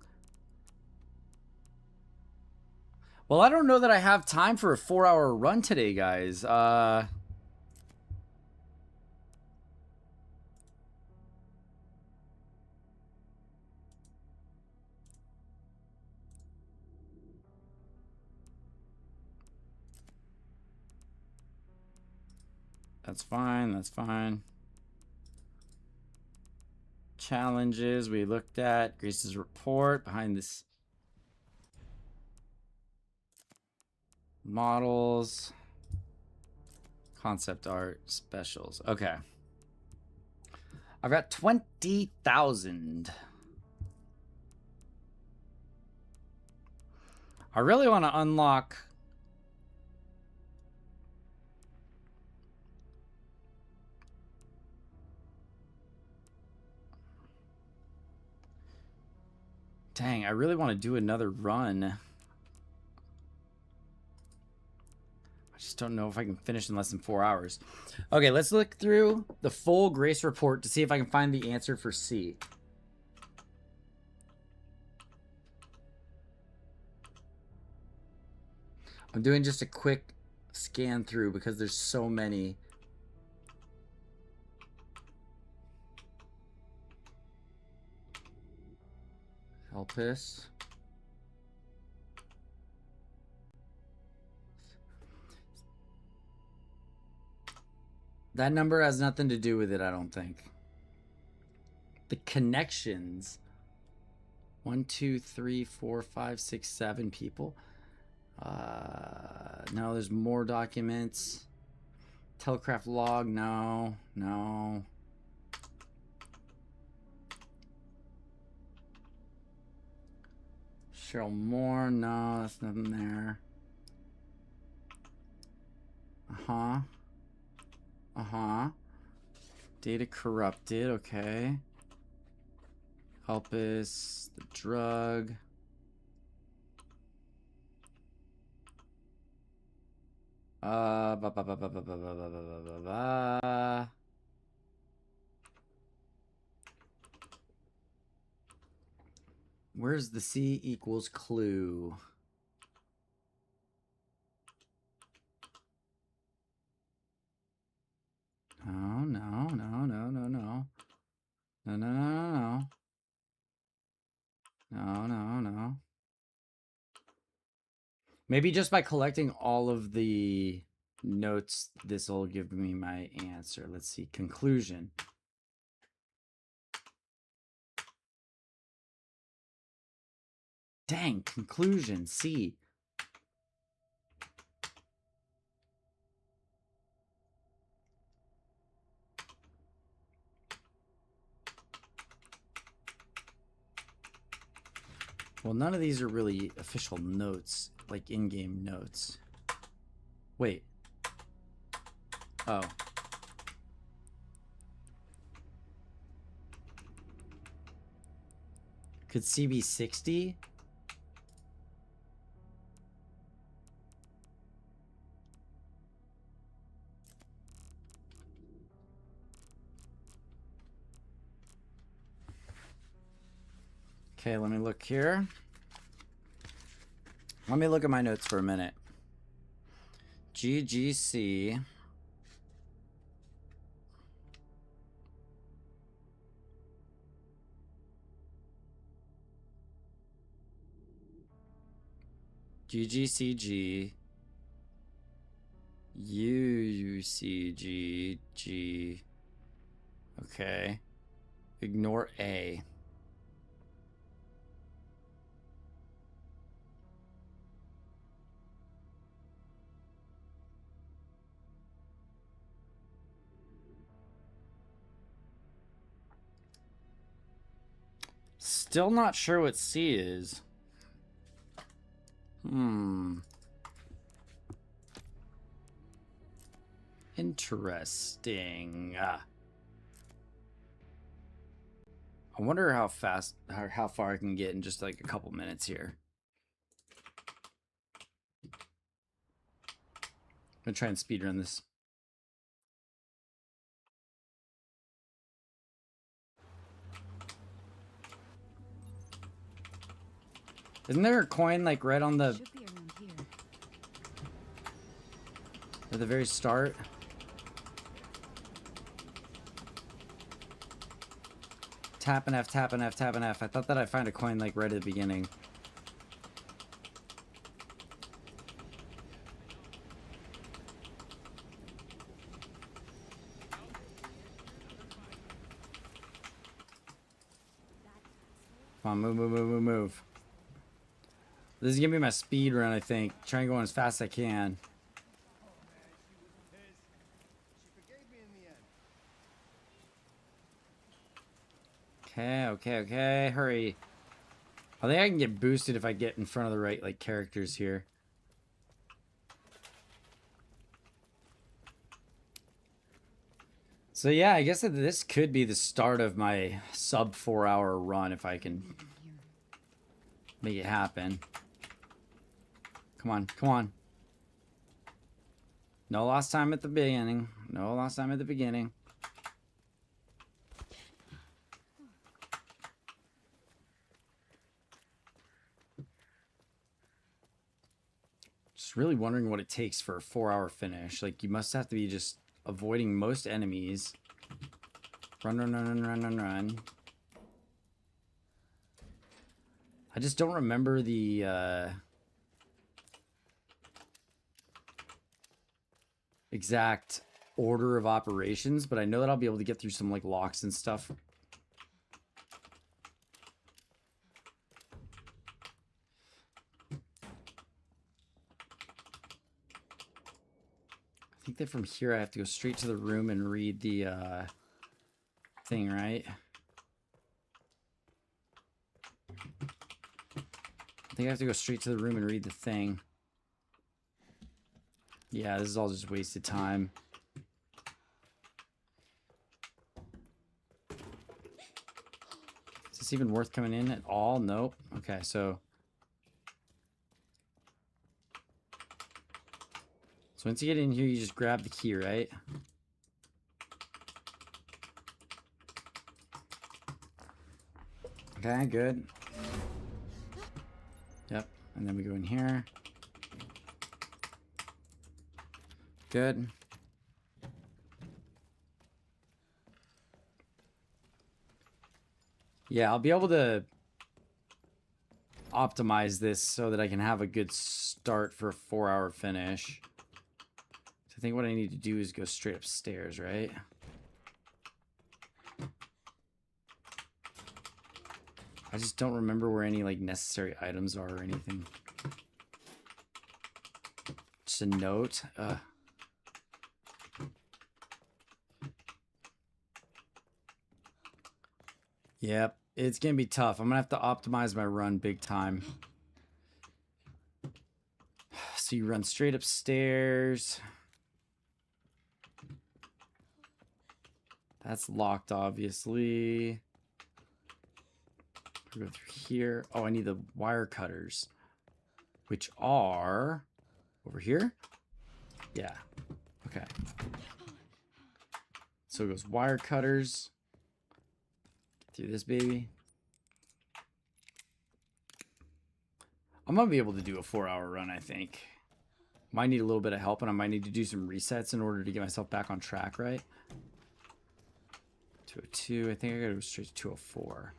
Well, I don't know that I have time for a 4-hour run today, guys. That's fine. That's fine. Challenges we looked at. Grace's report behind this. Models. Concept art. Specials. Okay. I've got 20,000. I really want to unlock... Dang, I really want to do another run. I just don't know if I can finish in less than 4 hours. Okay, let's look through the full Grace report to see if I can find the answer for C. I'm doing just a quick scan through because there's so many. Elpis. That number has nothing to do with it, I don't think. The connections. 1, 2, 3, 4, 5, 6, 7 people. No, there's more documents. Telegraph log, no. Cheryl Moore, no, that's nothing there. Data corrupted, okay. Helpus, the drug. Where's the C equals clue? No. Maybe just by collecting all of the notes, this will give me my answer. Let's see. Conclusion. Dang, conclusion, C. Well, none of these are really official notes, like in-game notes. Wait. Oh. Could C be 60? Okay, let me look here. Let me look at my notes for a minute. GGC. GGCG. UUCG. Okay. Ignore A. Still not sure what C is. Interesting. I wonder how fast, how far I can get in just like a couple minutes here. I'm gonna try and speedrun this. Isn't there a coin like right on the Should be around here. at the very start? Tap and F, tap and F, tap and F. I thought that I'd find a coin like right at the beginning. Come on, move, move, move, move, move. This is gonna be my speed run, I think. Try and go as fast as I can. Okay, hurry. I think I can get boosted if I get in front of the right, like, characters here. So yeah, I guess that this could be the start of my sub 4-hour run if I can make it happen. Come on, come on. No lost time at the beginning. No lost time at the beginning. Just really wondering what it takes for a 4-hour finish. Like, you must have to be just avoiding most enemies. Run, run, run, run, run, run, run. I just don't remember the exact order of operations, but I know that I'll be able to get through some like locks and stuff. I think that from here I have to go straight to the room and read the thing, right? I think I have to go straight to the room and read the thing. Yeah, this is all just wasted time. Is this even worth coming in at all? Nope. Okay, so once you get in here, you just grab the key, right? Okay, good. Yep, and then we go in here. Good. Yeah, I'll be able to optimize this so that I can have a good start for a 4-hour finish. So I think what I need to do is go straight upstairs, right? I just don't remember where any like necessary items are or anything. Just a note. Yep, it's gonna be tough. I'm gonna have to optimize my run big time. So you run straight upstairs. That's locked, obviously. Go through here. Oh, I need the wire cutters, which are over here. Yeah. Okay. So it goes wire cutters. Get through this baby. I'm gonna be able to do a 4-hour run, I think. Might need a little bit of help, and I might need to do some resets in order to get myself back on track, right? 202. I think I gotta go straight to 204.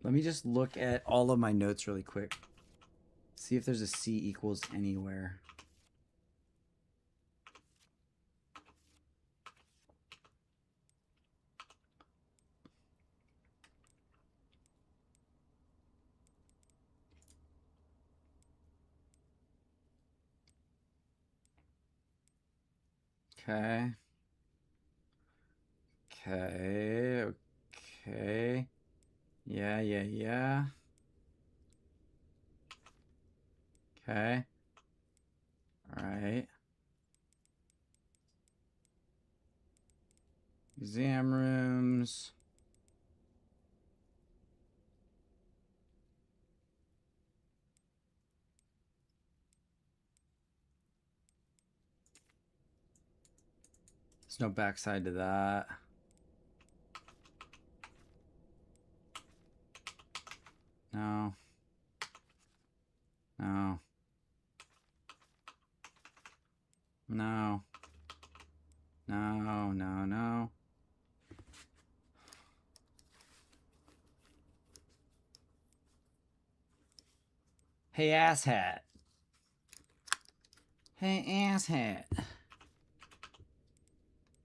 Let me just look at all of my notes really quick. See if there's a C equals anywhere. Okay. Okay. Okay. Yeah. Okay. All right. Exam rooms. There's no backside to that. No. No. No. No. Hey, asshat. Hey, asshat.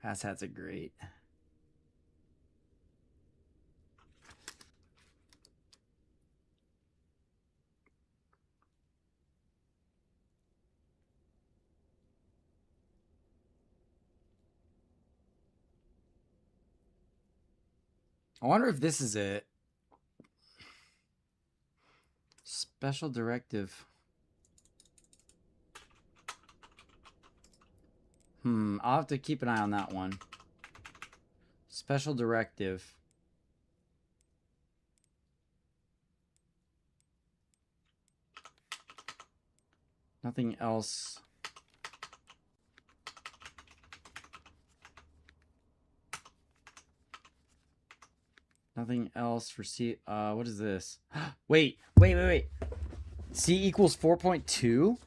Asshats are great. I wonder if this is it. Special directive. I'll have to keep an eye on that one. Special directive. Nothing else. Nothing else for C. What is this? Wait. C equals 4.2?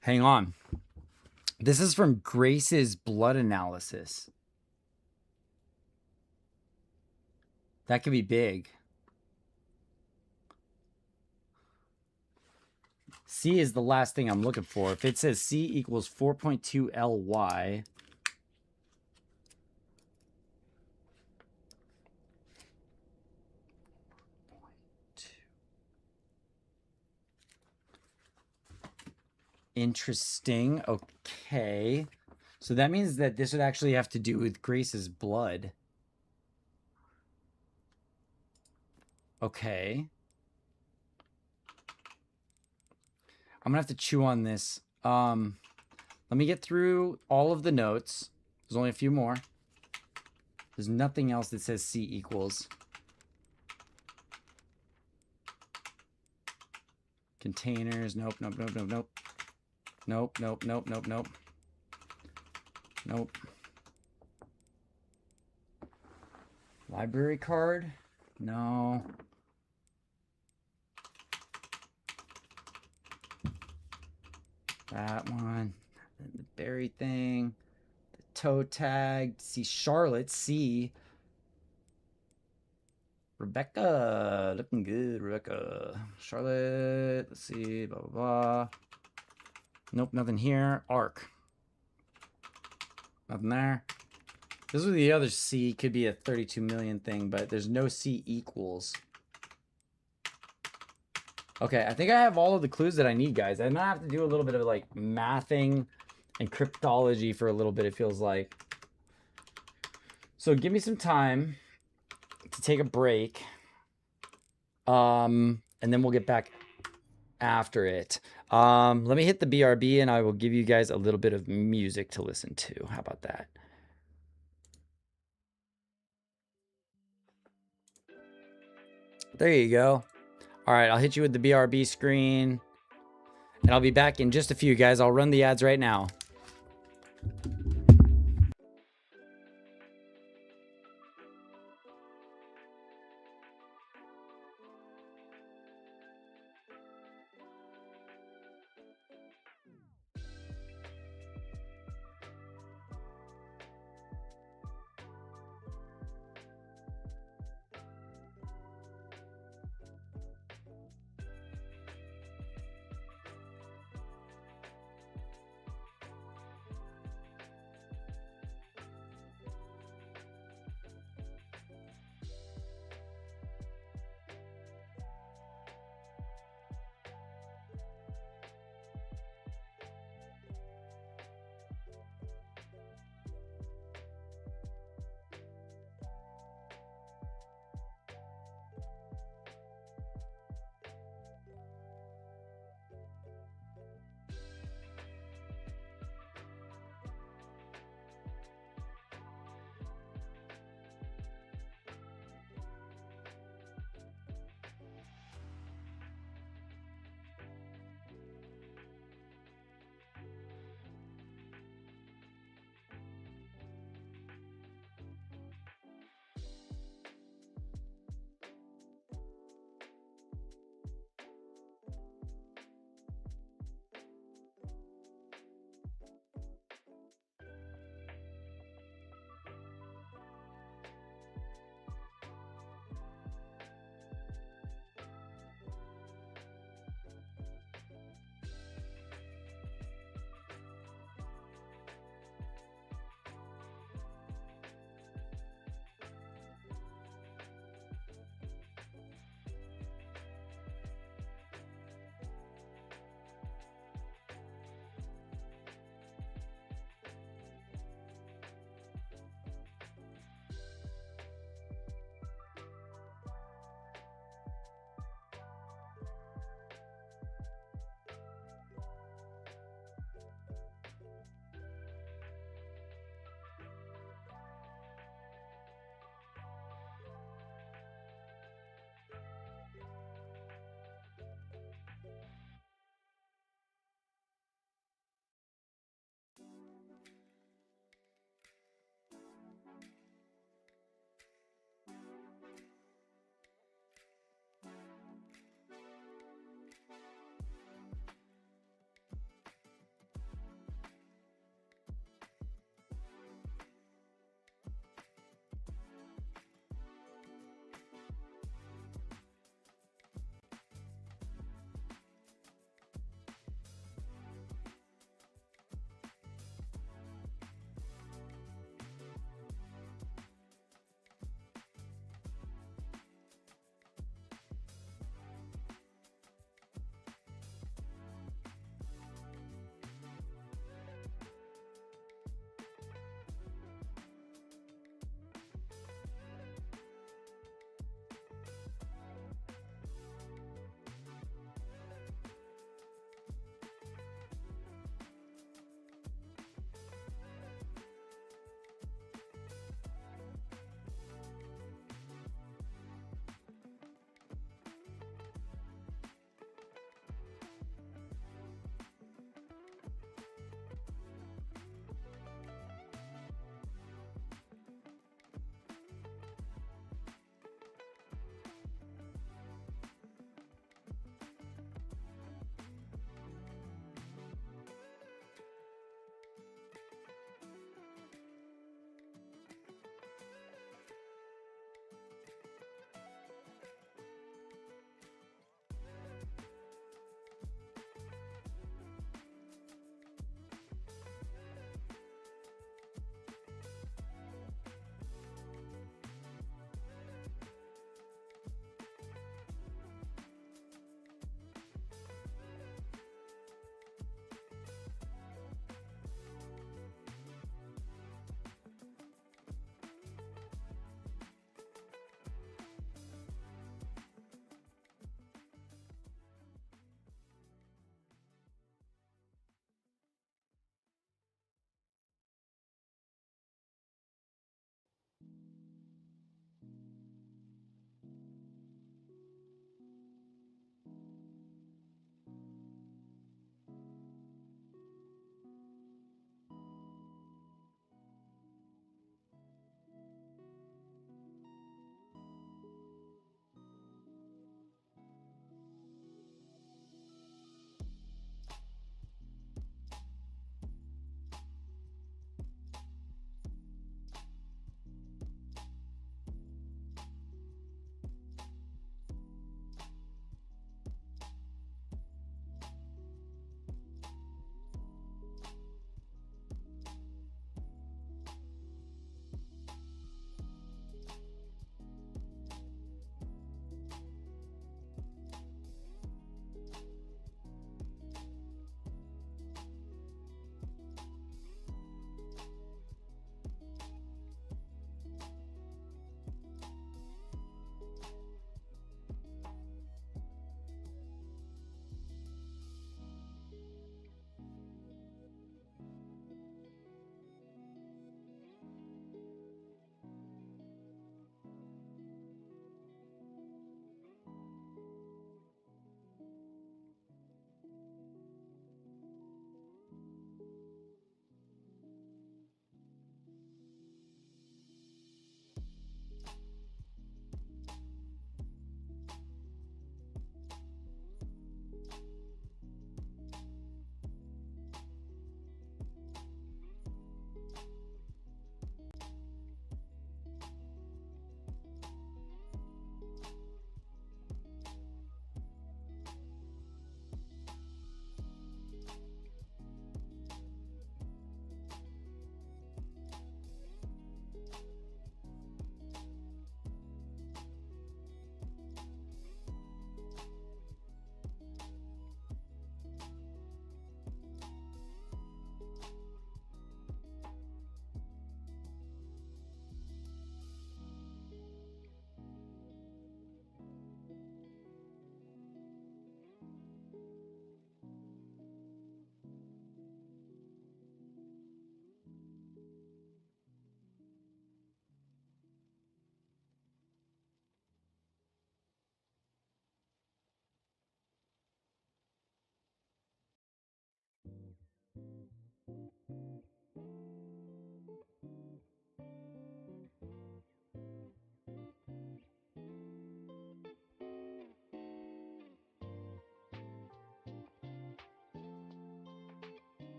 Hang on. This is from Grace's blood analysis. That could be big. C is the last thing I'm looking for. If it says C equals 4.2 LY, interesting. Okay. So that means that this would actually have to do with Grace's blood. Okay. I'm gonna have to chew on this. Let me get through all of the notes. There's only a few more. There's nothing else that says C equals. Containers. Nope. Library card? No. That one. The berry thing. The toe tag. See Charlotte. C. Rebecca, looking good, Rebecca. Charlotte, let's see, blah, blah, blah. Nope, nothing here. Arc. Nothing there. This is the other C. Could be a 32 million thing, but there's no C equals. Okay, I think I have all of the clues that I need, guys. I'm gonna have to do a little bit of like mathing and cryptology for a little bit, it feels like. So give me some time to take a break. And then we'll get back after it. Let me hit the BRB and I will give you guys a little bit of music to listen to. How about that? There you go. All right, I'll hit you with the BRB screen. And I'll be back in just a few, guys. I'll run the ads right now.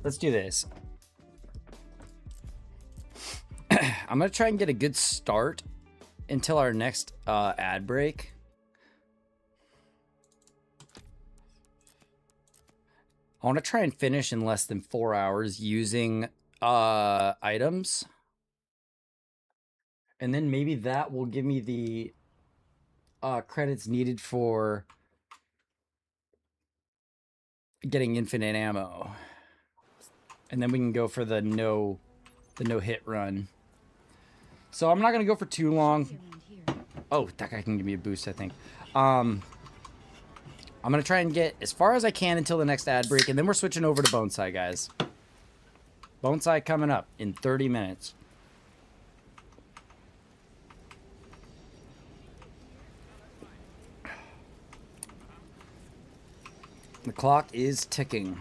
let's do this. I'm gonna try and get a good start until our next ad break. I want to try and finish in less than 4 hours using items. And then maybe that will give me the credits needed for getting infinite ammo. And then we can go for the no hit run. So I'm not going to go for too long. Oh, that guy can give me a boost, I think. I'm going to try and get as far as I can until the next ad break, and then we're switching over to Bonsai, guys. Bonsai coming up in 30 minutes. The clock is ticking.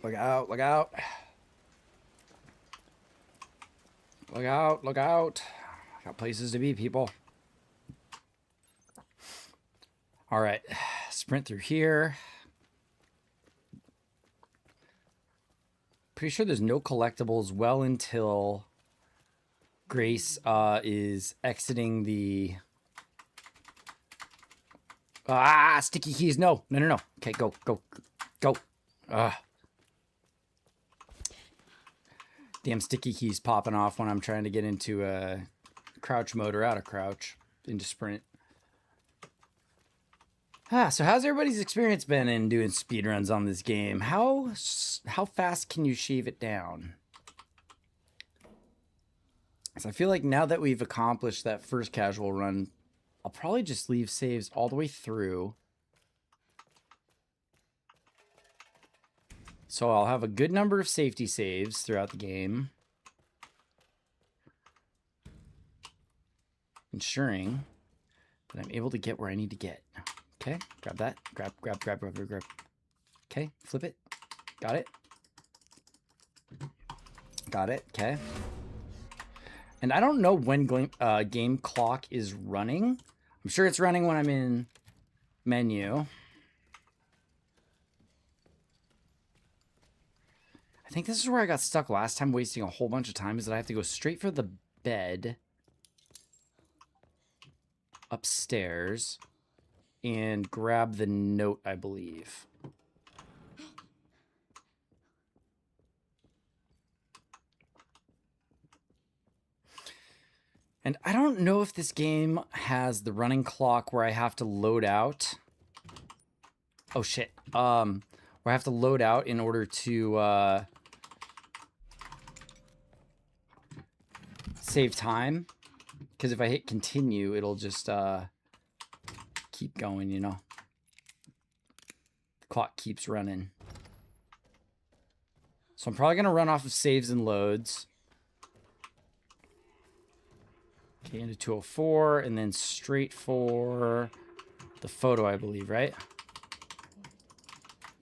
Look out, look out. Look out, look out. Got places to be, people. All right, sprint through here. Pretty sure there's no collectibles well until Grace is exiting the... sticky keys. No. Okay, go. Damn sticky keys popping off when I'm trying to get into crouch mode or out of crouch into sprint. So how's everybody's experience been in doing speedruns on this game? How fast can you shave it down? So I feel like now that we've accomplished that first casual run, I'll probably just leave saves all the way through. So I'll have a good number of safety saves throughout the game, ensuring that I'm able to get where I need to get. Okay, grab that. Grab. Okay, flip it. Got it. Okay. And I don't know when game clock is running. I'm sure it's running when I'm in menu. I think this is where I got stuck last time, wasting a whole bunch of time, is that I have to go straight for the bed upstairs and grab the note, I believe. And I don't know if this game has the running clock where I have to load out. Oh shit. Where I have to load out in order to save time. Because if I hit continue, it'll just keep going, you know. The clock keeps running. So I'm probably going to run off of saves and loads. Okay, into 204, and then straight for the photo, I believe, right?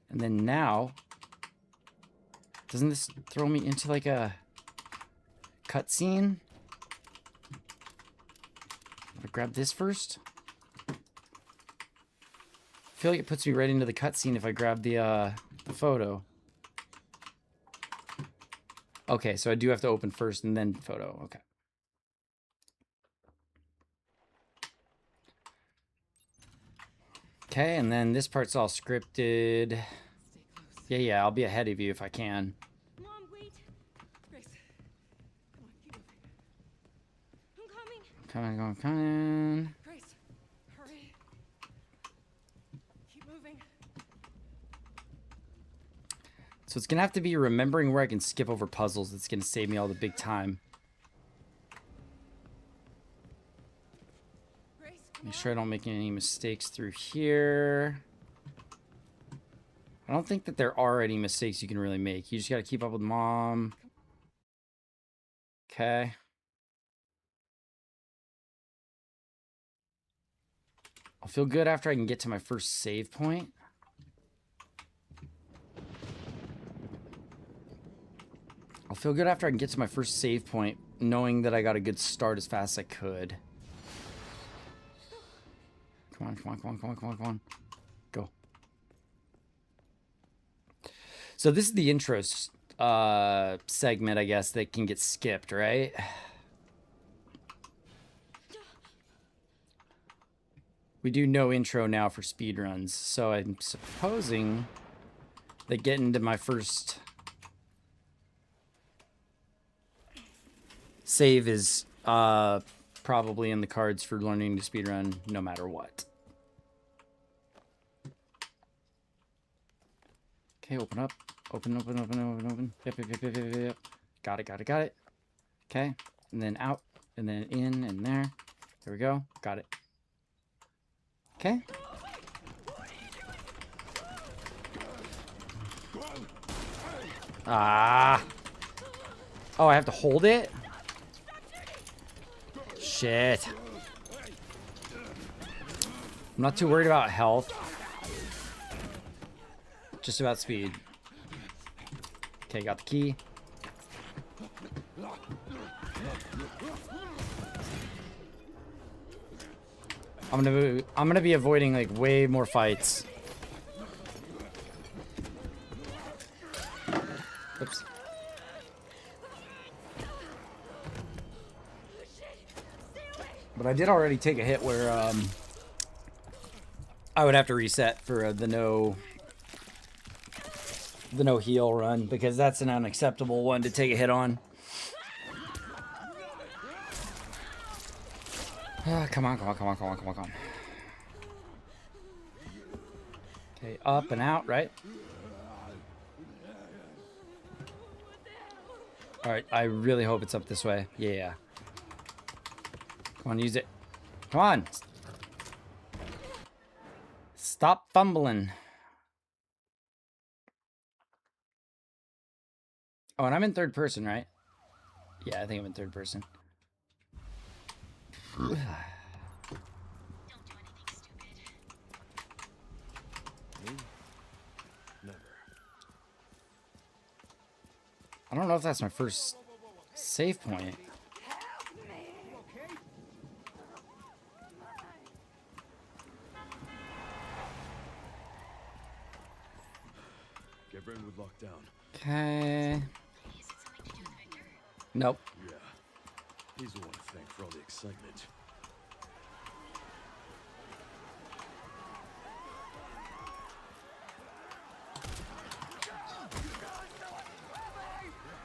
And then now, doesn't this throw me into like a cutscene? I grab this first. I feel like it puts me right into the cutscene if I grab the photo. Okay, so I do have to open first and then photo. Okay. Okay, and then this part's all scripted. Yeah, I'll be ahead of you if I can. Mom, wait. Grace, come on, keep moving. I'm coming. Coming. Grace, hurry. Keep moving. So it's gonna have to be remembering where I can skip over puzzles. That's gonna save me all the big time. Grace, come Make sure I don't make any mistakes through here. I don't think that there are any mistakes you can really make. You just gotta keep up with Mom. Okay. I'll feel good after I can get to my first save point. I'll feel good after I can get to my first save point, knowing that I got a good start as fast as I could. Come on, come on, come on, come on, come on, come on. Go. So this is the intro segment, I guess, that can get skipped, right? We do no intro now for speedruns, so I'm supposing that getting to my first save is probably in the cards for learning to speedrun no matter what. Okay, open up. Open, open, open, open, open. Yep, yep, yep, yep, yep, yep. Got it, got it, got it. Okay, and then out, and then in, and there. There we go. Got it. Okay. Ah. Oh, I have to hold it? Shit. I'm not too worried about health. Just about speed. Okay, got the key. I'm gonna be avoiding like way more fights. Oops. But I did already take a hit where I would have to reset for the no heal run, because that's an unacceptable one to take a hit on. Come on, come on, come on, come on, come on, come on. Okay, up and out, right? Alright, I really hope it's up this way. Yeah. Come on, use it. Come on! Stop fumbling. Oh, and I'm in third person, right? Yeah, I think I'm in third person. Don't do anything stupid. Never. I don't know if that's my first save point. Get Brentwood locked down. Okay. Is it something to do with Victor? Nope. Yeah. He's the one to thank for all the excitement.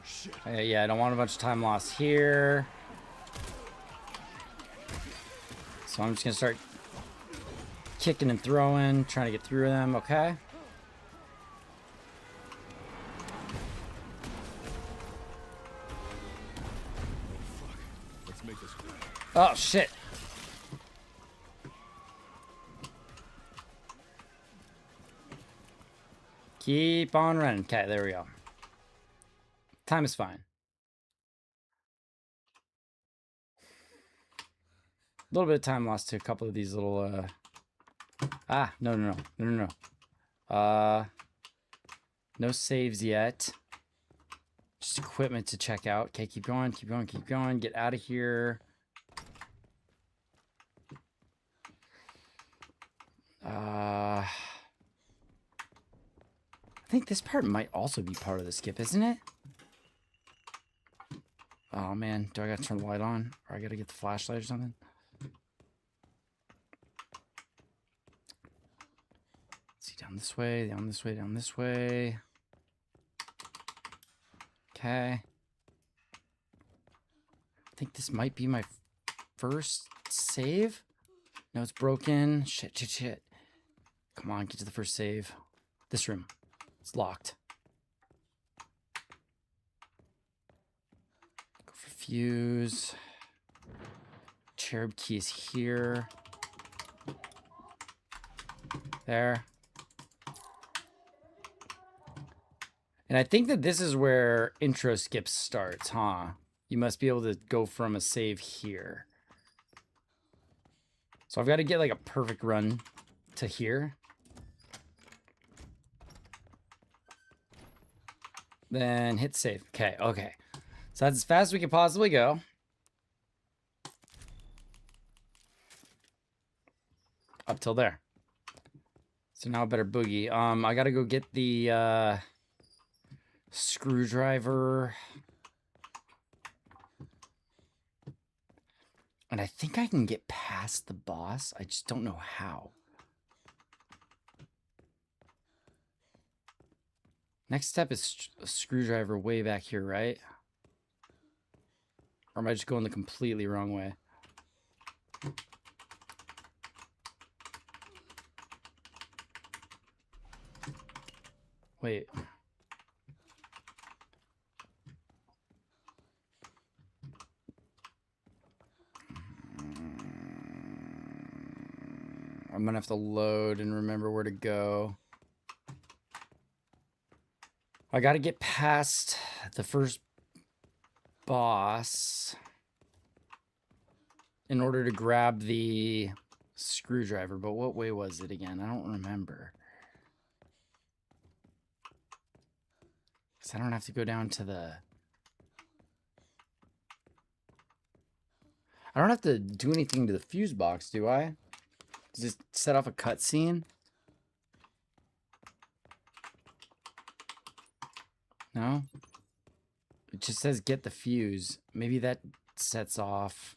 Shit. Yeah, I don't want a bunch of time lost here. So I'm just gonna start kicking and throwing, trying to get through them, okay? Let's make this quick. Oh, shit. Keep on running. Okay, there we go. Time is fine. A little bit of time lost to a couple of these little, no. No saves yet. Just equipment to check out. Okay, keep going, keep going, keep going. Get out of here. I think this part might also be part of the skip, isn't it? Oh man, do I gotta turn the light on? Or I gotta get the flashlight or something? Let's see, down this way, down this way, down this way. Okay. I think this might be my first save. No, it's broken. Shit, shit, shit. Come on, get to the first save. This room. It's locked. Go for fuse. Cherub key is here. There. And I think that this is where intro skip starts, huh? You must be able to go from a save here. So I've got to get like a perfect run to here. Then hit save. Okay, okay. So that's as fast as we can possibly go. up till there. So now I better boogie. I gotta go get the screwdriver. And I think I can get past the boss. I just don't know how. Next step is a screwdriver way back here, right? Or am I just going the completely wrong way? Wait. I'm gonna have to load and remember where to go. I gotta get past the first boss in order to grab the screwdriver, but what way was it again? I don't remember. Because I don't have to go down to the... I don't have to do anything to the fuse box, do I? Just set off a cutscene? No? It just says get the fuse. Maybe that sets off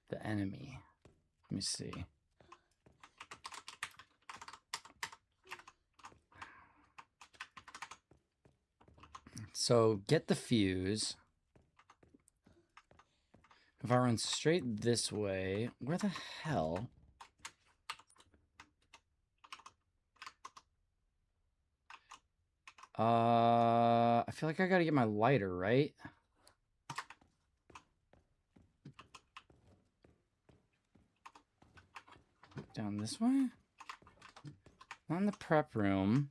the enemy. Let me see. So get the fuse. If I run straight this way, where the hell? I feel like I gotta get my lighter, right? Down this way? Not in the prep room.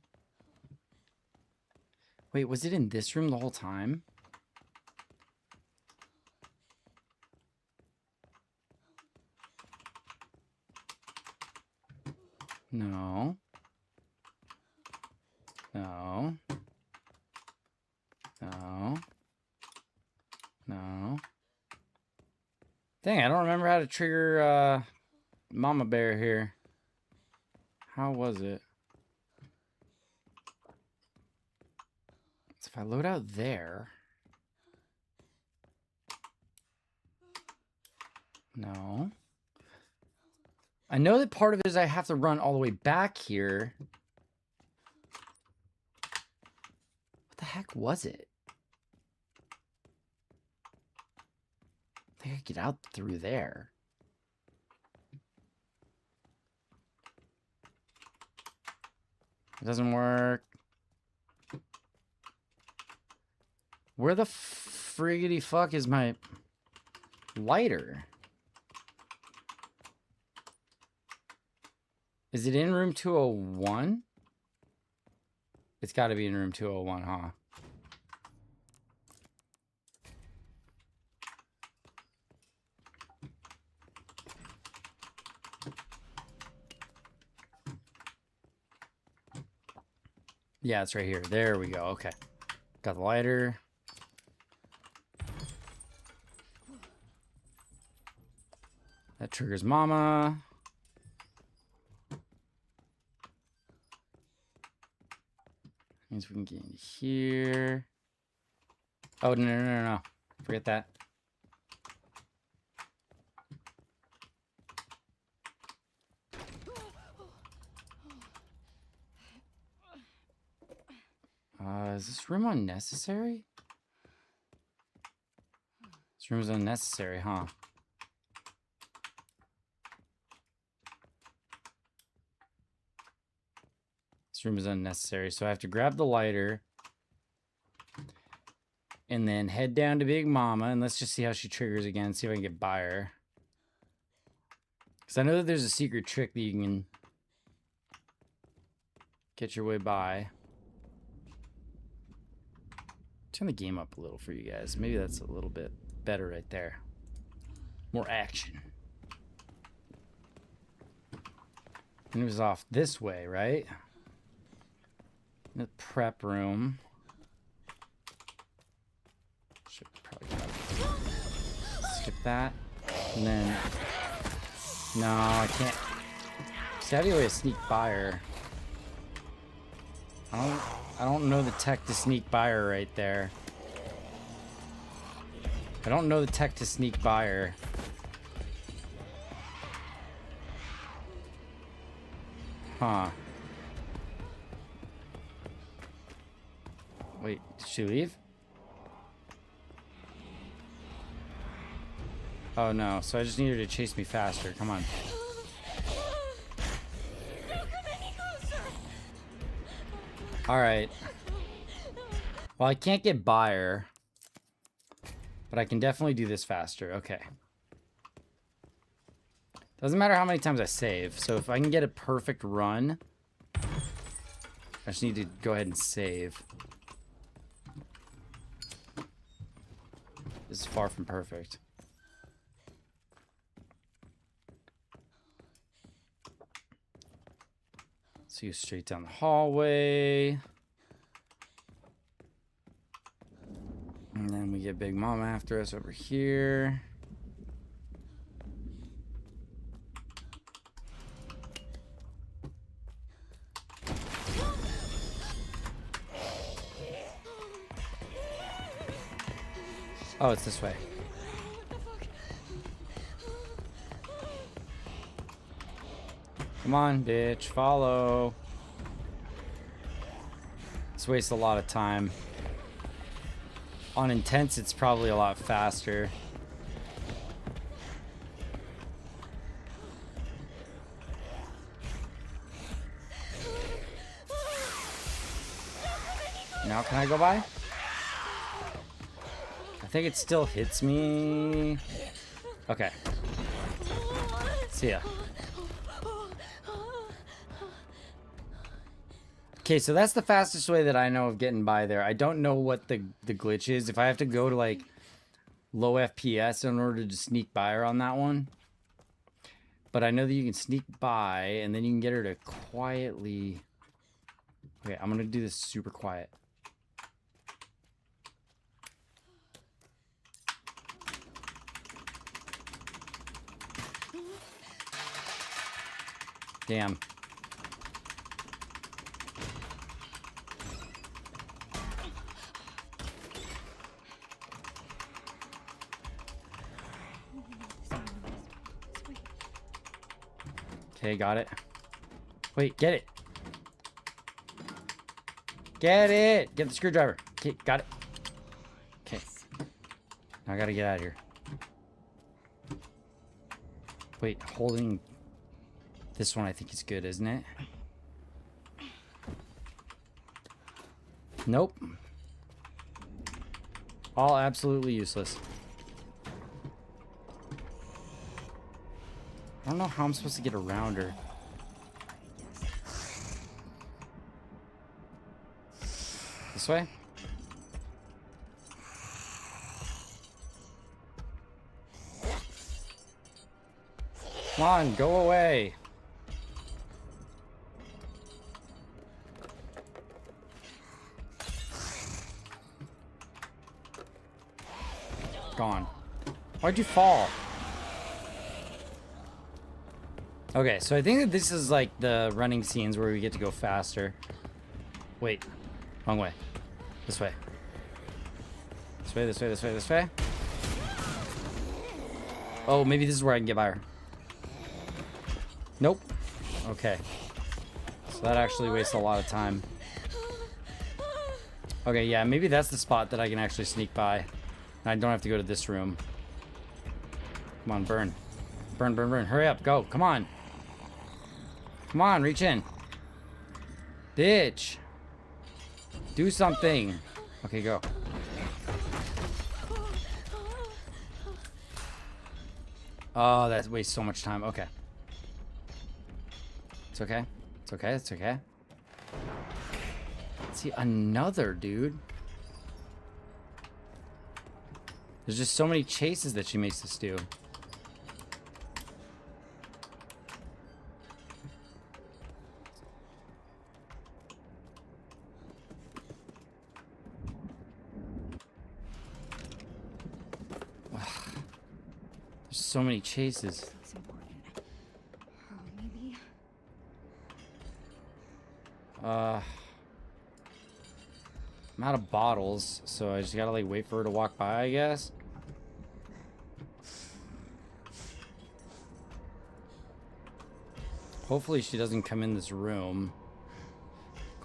Wait, was it in this room the whole time? No. No. No. No. Dang, I don't remember how to trigger Mama Bear here. How was it? So if I load out there. No. I know that part of it is I have to run all the way back here. What the heck was it? I think I could get out through there. It doesn't work. Where the friggity fuck is my lighter? Is it in room 201? It's got to be in room 201, huh? Yeah, it's right here. There we go. Okay. Got the lighter. That triggers Mama. Means we can get in here. Oh, no. Forget that. Is this room unnecessary? This room is unnecessary, huh? This room is unnecessary, so I have to grab the lighter and then head down to Big Mama, and let's just see how she triggers again, see if I can get by her. Because I know that there's a secret trick that you can get your way by. Turn the game up a little for you guys. Maybe that's a little bit better right there. More action. And it was off this way, right? The prep room. Should probably skip that. And then No, I can't. See, how do you sneak by her? I don't know the tech to sneak by her right there. I don't know the tech to sneak by her. Huh. Wait, did she leave? Oh no, so I just need her to chase me faster. Come on. Alright. Well, I can't get by her. But I can definitely do this faster. Okay. Doesn't matter how many times I save. So if I can get a perfect run, I just need to go ahead and save. This is far from perfect. So you straight down the hallway. And then we get Big Mom after us over here. Oh, it's this way. Come on, bitch, follow. This wastes a lot of time. On intense, it's probably a lot faster. Now can I go by? I think it still hits me. Okay. See ya. Okay, so that's the fastest way that I know of getting by there. I don't know what the glitch is. If I have to go to like low FPS in order to sneak by her on that one. But I know that you can sneak by and then you can get her to quietly. Okay, I'm gonna do this super quiet. Damn. Okay, got it. Wait, get it. Get it. Get the screwdriver. Okay, got it. Okay. Now I gotta get out of here. Wait, holding this one I think is good, isn't it? Nope. All absolutely useless. I don't know how I'm supposed to get around her. This way? Come on, go away. Gone. Why'd you fall? Okay, so I think that this is like the running scenes where we get to go faster. Wait, wrong way. This way. This way, this way, this way, this way. Oh, maybe this is where I can get by her. Nope. Okay. So that actually wastes a lot of time. Okay, yeah, maybe that's the spot that I can actually sneak by. I don't have to go to this room. Come on, burn. Burn, burn, burn. Hurry up, go. Come on. Come on, reach in. Bitch. Do something. Okay, go. Oh, that wastes so much time. Okay. It's okay. It's okay. It's okay. See, another dude. There's just so many chases that she makes us do. There's so many chases. Looks important. I'm out of bottles, so I just gotta like wait for her to walk by, I guess. Hopefully she doesn't come in this room.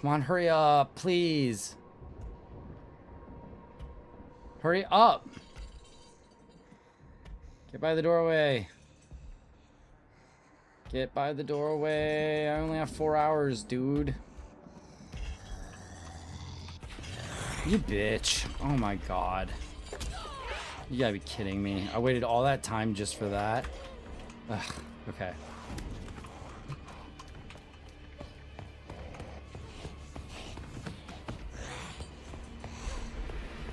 Come on, hurry up, please. Hurry up. Get by the doorway. Get by the doorway. I only have 4 hours, dude. You bitch. Oh my god. You gotta be kidding me. I waited all that time just for that. Ugh, okay.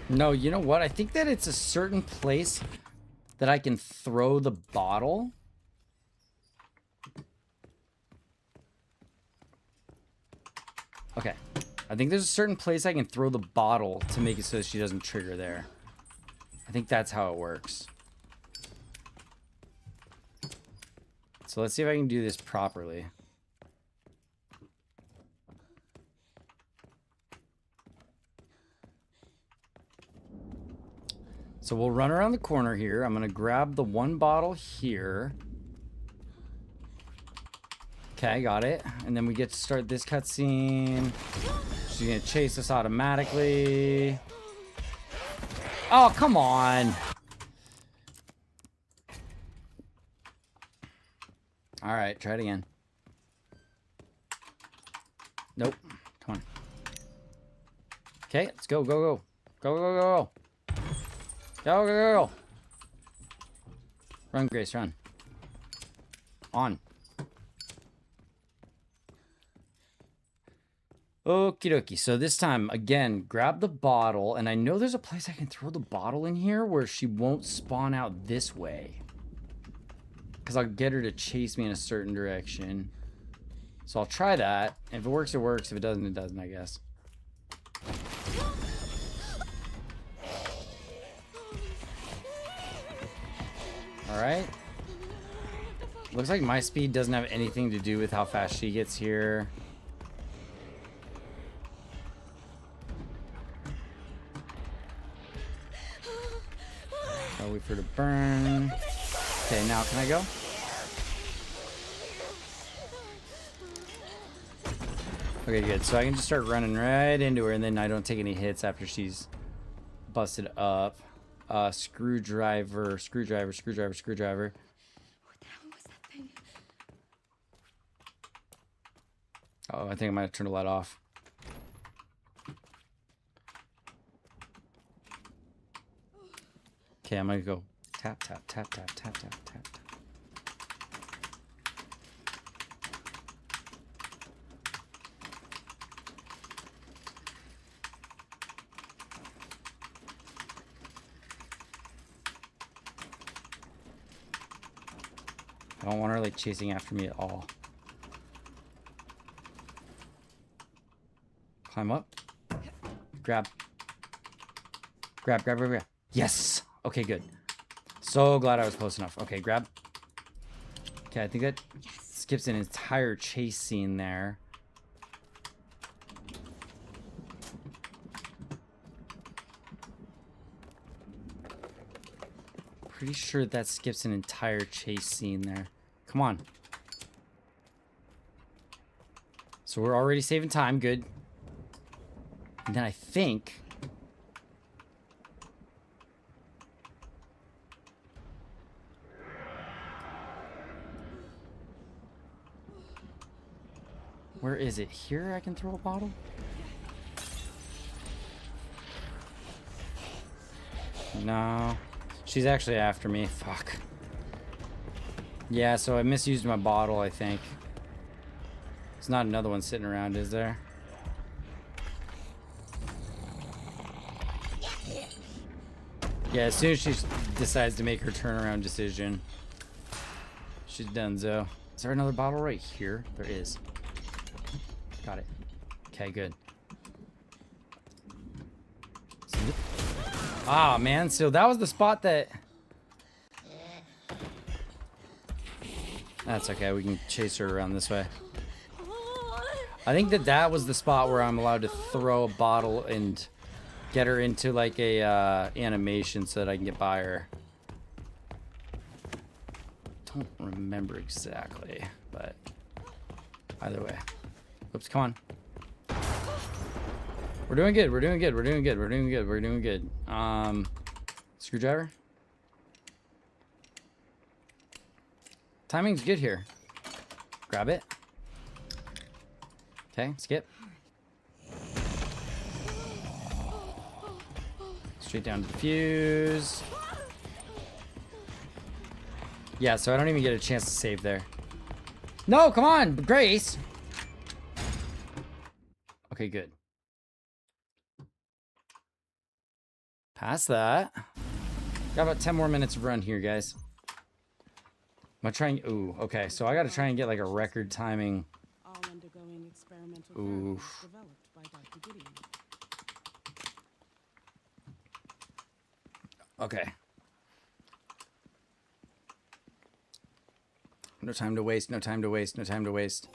No, you know what? I think that it's a certain place that I can throw the bottle. Okay. I think there's a certain place I can throw the bottle to make it so she doesn't trigger there. I think that's how it works. So let's see if I can do this properly. So we'll run around the corner here. I'm going to grab the one bottle here. Okay, got it. And then we get to start this cutscene. She's going to chase us automatically. Oh, come on. All right, try it again. Nope. Come on. Okay, let's go, go, go. Go, go, go, go. Go, go, go, go. Run, Grace, run. On. Okie dokie. So this time, again, grab the bottle. And I know there's a place I can throw the bottle in here where she won't spawn out this way. Because I'll get her to chase me in a certain direction. So I'll try that. If it works, it works. If it doesn't, it doesn't, I guess. Alright. Looks like my speed doesn't have anything to do with how fast she gets here. I'll wait for her to burn. Okay, now can I go? Okay, good. So I can just start running right into her and then I don't take any hits after she's busted up. Screwdriver, screwdriver, screwdriver, screwdriver. What the hell was that thing? Oh, I think I might have turned the light off. Okay, I'm gonna go tap, tap, tap, tap, tap, tap, tap. I don't want her like chasing after me at all. Climb up. Grab. Grab, grab, grab, grab. Yes! Okay, good. So glad I was close enough. Okay, grab. Okay, I think that skips an entire chase scene there. Pretty sure that skips an entire chase scene there. Come on. So we're already saving time. Good. And then I think... Where is it? Here I can throw a bottle? No. She's actually after me. Fuck. Yeah, so I misused my bottle, I think. There's not another one sitting around, is there? Yeah, as soon as she decides to make her turnaround decision, she's donezo. Is there another bottle right here? There is. Got it. Okay, good. Ah, man. So that was the spot that... That's okay. We can chase her around this way. I think that was the spot where I'm allowed to throw a bottle and get her into like a animation so that I can get by her. Don't remember exactly, but either way. Oops, come on. We're doing good. We're doing good. We're doing good. We're doing good. We're doing good. Screwdriver. Timing's good here. Grab it. Okay, skip. Straight down to the fuse. Yeah, so I don't even get a chance to save there. No, come on, Grace. Okay, good. Past that. Got about 10 more minutes of run here, guys. Am I trying? Ooh, okay. So I got to try and get like a record timing. All undergoing experimental Ooh. therapies developed by Dr. Gideon. Okay. No time to waste. No time to waste. No time to waste.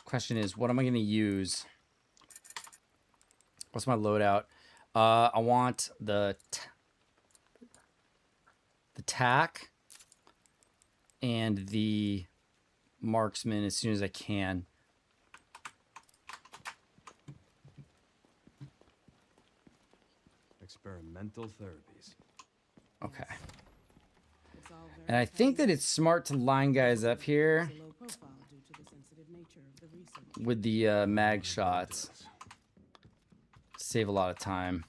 Question is, what am I going to use? What's my loadout? I want the tack and the marksman as soon as I can. Experimental therapies. Okay. It's all very And I think that it's smart to line guys up here low profile due to the sensitive nature of the research. with the mag shots. Save a lot of time.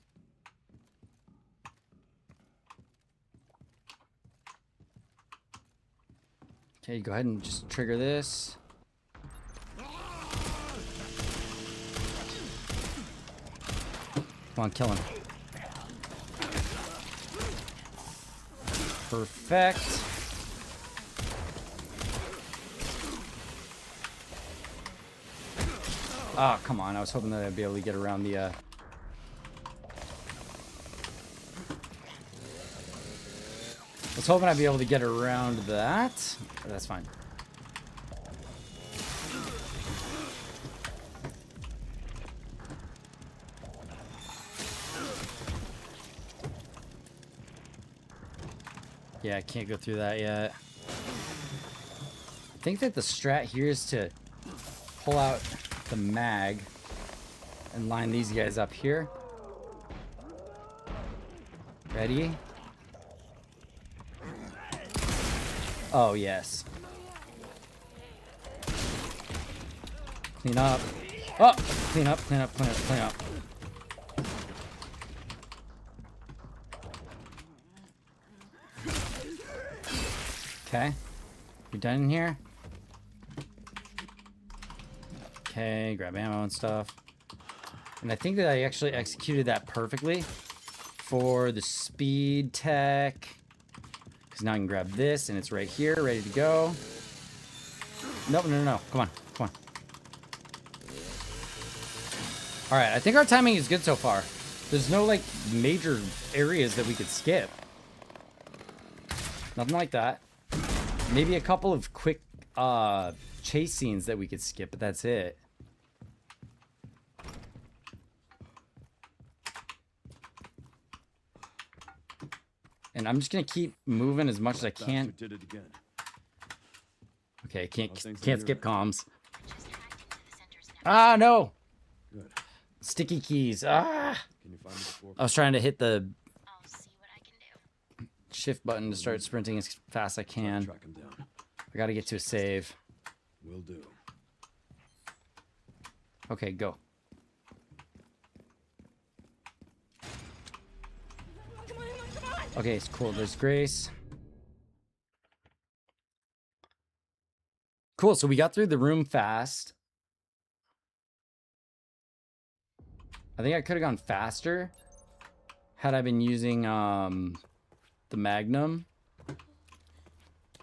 Okay, go ahead and just trigger this. Come on, kill him. Perfect. Ah, come on. I was hoping that I'd be able to get around the... I was hoping I'd be able to get around that. That's fine. Yeah, I can't go through that yet. I think that the strat here is to pull out the mag and line these guys up here. Ready? Oh, yes. Clean up. Oh! Clean up, clean up, clean up, clean up. Okay. You done in here? Okay, grab ammo and stuff. And I think that I actually executed that perfectly for the speed tech. Because now I can grab this and it's right here, ready to go. Nope, no, no, no. Come on, come on. Alright, I think our timing is good so far. There's no, like, major areas that we could skip. Nothing like that. Maybe a couple of quick chase scenes that we could skip, but that's it. And I'm just gonna keep moving as much as I can. Did it again. Okay, can't things on skip your end? comms. Just hacked into the center's network. Ah, no! Good. Sticky keys. Ah! Can you find me the floor? I was trying to hit the I'll see what I can do. shift button to start sprinting as fast as I can. Track him down. I gotta get to a save. Will do. Okay, go. Okay, it's cool. There's Grace. Cool, so we got through the room fast. I think I could have gone faster had I been using the Magnum.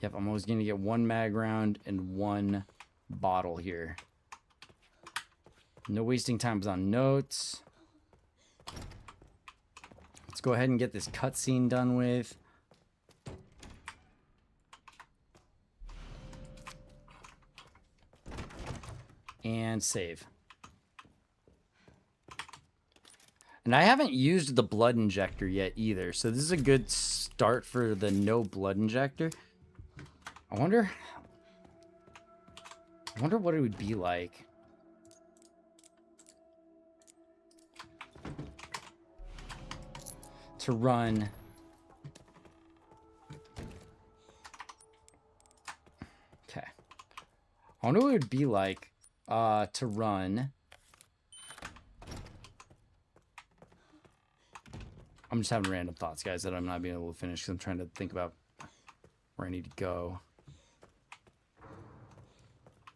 Yep, I'm always going to get one mag round and one bottle here. No wasting times on notes. Let's go ahead and get this cutscene done with. and save. And I haven't used the blood injector yet either, so this is a good start for the no blood injector. I wonder what it would be like. To run. Okay. I wonder what it would be like to run. I'm just having random thoughts, guys, that I'm not being able to finish because I'm trying to think about where I need to go.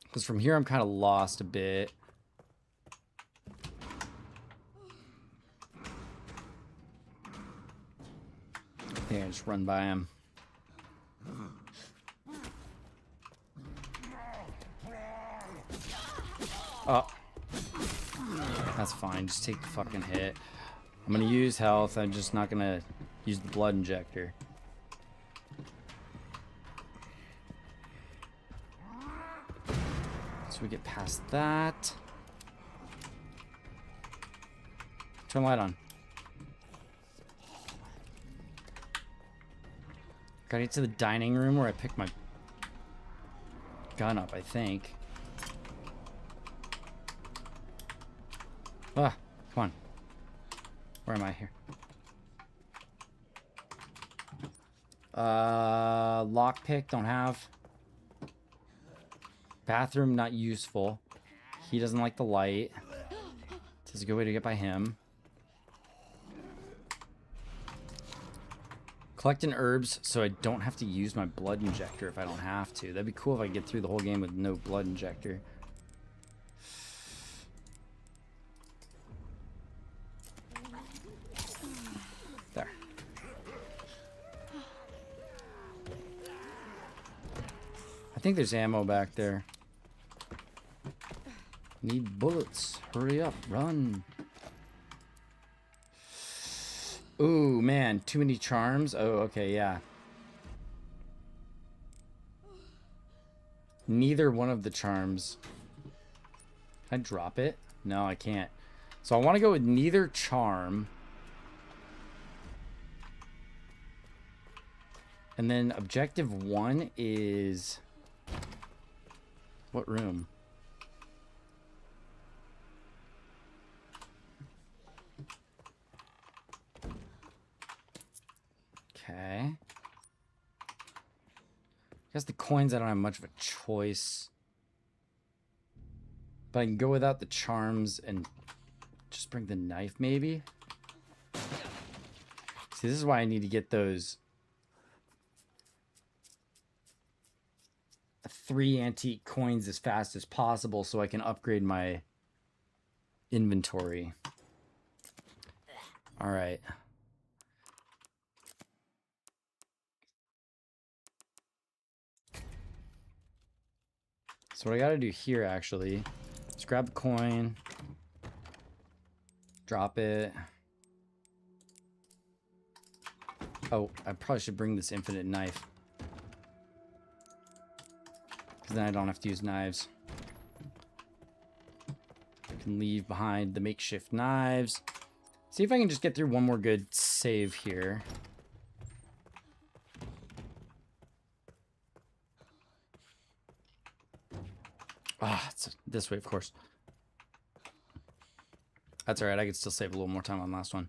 Because from here, I'm kind of lost a bit. I think I just run by him. Oh. That's fine. Just take the fucking hit. I'm gonna use health. I'm just not gonna use the blood injector. So we get past that. Turn the light on. Gotta get to the dining room where I pick my gun up, I think. Ah, come on. Where am I here? Lockpick, don't have. Bathroom, not useful. He doesn't like the light. This is a good way to get by him. Collecting herbs so I don't have to use my blood injector if I don't have to. That'd be cool if I get through the whole game with no blood injector. There. I think there's ammo back there. Need bullets. Hurry up. Run. Ooh, man. Too many charms. Oh, okay, yeah. Neither one of the charms. Can I drop it? No, I can't. So I want to go with neither charm. And then objective 1 is... What room? Okay. I guess the coins, I don't have much of a choice. But I can go without the charms and just bring the knife, maybe? See, this is why I need to get those 3 antique coins as fast as possible so I can upgrade my inventory. All right. So what I gotta do here, actually, is grab the coin, drop it. Oh, I probably should bring this infinite knife, because then I don't have to use knives. I can leave behind the makeshift knives. See if I can just get through one more good save here. Ah, it's this way, of course. That's alright, I could still save a little more time on the last one.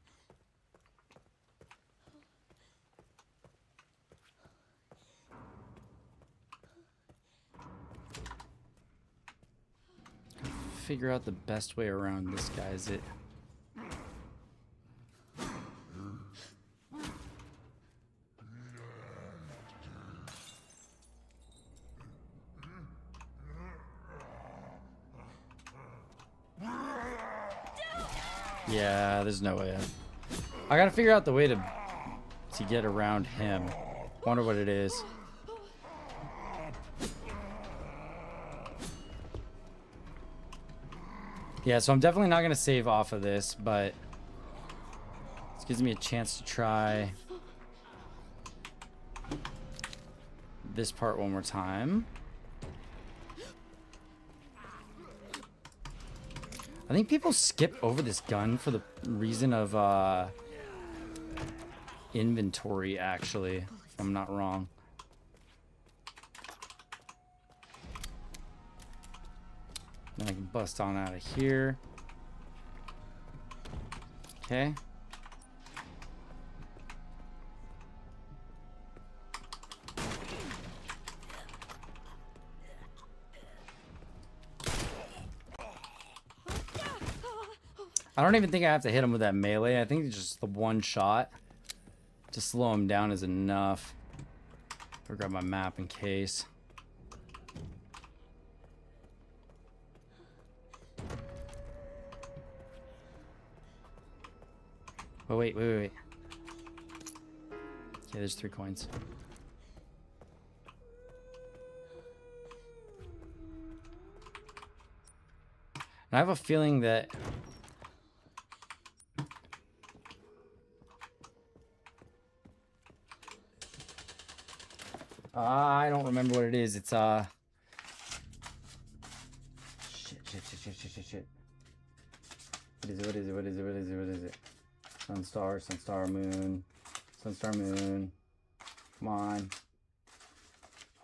Figure out the best way around this guy. Is it... Yeah, there's no way. I gotta figure out the way to get around him. Wonder what it is. Yeah, so I'm definitely not gonna save off of this, but this gives me a chance to try this part one more time. I think people skip over this gun for the reason of inventory, actually, if I'm not wrong. Then I can bust on out of here. Okay. I don't even think I have to hit him with that melee. I think just the one shot to slow him down is enough. I'll grab my map in case. Oh, wait. Okay, there's 3 coins. And I have a feeling that I don't remember what it is. It's shit. What is it? Sunstar, moon. Come on.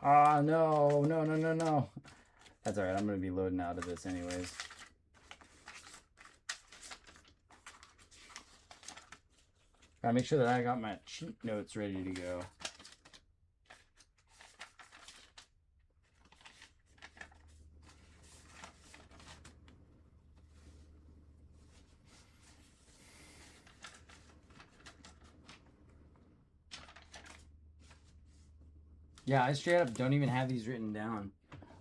Ah, no. That's alright, I'm gonna be loading out of this anyways. Gotta make sure that I got my cheat notes ready to go. Yeah, I straight up don't even have these written down.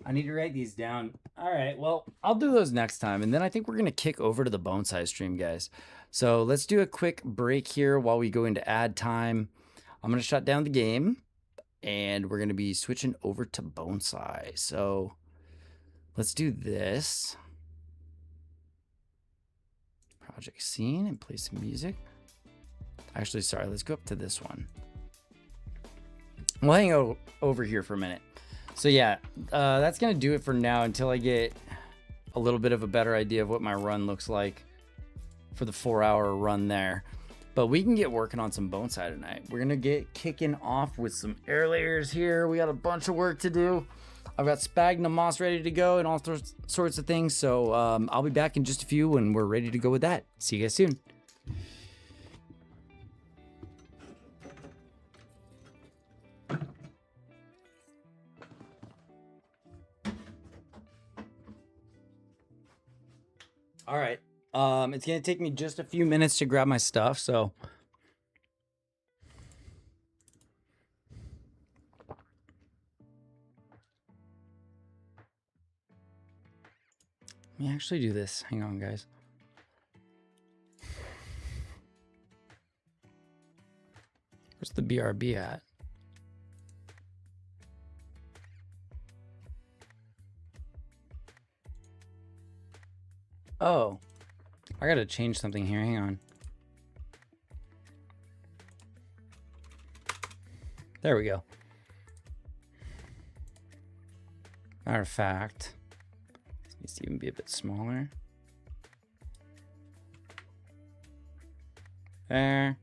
I need to write these down. All right, well, I'll do those next time. And then I think we're going to kick over to the Bonsai stream, guys. So let's do a quick break here while we go into ad time. I'm going to shut down the game. And we're going to be switching over to Bonsai. So let's do this. Project scene and play some music. Actually, sorry, let's go up to this one. We'll hang over here for a minute. So yeah, that's going to do it for now until I get a little bit of a better idea of what my run looks like for the 4-hour run there. But we can get working on some Bonsai tonight. We're going to get kicking off with some air layers here. We got a bunch of work to do. I've got sphagnum moss ready to go and all sorts of things. So I'll be back in just a few when we're ready to go with that. See you guys soon. All right. It's going to take me just a few minutes to grab my stuff, so. Let me actually do this. Hang on, guys. Where's the BRB at? Oh, I gotta change something here. Hang on. There we go. Matter of fact, this needs to even be a bit smaller. There.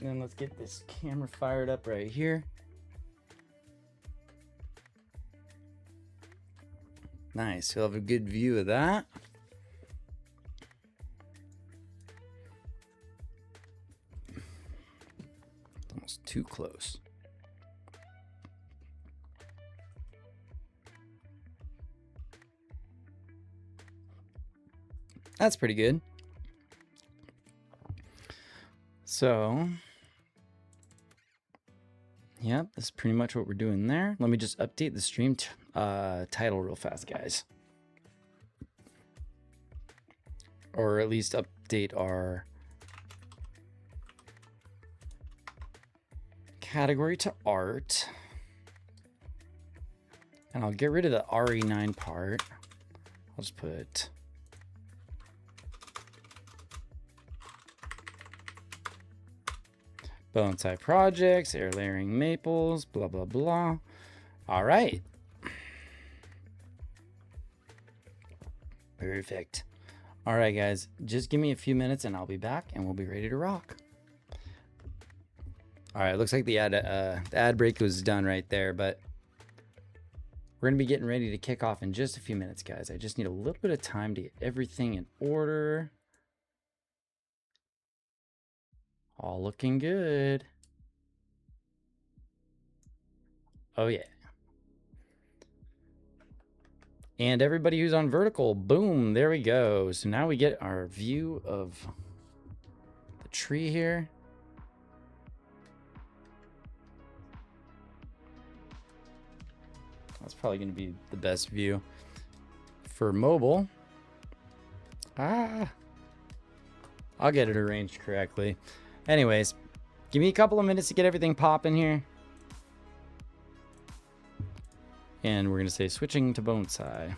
And then let's get this camera fired up right here. Nice, you'll have a good view of that. Almost too close. That's pretty good. So, yep, that's pretty much what we're doing there. Let me just update the stream title real fast, guys. Or at least update our category to art. And I'll get rid of the RE9 part. I'll just put Bonsai projects, air layering maples, blah, blah, blah. All right. Perfect. All right, guys, just give me a few minutes and I'll be back and we'll be ready to rock. All right, looks like the ad break was done right there, but we're going to be getting ready to kick off in just a few minutes, guys. I just need a little bit of time to get everything in order. All looking good. Oh, yeah. And everybody who's on vertical, boom, there we go. So now we get our view of the tree here. That's probably going to be the best view for mobile. I'll get it arranged correctly. Anyways, give me a couple of minutes to get everything popping here. And we're going to say switching to Bonsai.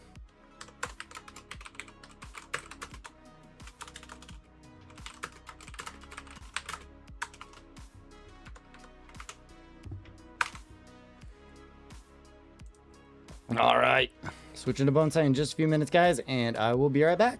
All right, switching to Bonsai in just a few minutes, guys, and I will be right back.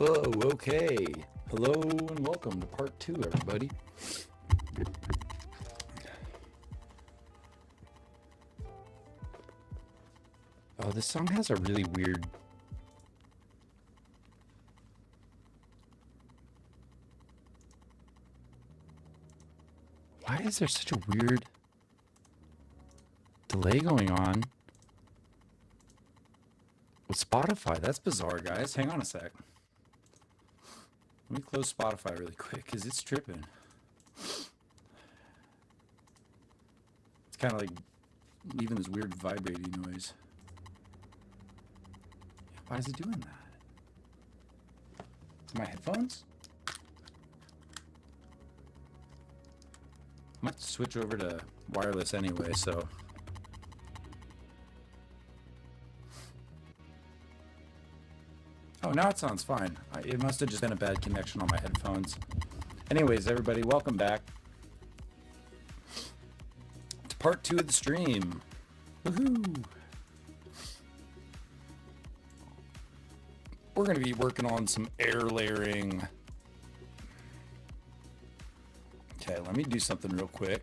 Oh, okay. Hello and welcome to part 2, everybody. Oh, this song has a really weird... Why is there such a weird delay going on with Spotify? That's bizarre, guys. Hang on a sec. Let me close Spotify really quick because it's tripping. It's kind of like leaving this weird vibrating noise. Why is it doing that? My headphones? I might switch over to wireless anyway, so. Oh, now it sounds fine. It must have just been a bad connection on my headphones. Anyways, everybody, welcome back to part 2 of the stream. Woohoo! We're going to be working on some air layering. Okay, let me do something real quick.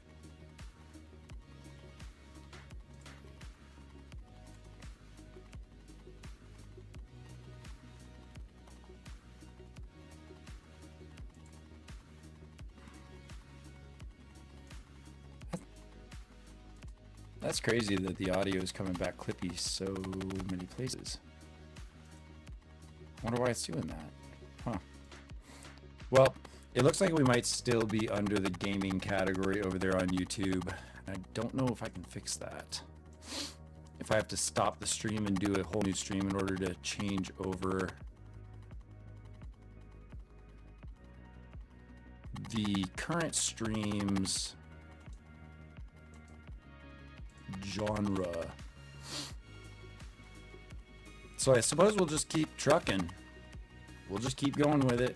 That's crazy that the audio is coming back clippy so many places. I wonder why it's doing that. Huh. Well, it looks like we might still be under the gaming category over there on YouTube. I don't know if I can fix that. If I have to stop the stream and do a whole new stream in order to change over the current stream's genre. So I suppose we'll just keep trucking. We'll just keep going with it.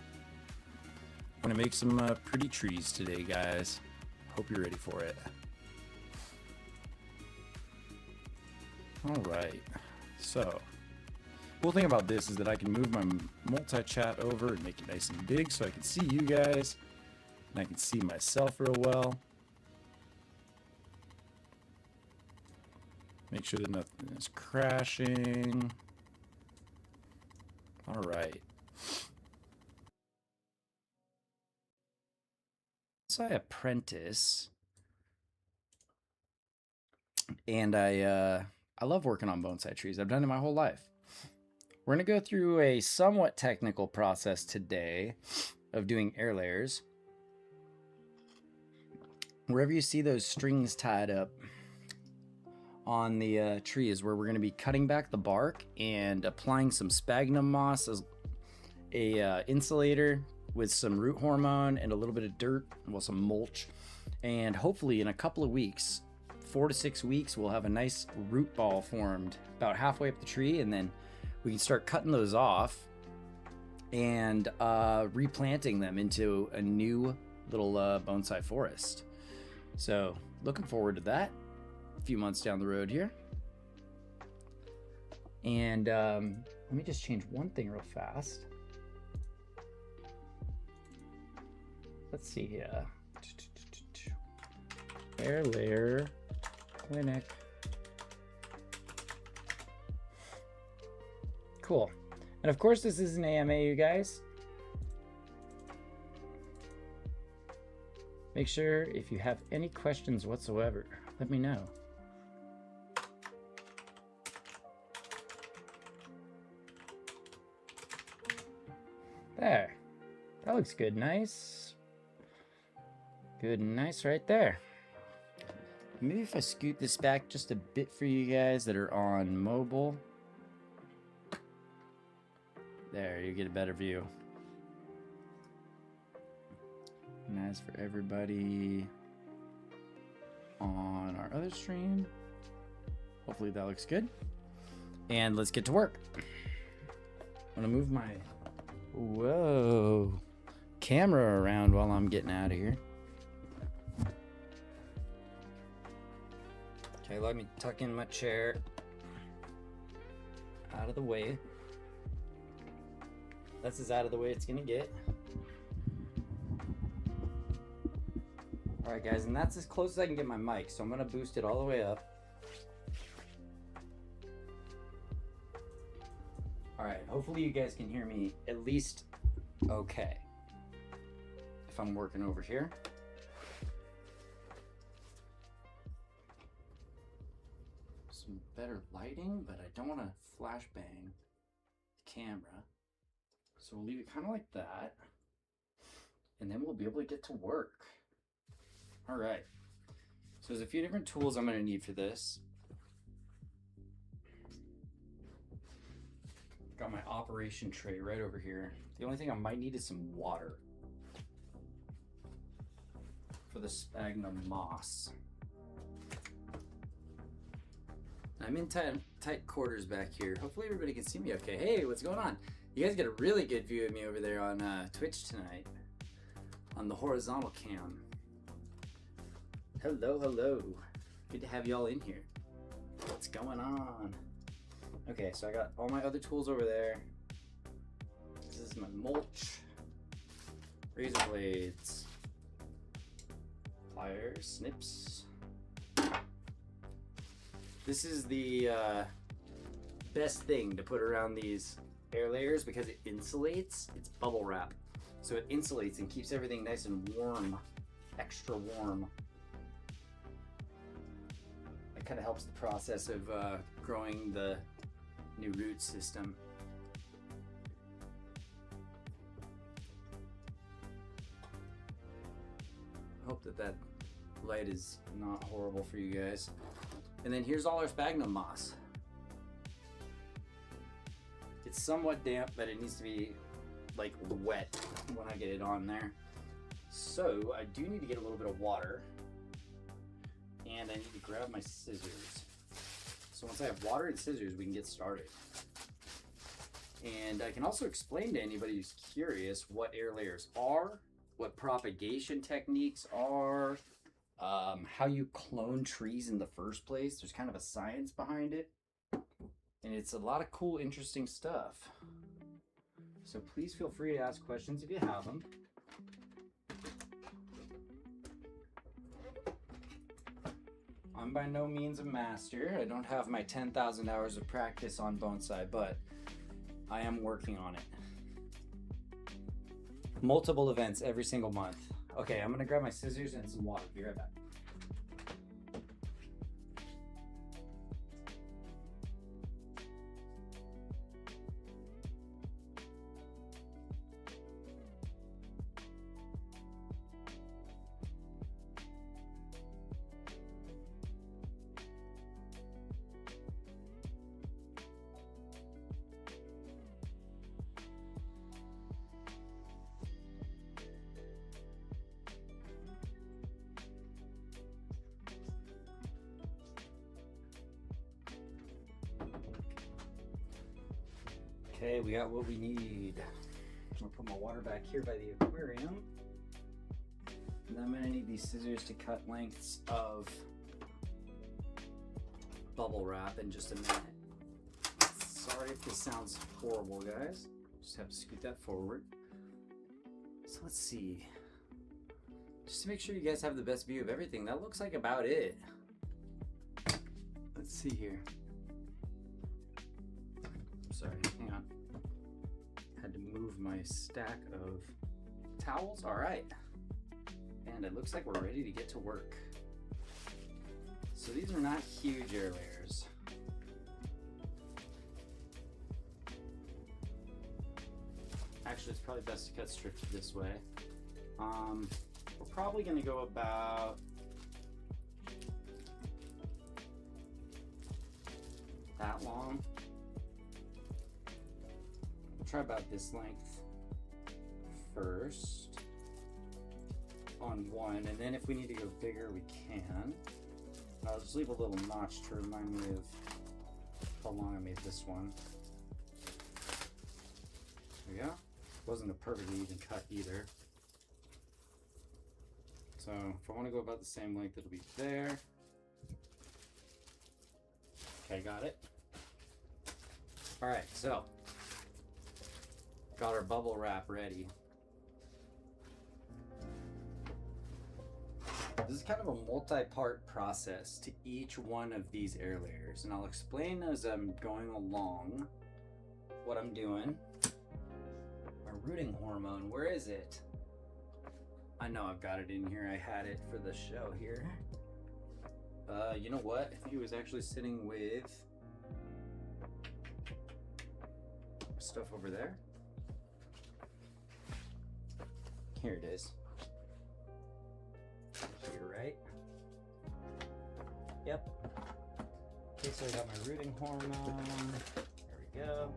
I'm gonna make some pretty trees today, guys. Hope you're ready for it. All right. So, cool thing about this is that I can move my multi-chat over and make it nice and big so I can see you guys and I can see myself real well. Make sure that nothing is crashing. All right. Bonsai Apprentice, and I love working on bonsai trees. I've done it my whole life. We're gonna go through a somewhat technical process today of doing air layers. Wherever you see those strings tied up on the tree is where we're going to be cutting back the bark and applying some sphagnum moss as a insulator with some root hormone and a little bit of dirt, well, some mulch. And hopefully in a couple of weeks, 4 to 6 weeks, we'll have a nice root ball formed about halfway up the tree, and then we can start cutting those off and replanting them into a new little bonsai forest. So looking forward to that. Few months down the road here. And let me just change one thing real fast. Let's see here. Air layer clinic. Cool. And of course this is an AMA, you guys. Make sure if you have any questions whatsoever, let me know. There. That looks good. Nice. Good and nice right there. Maybe if I scoot this back just a bit for you guys that are on mobile. There, you get a better view. And as for everybody on our other stream, hopefully that looks good. And let's get to work. I'm gonna move my camera around while I'm getting out of here. Okay, let me tuck in my chair out of the way. That's as out of the way it's gonna get. Alright guys, and that's as close as I can get my mic, so I'm gonna boost it all the way up. Alright, hopefully you guys can hear me at least okay. If I'm working over here. Some better lighting, but I don't want to flashbang the camera. So we'll leave it kind of like that. And then we'll be able to get to work. Alright. So there's a few different tools I'm going to need for this. Got my operation tray right over here. The only thing I might need is some water for the sphagnum moss. I'm in tight quarters back here. Hopefully everybody can see me okay. Hey, what's going on? You guys get a really good view of me over there on Twitch tonight on the horizontal cam. Hello, hello. Good to have y'all in here. What's going on? Okay, so I got all my other tools over there. This is my mulch, razor blades, pliers, snips. This is the best thing to put around these air layers because it insulates. It's bubble wrap. So it insulates and keeps everything nice and warm, extra warm. It kind of helps the process of growing the new root system. I hope that light is not horrible for you guys. And then here's all our sphagnum moss. It's somewhat damp, but it needs to be like wet when I get it on there. So I do need to get a little bit of water, and I need to grab my scissors. So once I have water and scissors, we can get started. And I can also explain to anybody who's curious what air layers are, what propagation techniques are, how you clone trees in the first place. There's kind of a science behind it. And it's a lot of cool, interesting stuff. So please feel free to ask questions if you have them. I'm by no means a master. I don't have my 10,000 hours of practice on bonsai, but I am working on it. Multiple events every single month. Okay, I'm gonna grab my scissors and some water. Be right back. Okay, we got what we need. I'm gonna put my water back here by the aquarium. And I'm gonna need these scissors to cut lengths of bubble wrap in just a minute. Sorry if this sounds horrible, guys. Just have to scoot that forward. So let's see. Just to make sure you guys have the best view of everything, that looks like about it. Let's see here. Sorry, hang on. Had to move my stack of towels. All right. And it looks like we're ready to get to work. So these are not huge air layers. Actually, it's probably best to cut strips this way. We're probably going to go about that long. We'll try about this length first on one, and then if we need to go bigger, we can. I'll just leave a little notch to remind me of how long I made this one. There we go. Wasn't a perfectly even cut either. So if I want to go about the same length, it'll be there. Okay, got it. All right, so got our bubble wrap ready. This is kind of a multi-part process to each one of these air layers, and I'll explain as I'm going along what I'm doing. My rooting hormone, where is it? I know I've got it in here. I had it for the show here. You know what? I think it was actually sitting with stuff over there. Here it is. Here, right? Yep. Okay, so I got my rooting hormone. There we go.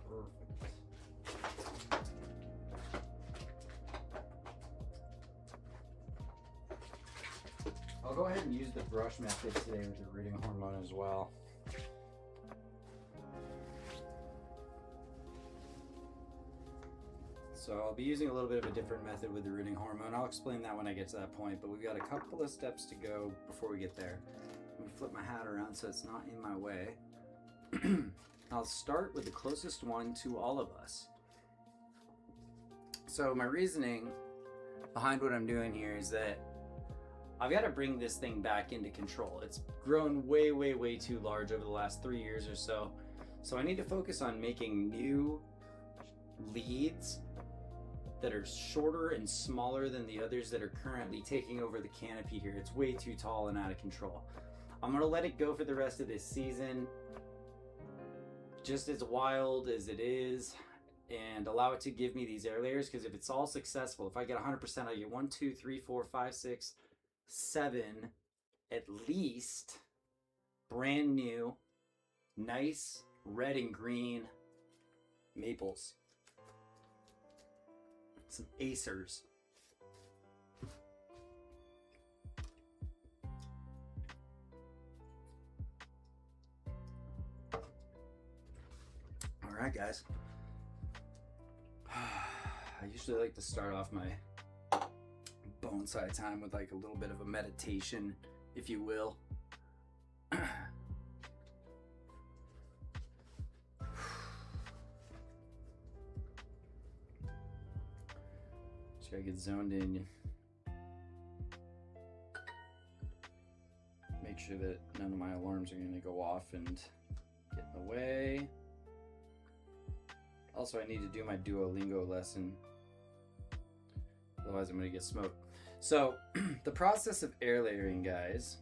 Perfect. I'll go ahead and use the brush method today with the rooting hormone as well. So I'll be using a little bit of a different method with the rooting hormone. I'll explain that when I get to that point, but we've got a couple of steps to go before we get there. Let me flip my hat around so it's not in my way. I'll start with the closest one to all of us. So my reasoning behind what I'm doing here is that I've got to bring this thing back into control. It's grown way, way, way too large over the last 3 years or so. So I need to focus on making new leads that are shorter and smaller than the others that are currently taking over the canopy here. It's way too tall and out of control. I'm gonna let it go for the rest of this season, just as wild as it is, and allow it to give me these air layers, because if it's all successful, if I get 100%, I get 1, 2, 3, 4, 5, 6, 7, at least brand new, nice red and green maples. Some acers. All right, guys. I usually like to start off my bonsai time with like a little bit of a meditation, if you will. Gotta get zoned in. Make sure that none of my alarms are gonna go off and get in the way. Also, I need to do my Duolingo lesson. Otherwise, I'm gonna get smoked. So, the process of air layering, guys,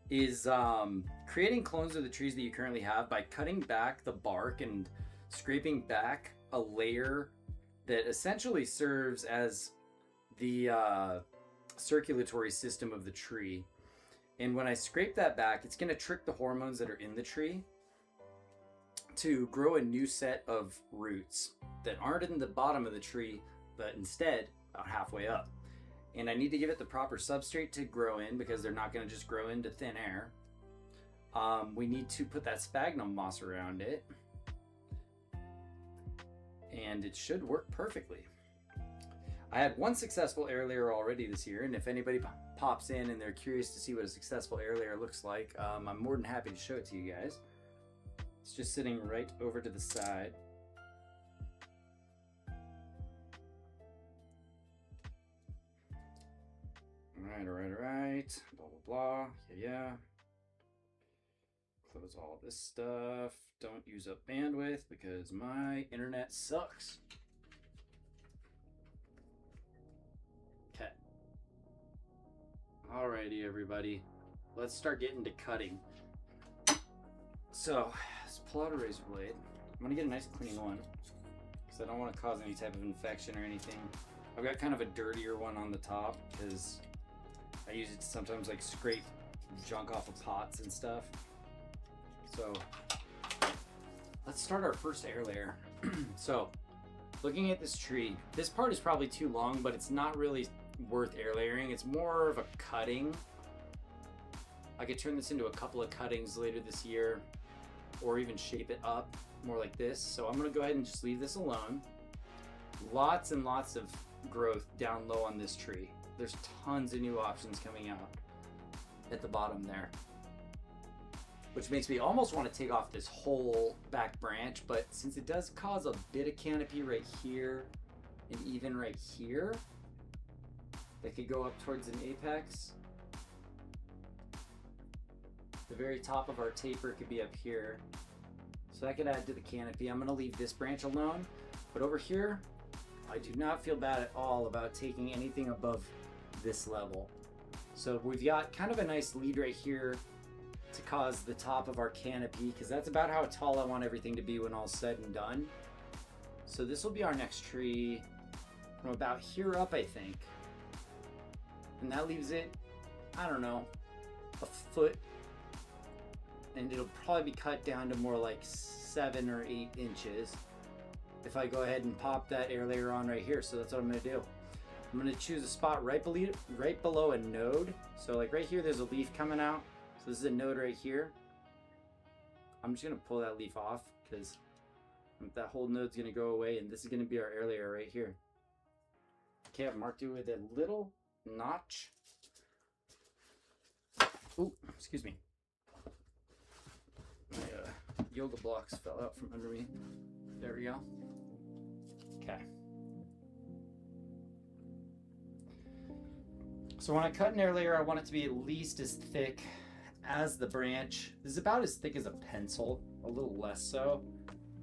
is creating clones of the trees that you currently have by cutting back the bark and scraping back a layer that essentially serves as the circulatory system of the tree. And when I scrape that back, it's going to trick the hormones that are in the tree to grow a new set of roots that aren't in the bottom of the tree, but instead about halfway up. And I need to give it the proper substrate to grow in, because they're not going to just grow into thin air. We need to put that sphagnum moss around it, and it should work perfectly. I had one successful air layer already this year, and if anybody pops in and they're curious to see what a successful air layer looks like, I'm more than happy to show it to you guys. It's just sitting right over to the side. All right, blah, blah, blah, yeah. Close all this stuff. Don't use up bandwidth because my internet sucks. Okay. Alrighty, everybody. Let's start getting to cutting. So, let's pull out a razor blade. I'm gonna get a nice clean one because I don't want to cause any type of infection or anything. I've got kind of a dirtier one on the top because I use it to sometimes like scrape junk off of pots and stuff. So let's start our first air layer. So looking at this tree, this part is probably too long, but it's not really worth air layering. It's more of a cutting. I could turn this into a couple of cuttings later this year, or even shape it up more like this. So I'm gonna go ahead and just leave this alone. Lots and lots of growth down low on this tree. There's tons of new options coming out at the bottom there. which makes me almost want to take off this whole back branch, but since it does cause a bit of canopy right here and even right here that could go up towards an apex, the very top of our taper could be up here, so that could add to the canopy. I'm going to leave this branch alone, but over here I do not feel bad at all about taking anything above this level. So we've got kind of a nice lead right here to cause the top of our canopy, because that's about how tall I want everything to be when all's said and done. So this will be our next tree from about here up, I think. And that leaves it, I don't know, a foot. And it'll probably be cut down to more like 7 or 8 inches if I go ahead and pop that air layer on right here. So that's what I'm going to do. I'm going to choose a spot right below a node. So like right here, there's a leaf coming out. So this is a node right here. I'm just going to pull that leaf off because that whole node's going to go away, and this is going to be our air layer right here. Okay, I've marked it with a little notch. Ooh, excuse me. My yoga blocks fell out from under me. There we go. Okay. So when I cut an air layer, I want it to be at least as thick as the branch. This is about as thick as a pencil, a little less so.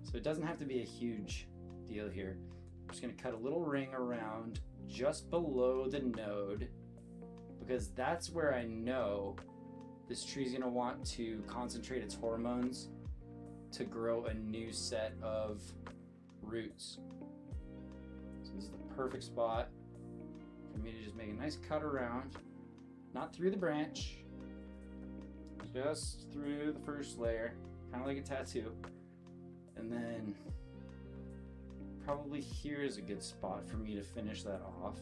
So it doesn't have to be a huge deal here. I'm just gonna cut a little ring around just below the node, because that's where I know this tree's gonna want to concentrate its hormones to grow a new set of roots. So this is the perfect spot for me to just make a nice cut around, not through the branch, just through the first layer, kind of like a tattoo. And then probably here is a good spot for me to finish that off.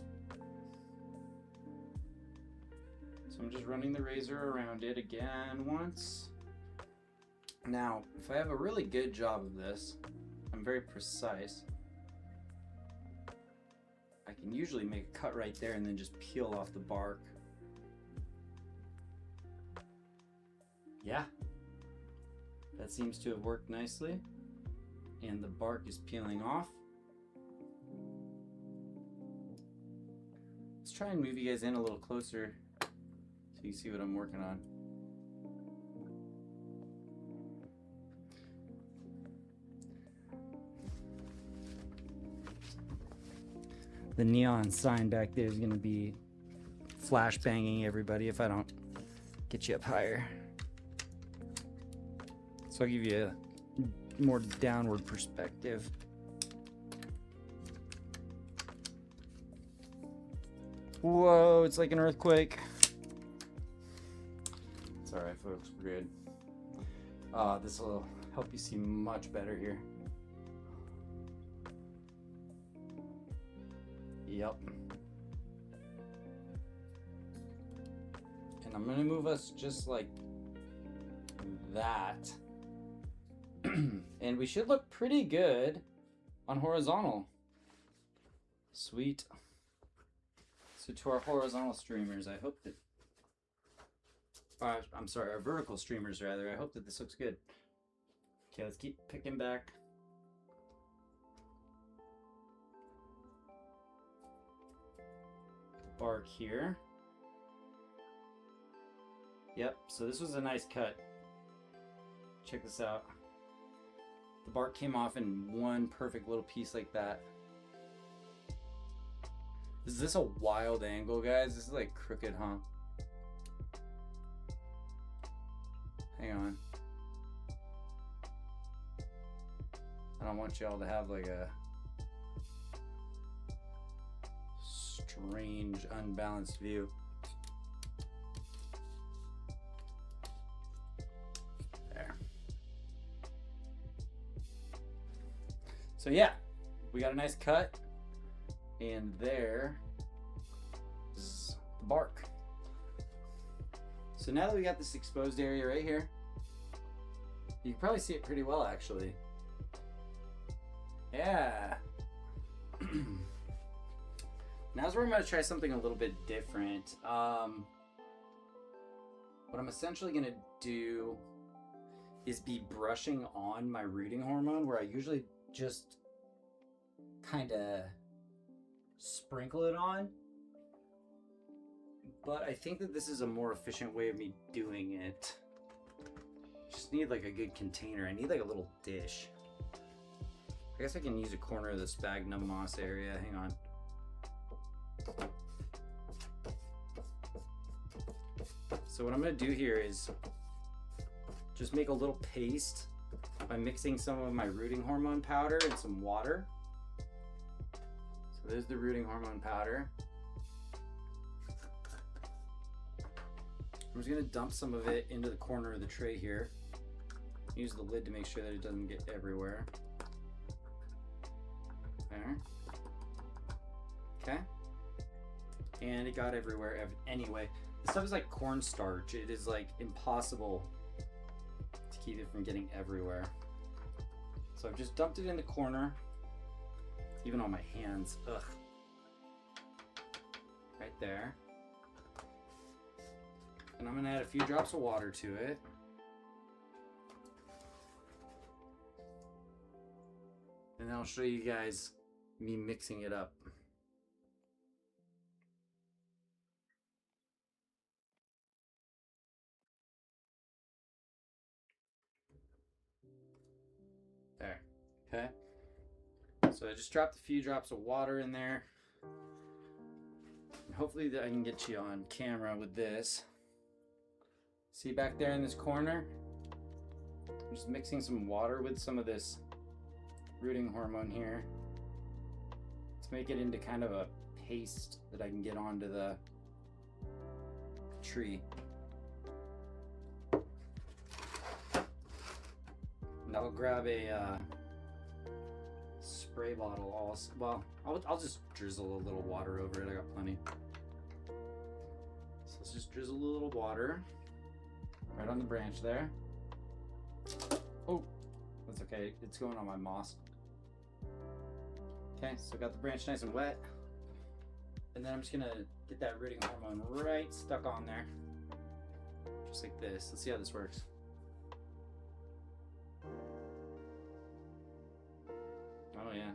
So I'm just running the razor around it again once. Now, if I have a really good job of this, I'm very precise, I can usually make a cut right there and then just peel off the bark. Yeah, that seems to have worked nicely. And the bark is peeling off. Let's try and move you guys in a little closer so you can see what I'm working on. The neon sign back there is going to be flash banging everybody if I don't get you up higher. So I'll give you a more downward perspective. Whoa, it's like an earthquake. It's alright, folks, we're good. This will help you see much better here. Yep. And I'm gonna move us just like that. And we should look pretty good on horizontal. Sweet. So to our horizontal streamers, I hope that, I'm sorry, our vertical streamers rather, I hope that this looks good. Okay, let's keep picking back. Bark here. Yep, so this was a nice cut. Check this out. The bark came off in one perfect little piece like that. Is this a wild angle, guys? This is like crooked, huh? Hang on. I don't want y'all to have like a strange, unbalanced view. There. So yeah, we got a nice cut, and there is the bark. So now that we got this exposed area right here, you can probably see it pretty well actually. Yeah. Now's where I'm going to try something a little bit different. What I'm essentially going to do is be brushing on my rooting hormone, where I usually just kind of sprinkle it on. But I think that this is a more efficient way of me doing it. Just need like a good container. I need like a little dish. I guess I can use a corner of the sphagnum moss area. Hang on. So what I'm going to do here is just make a little paste by mixing some of my rooting hormone powder and some water. So there's the rooting hormone powder. I'm just going to dump some of it into the corner of the tray here. Use the lid to make sure that it doesn't get everywhere. There. Okay. And it got everywhere anyway. This stuff is like cornstarch. It is like impossible to keep it from getting everywhere. So I've just dumped it in the corner. Even on my hands. Ugh. Right there. And I'm gonna add a few drops of water to it. And I'll show you guys me mixing it up. There. Okay. So I just dropped a few drops of water in there. And hopefully I can get you on camera with this. See back there in this corner? I'm just mixing some water with some of this rooting hormone here to make it into kind of a paste that I can get onto the tree. And I'll grab a spray bottle also. Well, I'll just drizzle a little water over it. I got plenty. So let's just drizzle a little water right on the branch there. Oh, that's okay. It's going on my moss. Okay, so got the branch nice and wet. And then I'm just gonna get that rooting hormone right stuck on there. Just like this. Let's see how this works. Oh yeah.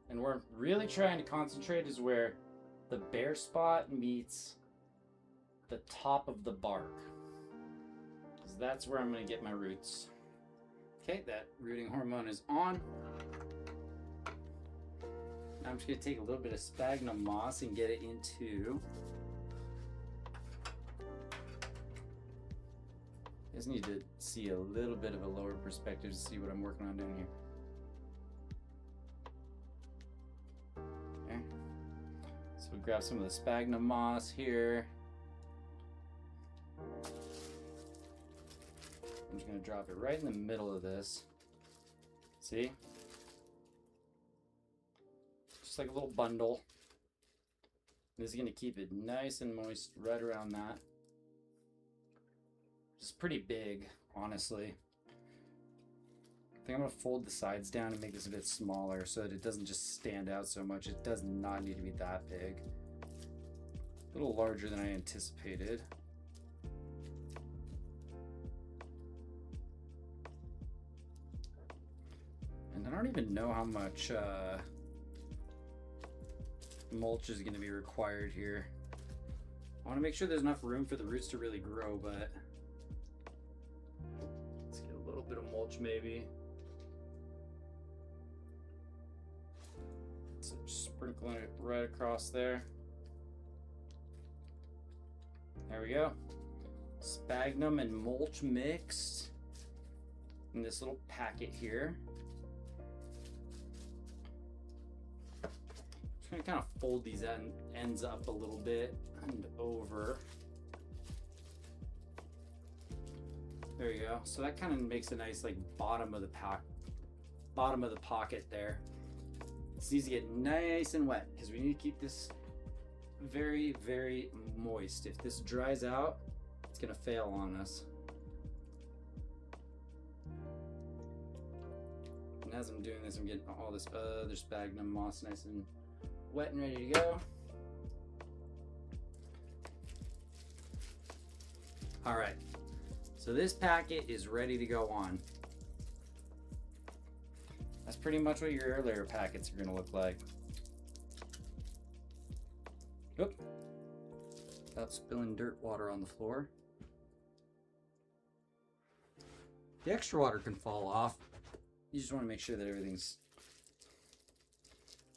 And where I'm really trying to concentrate is where the bare spot meets the top of the bark. Because that's where I'm going to get my roots. Okay, that rooting hormone is on. Now I'm just going to take a little bit of sphagnum moss and get it into... I just need to see a little bit of a lower perspective to see what I'm working on doing here. Okay. So we grab some of the sphagnum moss here. I'm just going to drop it right in the middle of this. See? Just like a little bundle. This is going to keep it nice and moist right around that. It's pretty big, honestly. I think I'm going to fold the sides down and make this a bit smaller so that it doesn't just stand out so much. It does not need to be that big. A little larger than I anticipated. And I don't even know how much mulch is going to be required here. I want to make sure there's enough room for the roots to really grow, but let's get a little bit of mulch maybe. So just sprinkling it right across there. There we go. Sphagnum and mulch mixed in this little packet here. Just gonna kind of fold these ends up a little bit and over. There you go. So that kind of makes a nice like bottom of the pocket there. This needs to get nice and wet because we need to keep this very, very moist. If this dries out, it's gonna fail on us. And as I'm doing this, I'm getting all this other sphagnum moss nice and wet and ready to go. All right, so this packet is ready to go on. That's pretty much what your air layer packets are gonna look like. Oop. Without spilling dirt water on the floor. The extra water can fall off. You just want to make sure that everything's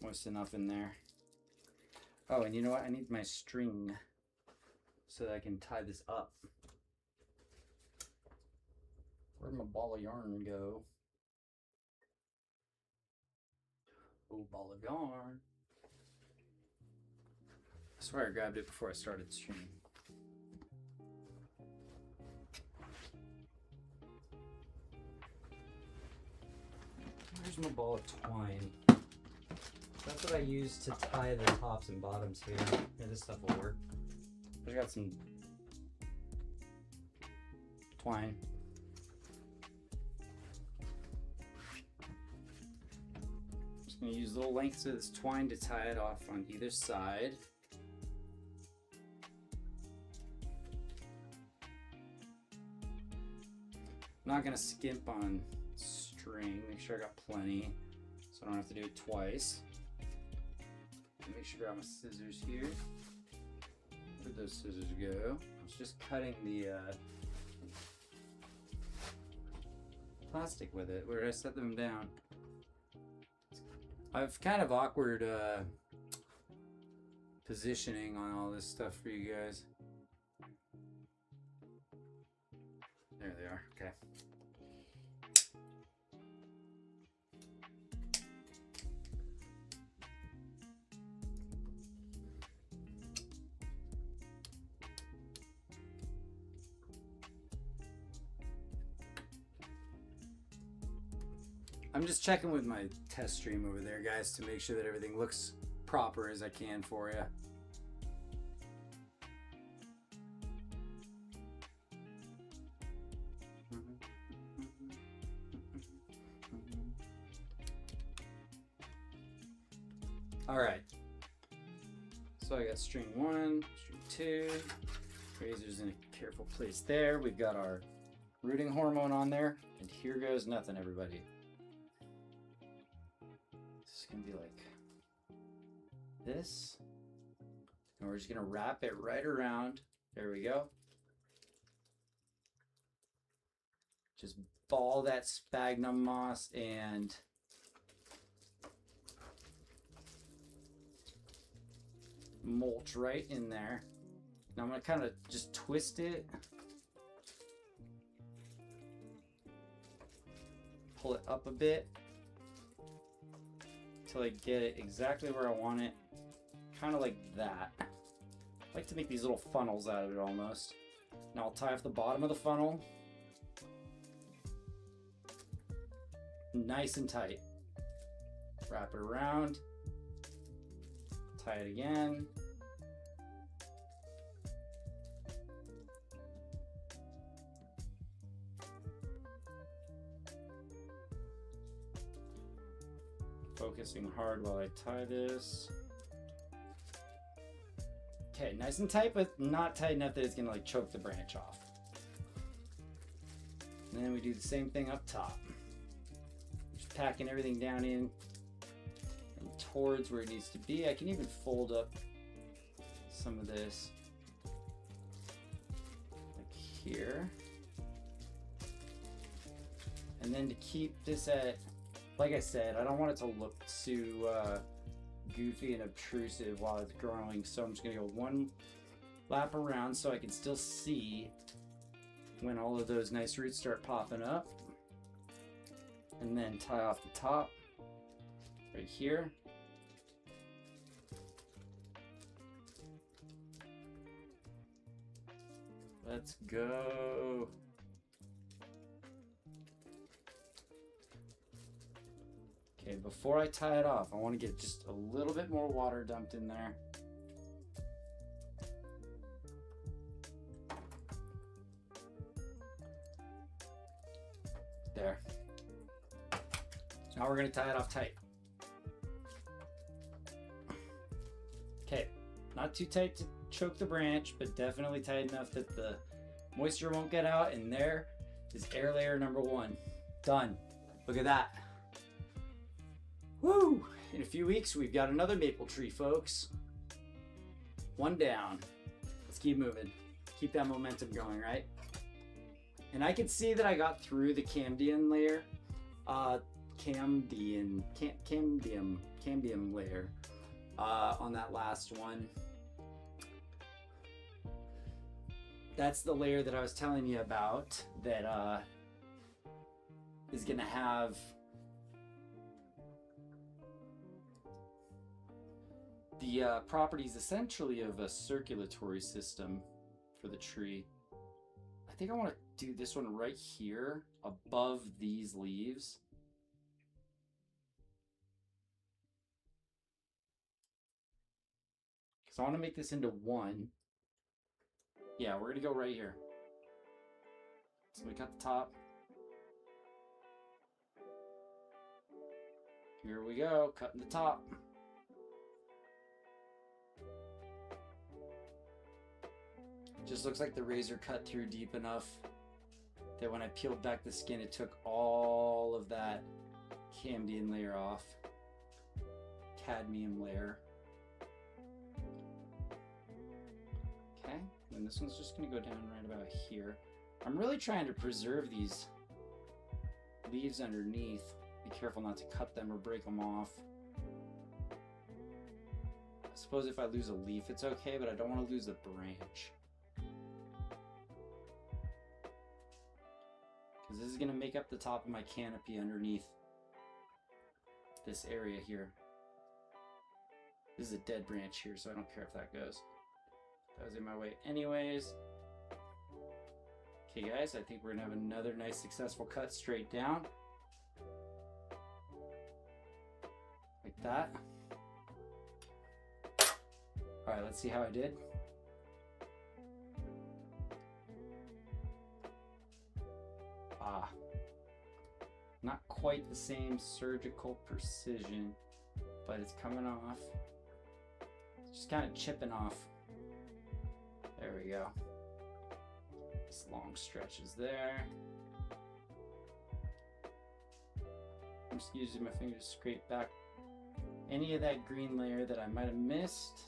moist enough in there. Oh, and you know what? I need my string so that I can tie this up. Where'd my ball of yarn go? Oh, ball of yarn. I swear I grabbed it before I started streaming. Here's my ball of twine. That's what I use to tie the tops and bottoms here. Yeah, this stuff will work. I got some twine. Just gonna use little lengths of this twine to tie it off on either side. I'm not gonna skimp on string. Make sure I got plenty so I don't have to do it twice. Make sure I got my scissors here. Where'd those scissors go? I was just cutting the plastic with it. Where did I set them down? I've kind of awkward positioning on all this stuff for you guys. There they are. Okay. I'm just checking with my test stream over there, guys, to make sure that everything looks proper as I can for you. All right. So I got string 1, string 2. Razor's in a careful place there. We've got our rooting hormone on there, and here goes nothing, everybody. It's gonna be like this, and we're just gonna wrap it right around. There we go. Just ball that sphagnum moss and mulch right in there. Now I'm gonna kind of just twist it, pull it up a bit till I get it exactly where I want it, kind of like that. I like to make these little funnels out of it almost. Now I'll tie off the bottom of the funnel nice and tight. Wrap it around, tie it again. Focusing hard while I tie this. Okay, nice and tight, but not tight enough that it's gonna like choke the branch off. And then we do the same thing up top. Just packing everything down in and towards where it needs to be. I can even fold up some of this like here. And then to keep this at, like I said, I don't want it to look too goofy and obtrusive while it's growing, so I'm just gonna go one lap around so I can still see when all of those nice roots start popping up, and then tie off the top right here. Let's go. Okay, before I tie it off, I want to get just a little bit more water dumped in there. There. Now we're going to tie it off tight. Okay, not too tight to choke the branch, but definitely tight enough that the Moisture won't get out, and there is air layer number 1. Done. Look at that. Woo! In a few weeks, we've got another maple tree, folks. 1 down. Let's keep moving. Keep that momentum going, right? And I can see that I got through the cambium layer. Cambium layer on that last one. That's the layer that I was telling you about that is gonna have the properties essentially of a circulatory system for the tree. I think I want to do this one right here above these leaves. Because I want to make this into one. Yeah, we're going to go right here. So we cut the top. Here we go, cutting the top. Just looks like the razor cut through deep enough that when I peeled back the skin, it took all of that cambium layer off. Cadmium layer. Okay, and this one's just gonna go down right about here. I'm really trying to preserve these leaves underneath. Be careful not to cut them or break them off. I suppose if I lose a leaf, it's okay, but I don't want to lose a branch. Because this is going to make up the top of my canopy underneath this area here. This is a dead branch here, so I don't care if that goes. That was in my way anyways. Okay guys, I think we're going to have another nice successful cut straight down. Like that. Alright, let's see how I did. Not quite the same surgical precision, but it's coming off. Just kind of chipping off. There we go. This long stretches there. I'm just using my finger to scrape back any of that green layer that I might have missed.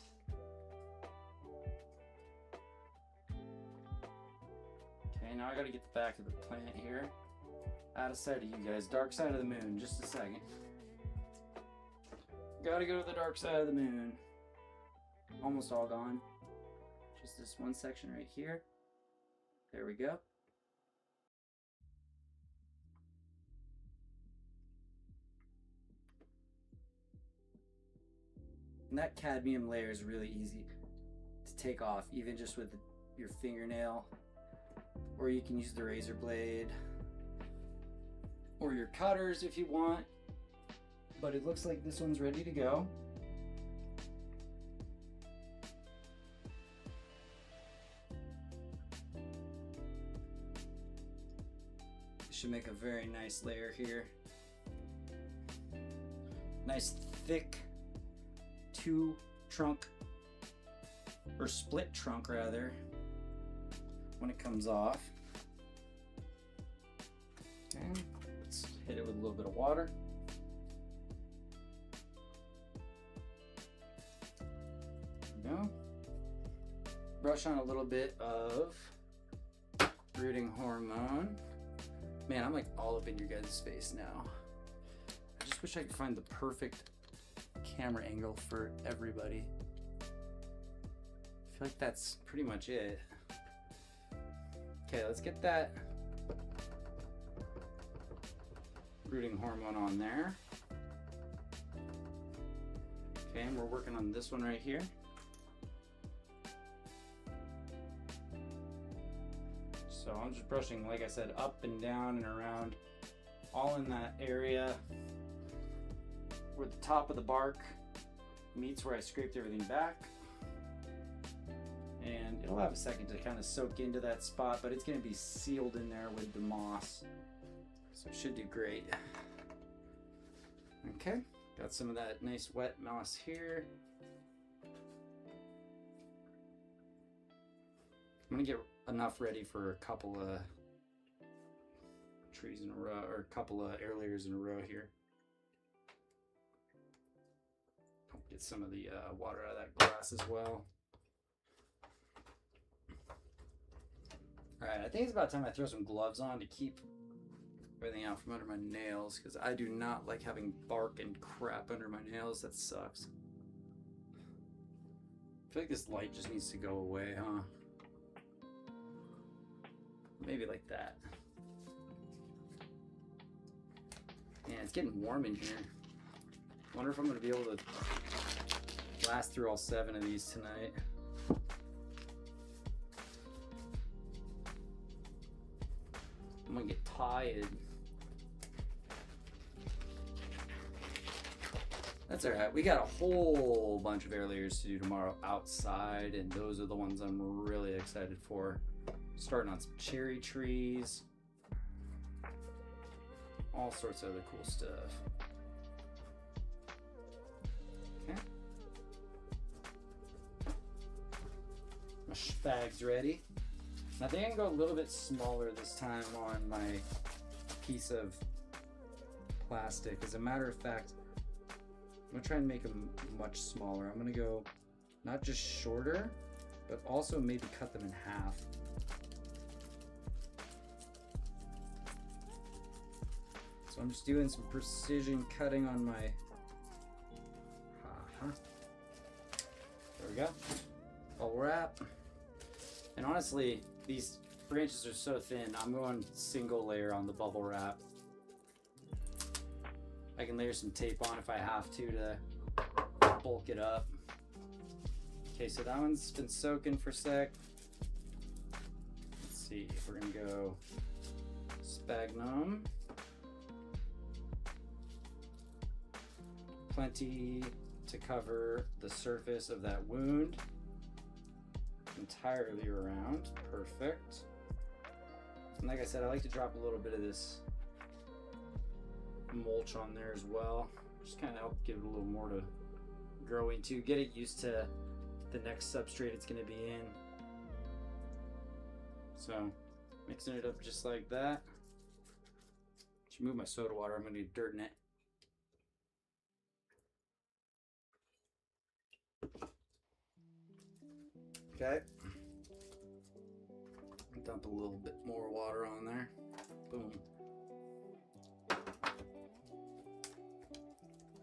Okay, now I gotta get the back of the plant here. Out of sight of you guys. Dark side of the moon. Just a second. Gotta go to the dark side of the moon. Almost all gone. Just this one section right here. There we go. And that cadmium layer is really easy to take off, even just with your fingernail. Or you can use the razor blade. Or your cutters if you want. But it looks like this one's ready to go. This should make a very nice layer here. Nice thick 2-trunk, or split trunk rather, when it comes off. Okay. Let's hit it with a little bit of water. There we go. Brush on a little bit of rooting hormone. Man, I'm like all up in your guys' face now. I just wish I could find the perfect camera angle for everybody. I feel like that's pretty much it. Okay, let's get that rooting hormone on there. Okay, and we're working on this one right here. So I'm just brushing, like I said, up and down and around, all in that area where the top of the bark meets where I scraped everything back. And it'll have a second to kind of soak into that spot, but it's going to be sealed in there with the moss. So it should do great. Okay, got some of that nice wet moss here. I'm gonna get enough ready for a couple of trees in a row, or a couple of air layers in a row here. Get some of the water out of that glass as well. Alright, I think it's about time I throw some gloves on to keep everything out from under my nails, because I do not like having bark and crap under my nails. That sucks. I feel like this light just needs to go away, huh? Maybe like that. Man, it's getting warm in here. Wonder if I'm gonna be able to last through all 7 of these tonight. I'm gonna get tired. That's alright. We got a whole bunch of air layers to do tomorrow outside, and those are the ones I'm really excited for. Starting on some cherry trees. All sorts of other cool stuff. Okay. My spag's ready. I think I can go a little bit smaller this time on my piece of plastic. As a matter of fact, I'm gonna try and make them much smaller. I'm gonna go not just shorter, but also maybe cut them in half. So I'm just doing some precision cutting on my... There we go. Bubble wrap. And honestly, these branches are so thin, I'm going single layer on the bubble wrap. I can layer some tape on if I have to bulk it up. Okay, so that one's been soaking for a sec. Let's see, we're gonna go sphagnum. Plenty to cover the surface of that wound entirely around. Perfect. And like I said, I like to drop a little bit of this mulch on there as well. Just kind of help give it a little more to grow into. Get it used to the next substrate it's going to be in. So mixing it up just like that. Should move my soda water. I'm going to get dirt in it. Okay. Dump a little bit more water on there. Boom.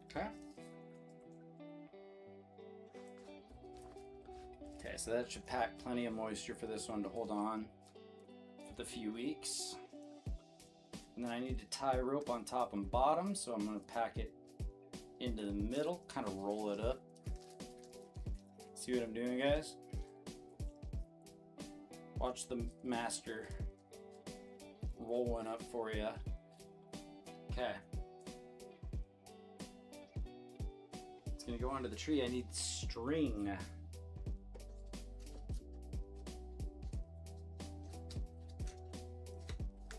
Okay. Okay, so that should pack plenty of moisture for this one to hold on for the few weeks. And then I need to tie a rope on top and bottom, so I'm going to pack it into the middle, kind of roll it up. See what I'm doing, guys? Watch the master roll one up for you. Okay. It's gonna go onto the tree. I need string.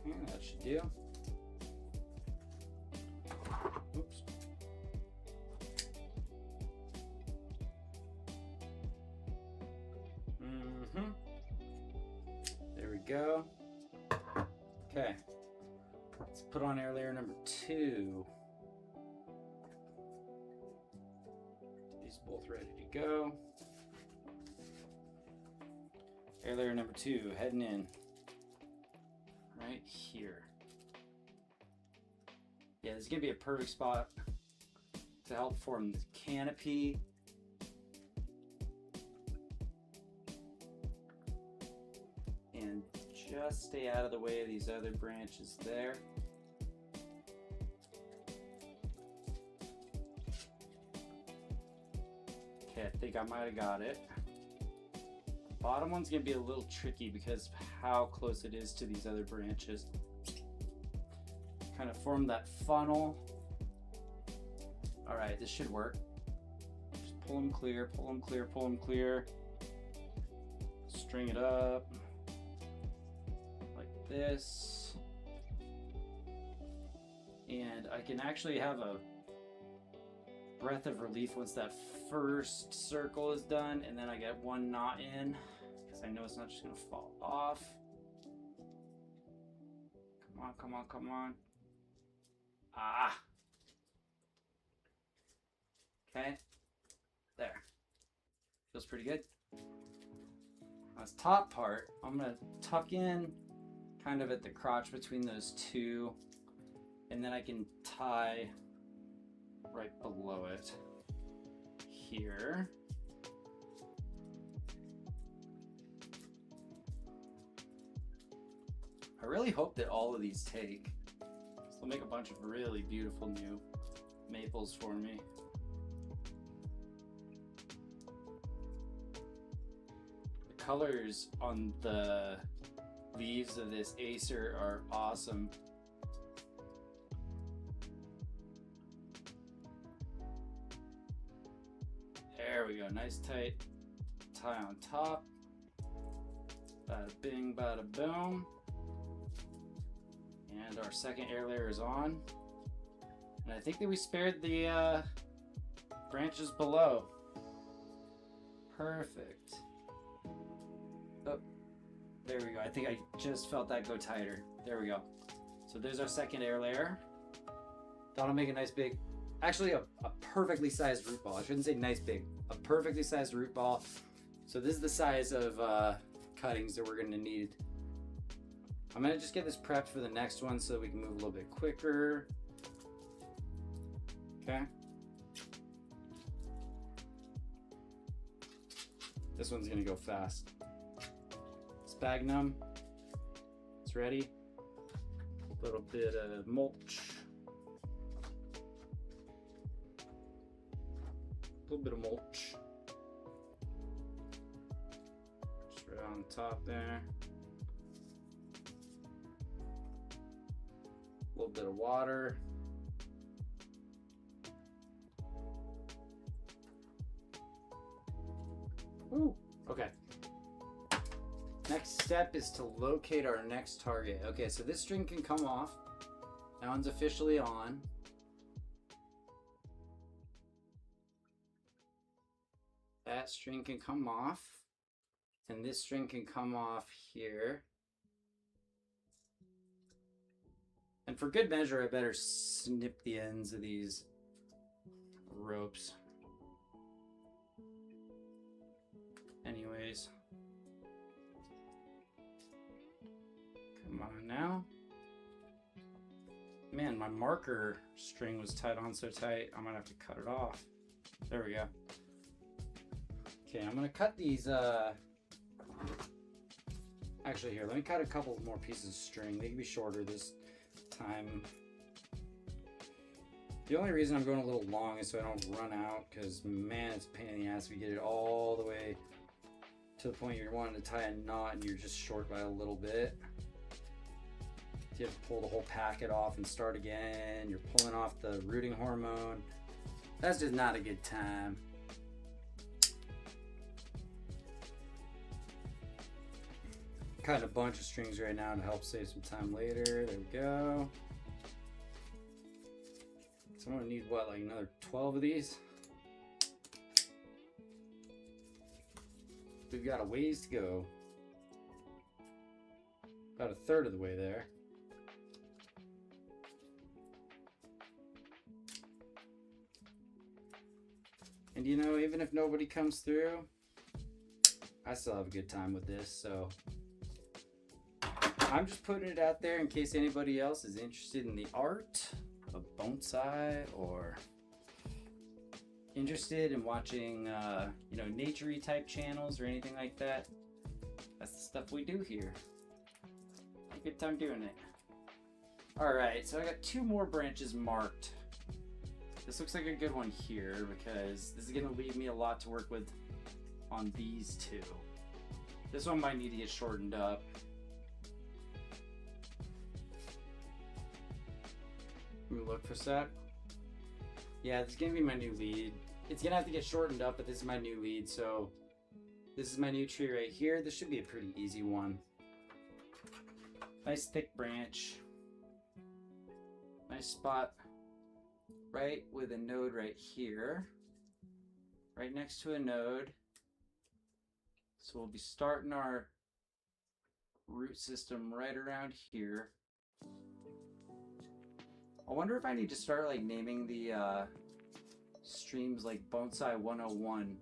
Yeah, that should do. Oops. There we go. Okay. Let's put on air layer number 2. These both ready to go. Air layer number 2 heading in right here. Yeah, this is gonna be a perfect spot to help form the canopy. And just stay out of the way of these other branches there. Okay, I think I might have got it. Bottom one's gonna be a little tricky because of how close it is to these other branches. Kind of form that funnel. All right, this should work. Just pull them clear, pull them clear, pull them clear. String it up like this. And I can actually have a breath of relief once that first circle is done, and then I get one knot in because I know it's not just gonna fall off. Come on, come on, come on. Ah. Okay. There. Feels pretty good. On this top part, I'm gonna tuck in kind of at the crotch between those two, and then I can tie right below it here. I really hope that all of these take. This will make a bunch of really beautiful new maples for me. The colors on the leaves of this Acer are awesome. There we go, nice tight tie on top. Bada bing, bada boom. And our second air layer is on. And I think that we spared the branches below. Perfect. Oh, there we go. I think I just felt that go tighter. There we go. So there's our second air layer. That'll make a nice big, actually a perfectly sized root ball. I shouldn't say nice big, a perfectly sized root ball. So this is the size of cuttings that we're gonna need. I'm gonna just get this prepped for the next one so we can move a little bit quicker. Okay. This one's gonna go fast. Sphagnum, it's ready. A little bit of mulch. A little bit of mulch. Just right on top there. A little bit of water. Ooh, okay. Next step is to locate our next target. Okay, so this string can come off. That one's officially on. That string can come off. And this string can come off here. And for good measure, I better snip the ends of these ropes. Anyways. Come on now. Man, my marker string was tied on so tight, I'm gonna have to cut it off. There we go. Okay, I'm gonna cut these, actually here, let me cut a couple more pieces of string. They can be shorter this time. The only reason I'm going a little long is so I don't run out, because man, it's a pain in the ass if you get it all the way to the point you're wanting to tie a knot and you're just short by a little bit. You have to pull the whole packet off and start again. You're pulling off the rooting hormone. That's just not a good time. Cutting a bunch of strings right now to help save some time later. There we go. So I'm gonna need what, like another 12 of these? We've got a ways to go. About a third of the way there. And you know, even if nobody comes through, I still have a good time with this, so I'm just putting it out there in case anybody else is interested in the art of bonsai or interested in watching, you know, nature-y type channels or anything like that. That's the stuff we do here. Have a good time doing it. All right, so I got 2 more branches marked. This looks like a good one here because this is gonna leave me a lot to work with on these 2. This one might need to get shortened up. Let me look for a sec. Yeah, this is gonna be my new lead. It's gonna have to get shortened up, but this is my new lead, so this is my new tree right here. This should be a pretty easy one. Nice thick branch. Nice spot right with a node right here. Right next to a node. So we'll be starting our root system right around here. I wonder if I need to start like naming the streams like Bonsai 101.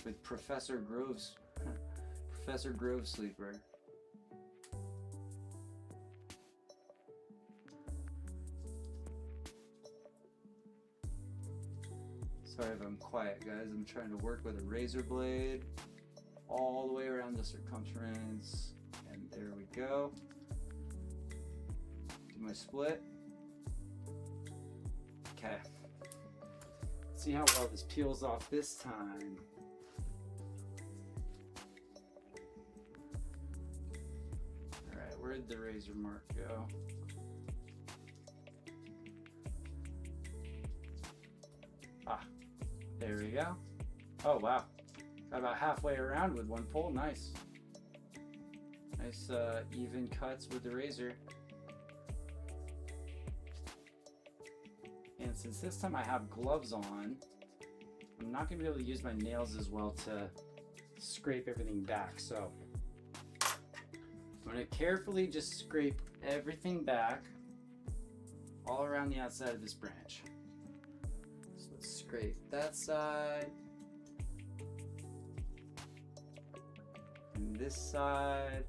With Professor Groves, Professor Grove Sleeper. Sorry if I'm quiet, guys. I'm trying to work with a razor blade all the way around the circumference. And there we go. Do my split. Okay. See how well this peels off this time. Alright, where did the razor mark go? Ah, there we go. Oh wow, got about halfway around with one pull. Nice. Nice even cuts with the razor. And since this time I have gloves on, I'm not going to be able to use my nails as well to scrape everything back. So I'm going to carefully just scrape everything back all around the outside of this branch. So let's scrape that side and this side.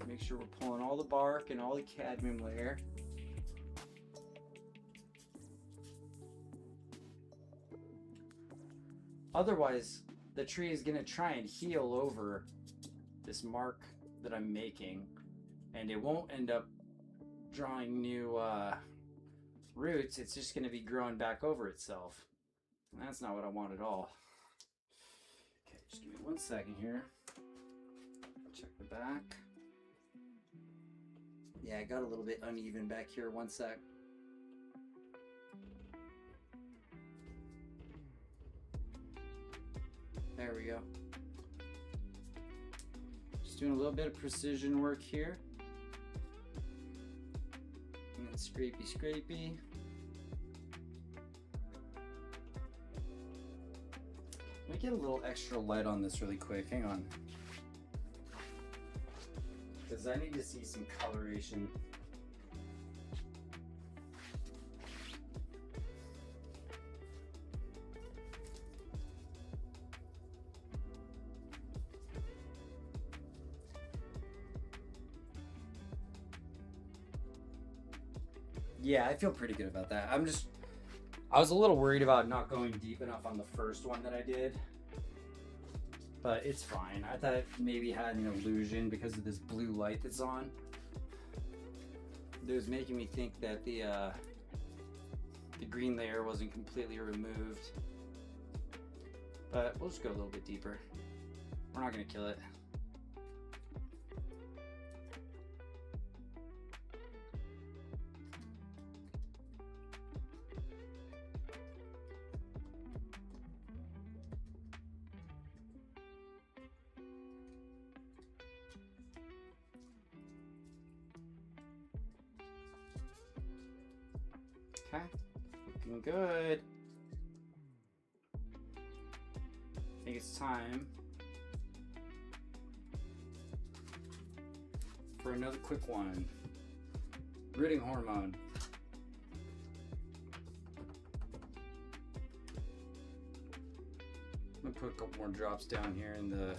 Make sure we're pulling all the bark and all the cadmium layer. Otherwise, the tree is going to try and heal over this mark that I'm making, and it won't end up drawing new roots. It's just going to be growing back over itself. And that's not what I want at all. Okay, just give me 1 second here. Check the back. Yeah, I got a little bit uneven back here. 1 sec. There we go. Just doing a little bit of precision work here. And then scrapey scrapey. Let me get a little extra light on this really quick. Hang on. Because I need to see some coloration. Yeah, I feel pretty good about that. I was a little worried about not going deep enough on the first one that I did, but it's fine. I thought it maybe had an illusion because of this blue light that's on. It was making me think that the green layer wasn't completely removed, but we'll just go a little bit deeper. We're not gonna kill it. Okay, looking good. I think it's time for another quick one. Rooting hormone. I'm gonna put a couple more drops down here in the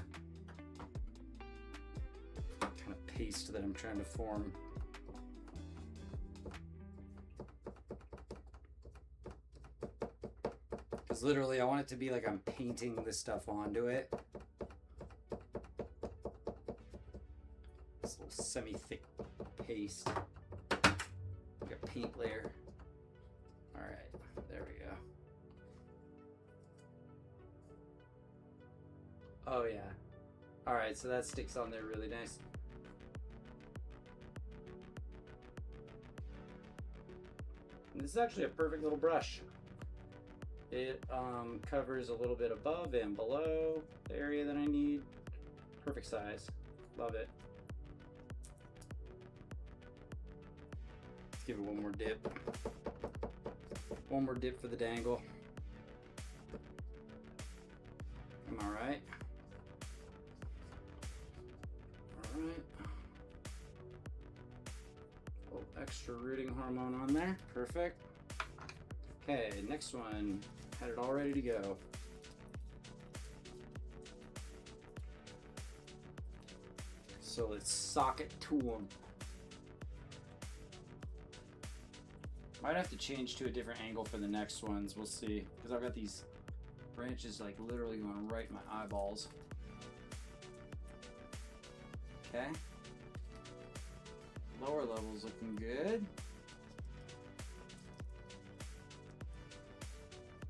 kind of paste that I'm trying to form. Because literally I want it to be like I'm painting this stuff onto it. This little semi-thick paste. Like a paint layer. Alright, there we go. Oh yeah. Alright, so that sticks on there really nice. And this is actually a perfect little brush. It covers a little bit above and below the area that I need. Perfect size. Love it. give it one more dip. One more dip for the dangle. Am I right? All right. Oh, extra rooting hormone on there. Perfect. Okay, next one. Had it all ready to go. So let's sock it to them. Might have to change to a different angle for the next ones. We'll see. Because I've got these branches like literally going right in my eyeballs. Okay. Lower level's looking good.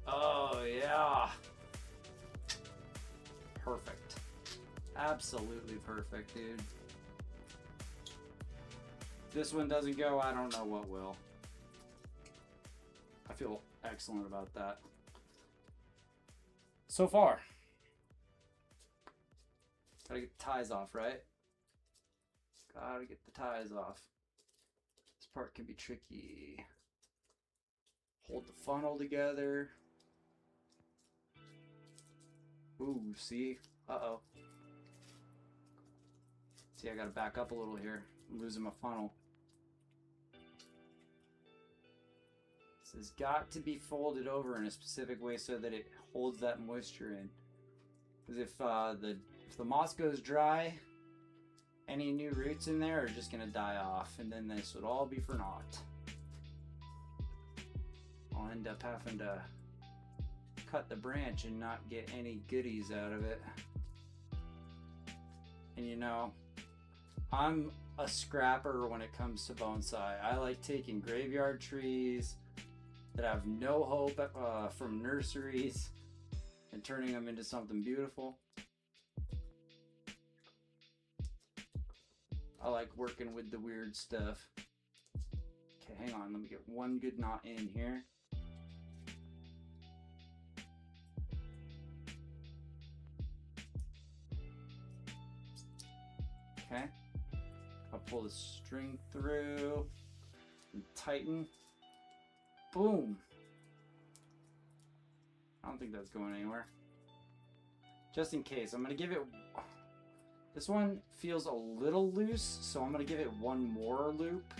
Oh yeah. Perfect. Absolutely perfect, dude. If this one doesn't go, I don't know what will. I feel excellent about that. So far. Gotta get the ties off, right? Gotta get the ties off. This part can be tricky. Hold the funnel together. Ooh, see? Uh-oh. See, I gotta back up a little here. I'm losing my funnel. This has got to be folded over in a specific way so that it holds that moisture in. Because if the moss goes dry, any new roots in there are just gonna die off, and then this would all be for naught. I'll end up having to cut the branch and not get any goodies out of it. And you know, I'm a scrapper when it comes to bonsai. I like taking graveyard trees that have no hope from nurseries and turning them into something beautiful. I like working with the weird stuff. Okay, hang on, let me get one good knot in here. Okay, I'll pull the string through and tighten. Boom. I don't think that's going anywhere. Just in case, I'm gonna give it, this one feels a little loose, so I'm gonna give it one more loop.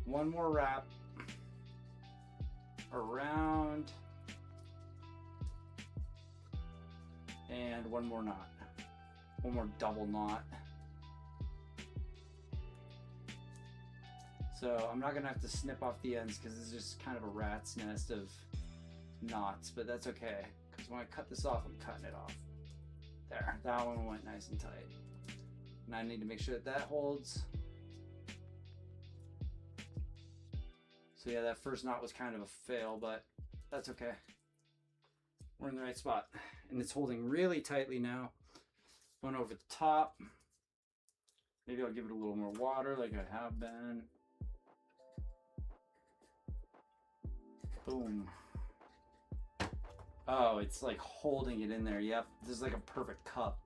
One more wrap around, and one more knot. One more double knot. So I'm not gonna have to snip off the ends because it's just kind of a rat's nest of knots, but that's okay. Because when I cut this off, I'm cutting it off. There, that one went nice and tight. And I need to make sure that that holds. So yeah, that first knot was kind of a fail, but that's okay. We're in the right spot. And it's holding really tightly now. Going over the top. Maybe I'll give it a little more water like I have been. Boom. Oh, it's like holding it in there. Yep, this is like a perfect cup.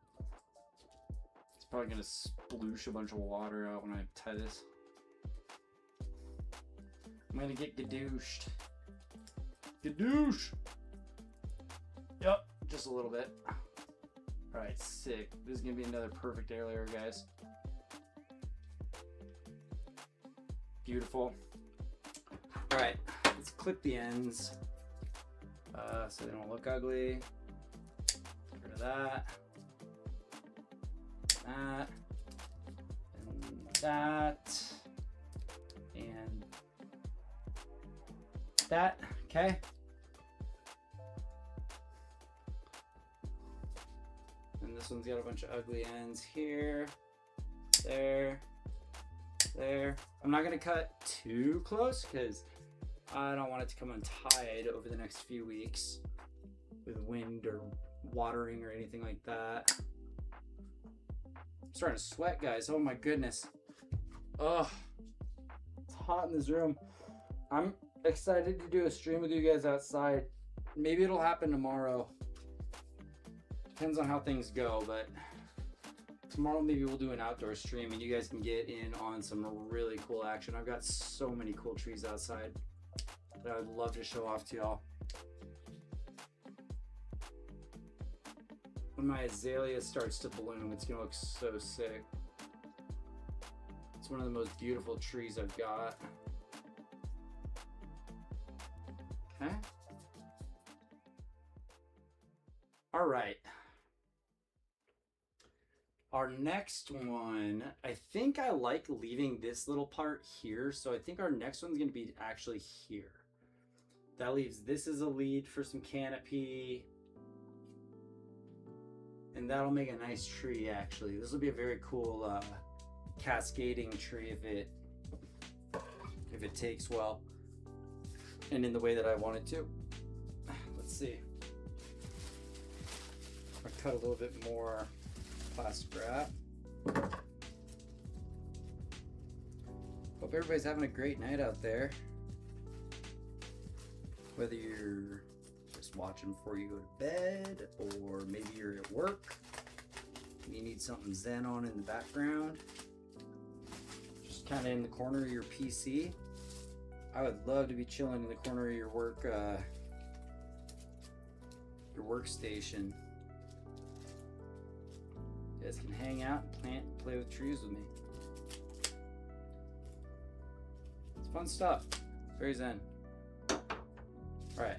It's probably gonna sploosh a bunch of water out when I tie this. I'm gonna get gadooshed. Gadoosh! Yep, just a little bit. Alright, sick. This is gonna be another perfect air layer, guys. Beautiful. Alright, let's clip the ends so they don't look ugly. Get rid of that. That. And that. And that. Okay. And this one's got a bunch of ugly ends here. There. There. I'm not going to cut too close because I don't want it to come untied over the next few weeks with wind or watering or anything like that. I'm starting to sweat, guys. Oh my goodness. Oh, it's hot in this room. I'm excited to do a stream with you guys outside. Maybe it'll happen tomorrow. Depends on how things go, but tomorrow maybe we'll do an outdoor stream and you guys can get in on some really cool action. I've got so many cool trees outside that I would love to show off to y'all. When my azalea starts to bloom, it's gonna look so sick. It's one of the most beautiful trees I've got. Okay. All right. Our next one, I think I like leaving this little part here. So I think our next one's gonna be actually here. That leaves this as a lead for some canopy. And that'll make a nice tree actually. This will be a very cool cascading tree if it takes well. And in the way that I want it to. Let's see. I'll cut a little bit more plastic wrap. Hope everybody's having a great night out there. Whether you're just watching before you go to bed, or maybe you're at work and you need something zen on in the background, just kind of in the corner of your PC. I would love to be chilling in the corner of your workstation. You guys can hang out, plant, and play with trees with me. It's fun stuff. Very zen. Alright.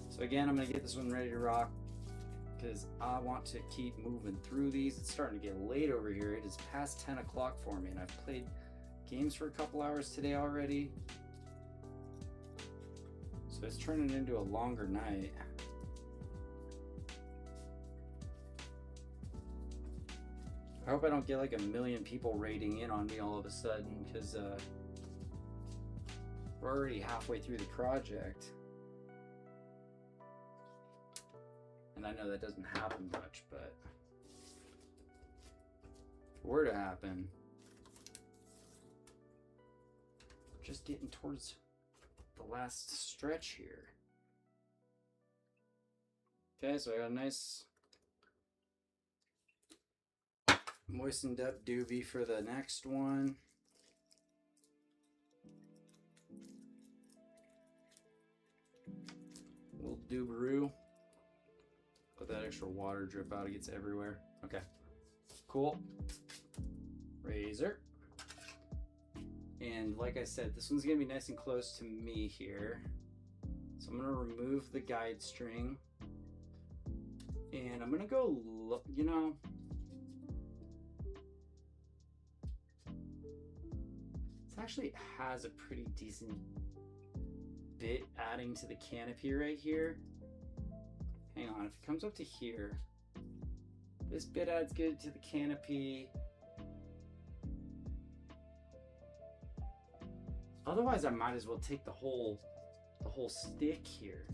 So again, I'm going to get this one ready to rock because I want to keep moving through these. It's starting to get late over here. It is past 10 o'clock for me and I've played games for a couple hours today already. So it's turning into a longer night. I hope I don't get like 1 million people raiding in on me all of a sudden because we're already halfway through the project. And I know that doesn't happen much, but if it were to happen, we're just getting towards the last stretch here. Okay, so I got a nice moistened up doobie for the next one. Little doobaroo. Let that extra water drip out, it gets everywhere. Okay, cool. Razor. And like I said, this one's gonna be nice and close to me here. So I'm gonna remove the guide string. And I'm gonna go look, you know, this actually has a pretty decent bit adding to the canopy right here. Hang on, if it comes up to here, this bit adds good to the canopy. Otherwise, I might as well take the whole stick here.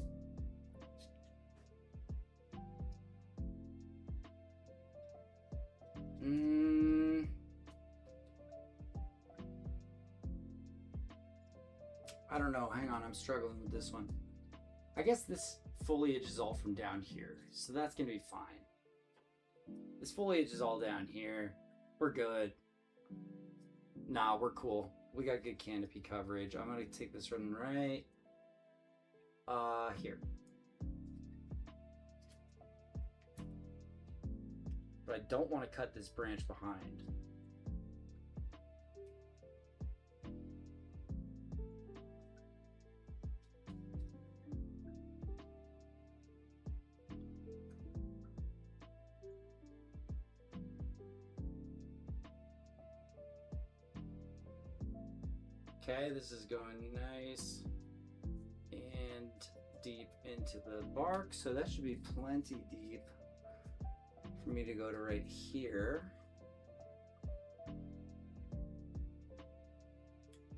I don't know, hang on, I'm struggling with this one. I guess this foliage is all from down here, so that's gonna be fine. This foliage is all down here. We're good. Nah, we're cool. We got good canopy coverage. I'm gonna take this one right here. But I don't want to cut this branch behind. Okay, this is going nice and deep into the bark, so that should be plenty deep for me to go to right here.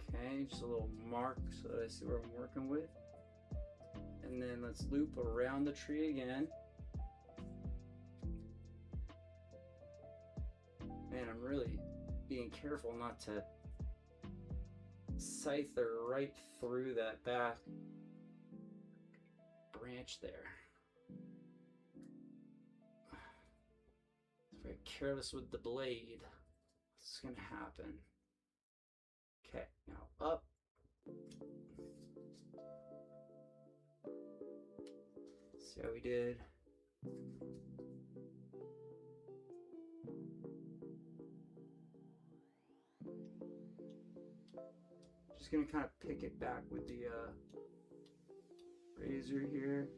Okay, just a little mark so that I see where I'm working with. And then let's loop around the tree again. Man, I'm really being careful not to scythe right through that back branch there. Very careless with the blade. What's gonna happen? Okay, now up. See how we did? Just gonna kind of pick it back with the razor here.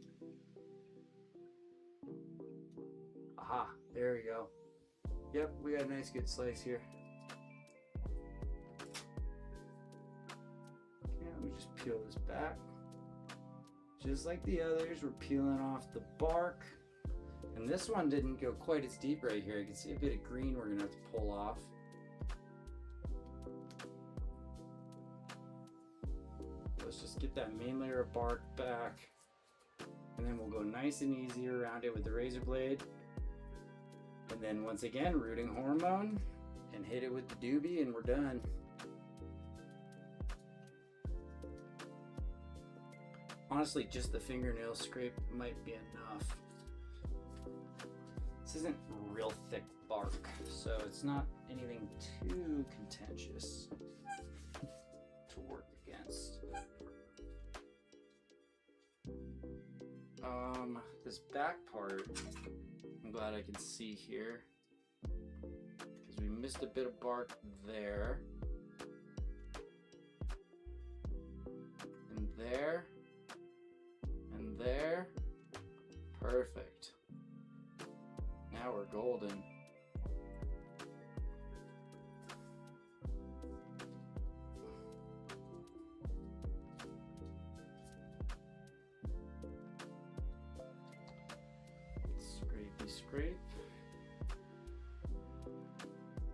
Aha, there we go. Yep, we got a nice good slice here. Okay, let me just peel this back. Just like the others, we're peeling off the bark. And this one didn't go quite as deep right here. You can see a bit of green we're gonna have to pull off. Let's just get that main layer of bark back. And then we'll go nice and easy around it with the razor blade. And then once again, rooting hormone and hit it with the doobie and we're done. Honestly, just the fingernail scrape might be enough. This isn't real thick bark, so it's not anything too contentious to work against. This back part, I'm glad I can see here, because we missed a bit of bark there, and there, and there. Perfect. Now we're golden. Scrapey scrape.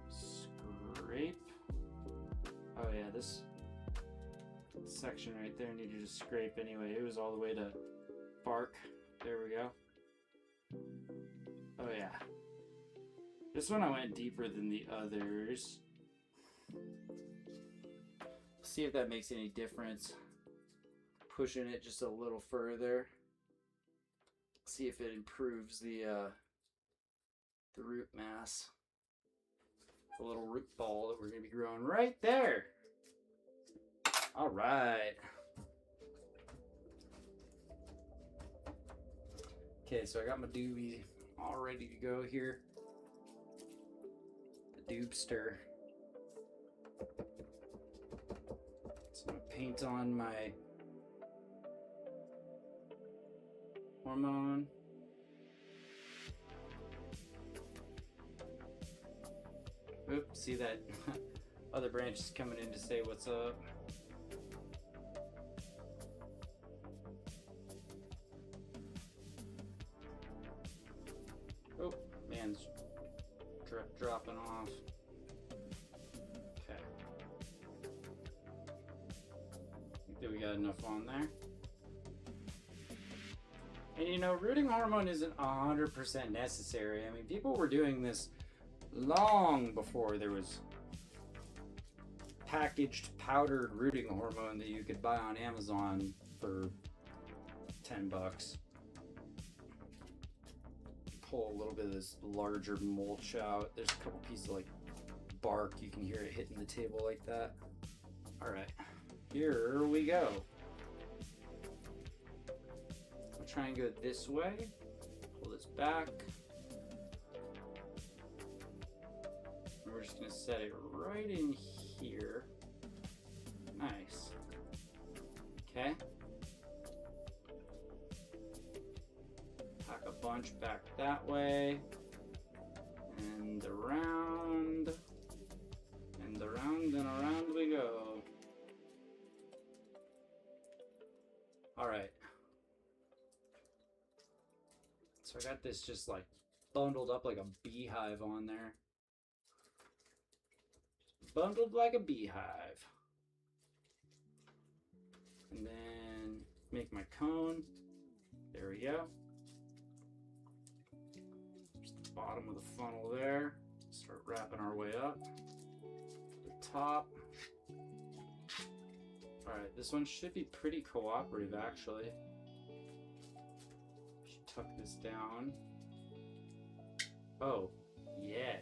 Scrape. Oh yeah, this section right there needed to scrape anyway. It was all the way to bark. There we go. Oh yeah. This one I went deeper than the others. See if that makes any difference. Pushing it just a little further. See if it improves the root mass. The little root ball that we're gonna be growing right there. All right. Okay, so I got my doobie all ready to go here. The doobster. So I'm gonna paint on my hormone. Oops, see that other branch is coming in to say what's up. Oh, man's dropping off. Okay. I think that we got enough on there. And you know, rooting hormone isn't 100% necessary. I mean, people were doing this long before there was packaged powdered rooting hormone that you could buy on Amazon for $10. Pull a little bit of this larger mulch out. There's a couple pieces of like bark. You can hear it hitting the table like that. All right, here we go. I'll try and go this way. Pull this back. We're just gonna set it right in here. Nice. Okay. Pack a bunch back that way. And around. And around and around we go. Alright. So I got this just like bundled up like a beehive on there. Bundled like a beehive. And then make my cone. There we go. Just the bottom of the funnel there. Start wrapping our way up. The top. Alright, this one should be pretty cooperative actually. Should tuck this down. Oh, Yeah.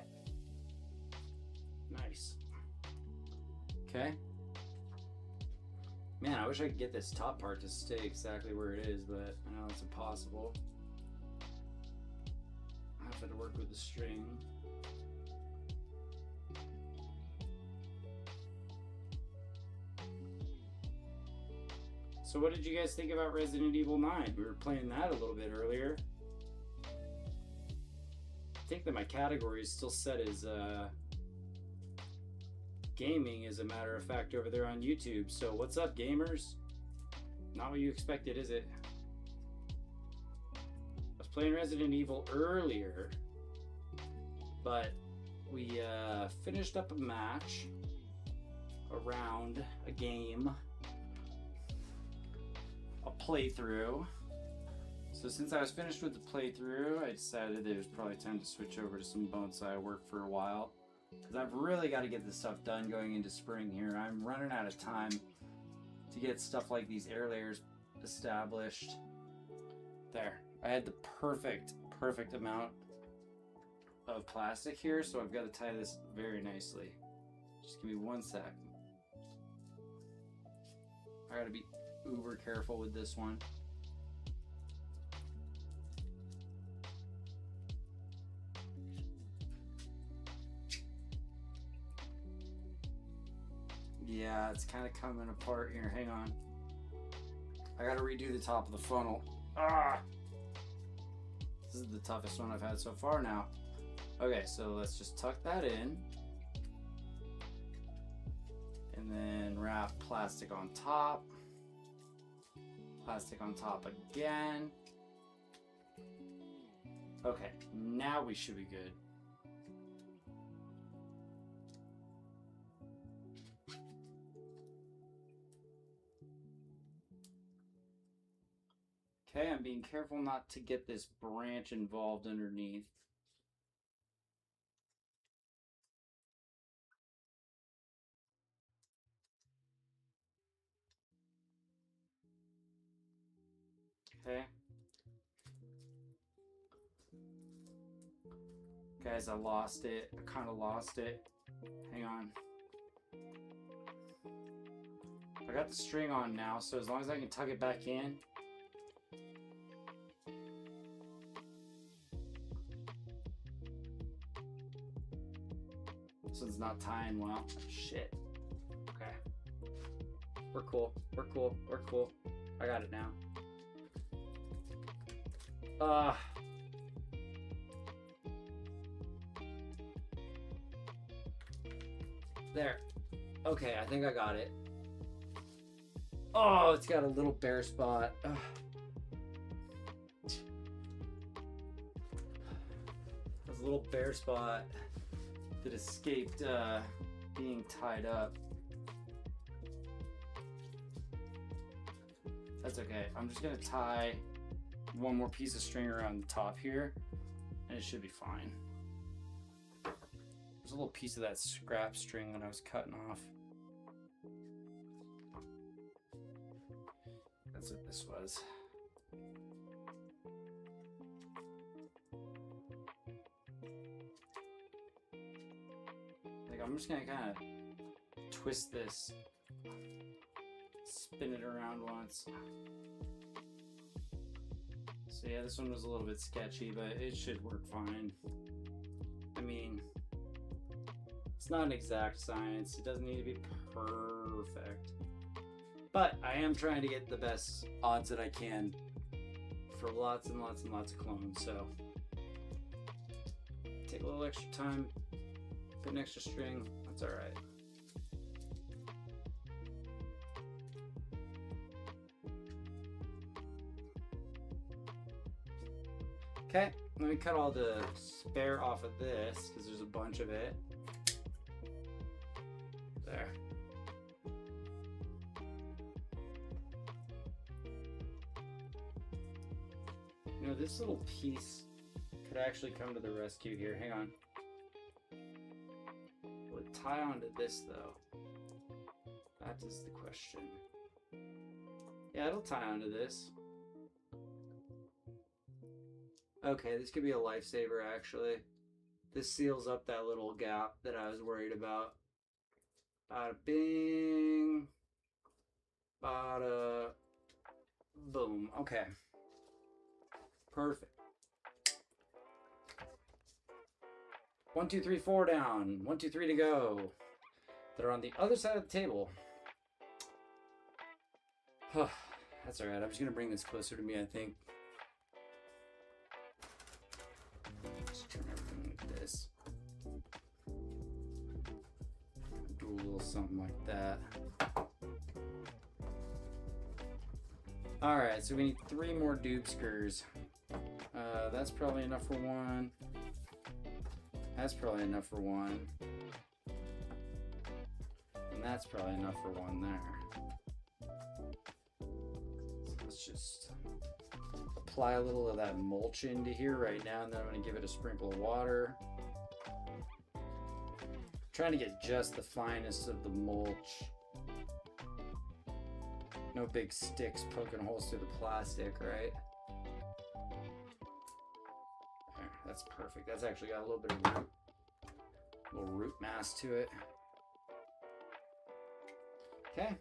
Nice. Okay. Man, I wish I could get this top part to stay exactly where it is, but I know it's impossible. I have to work with the string. So what did you guys think about Resident Evil 9? We were playing that a little bit earlier. I think that my category is still set as gaming, as a matter of fact, over there on YouTube. So what's up, gamers? Not what you expected, is it? I was playing Resident Evil earlier, but we finished up a match around a game, a playthrough. So since I was finished with the playthrough, I decided it was probably time to switch over to some Bonsai work for a while, because I've really got to get this stuff done going into spring here. I'm running out of time to get stuff like these air layers established. There, I had the perfect amount of plastic here, so I've got to tie this very nicely. Just give me one sec. I gotta be uber careful with this one. Yeah, it's kind of coming apart here. Hang on. I gotta redo the top of the funnel. Ah! This is the toughest one I've had so far now. Okay, so let's just tuck that in. And then wrap plastic on top. Plastic on top again. Okay, now we should be good. Okay, I'm being careful not to get this branch involved underneath. Okay. Guys, I lost it. I kind of lost it. Hang on. I got the string on now, so as long as I can tuck it back in. This one's not tying well. Shit. Okay. We're cool. We're cool. We're cool. I got it now. There. Okay, I think I got it. Oh, it's got a little bare spot. Ugh. There's a little bare spot that escaped being tied up. That's okay. I'm just gonna tie one more piece of string around the top here, and it should be fine. There's a little piece of that scrap string that I was cutting off. That's what this was. Like, I'm just gonna kind of twist this, spin it around once. So yeah, this one was a little bit sketchy, but it should work fine. I mean, it's not an exact science. It doesn't need to be perfect. But I am trying to get the best odds that I can for lots and lots and lots of clones. So take a little extra time, put an extra string, that's all right. Okay, let me cut all the spare off of this because there's a bunch of it. There. You know, this little piece could actually come to the rescue here. Hang on. Will it tie onto this though? That is the question. Yeah, it'll tie onto this. Okay, this could be a lifesaver actually. This seals up that little gap that I was worried about. Bada bing. Bada boom. Okay. Perfect. 1, 2, 3, 4 down. 1, 2, 3 to go. They're on the other side of the table. That's alright. I'm just gonna bring this closer to me, I think. Just turn everything like this. Do a little something like that. Alright, so we need 3 more dupeskers. That's probably enough for one. That's probably enough for one. And that's probably enough for one there. So let's just apply a little of that mulch into here right now, and then I'm going to give it a sprinkle of water. Trying to get just the finest of the mulch. No big sticks poking holes through the plastic, right? There, that's perfect. That's actually got a little bit of root mass to it. Okay,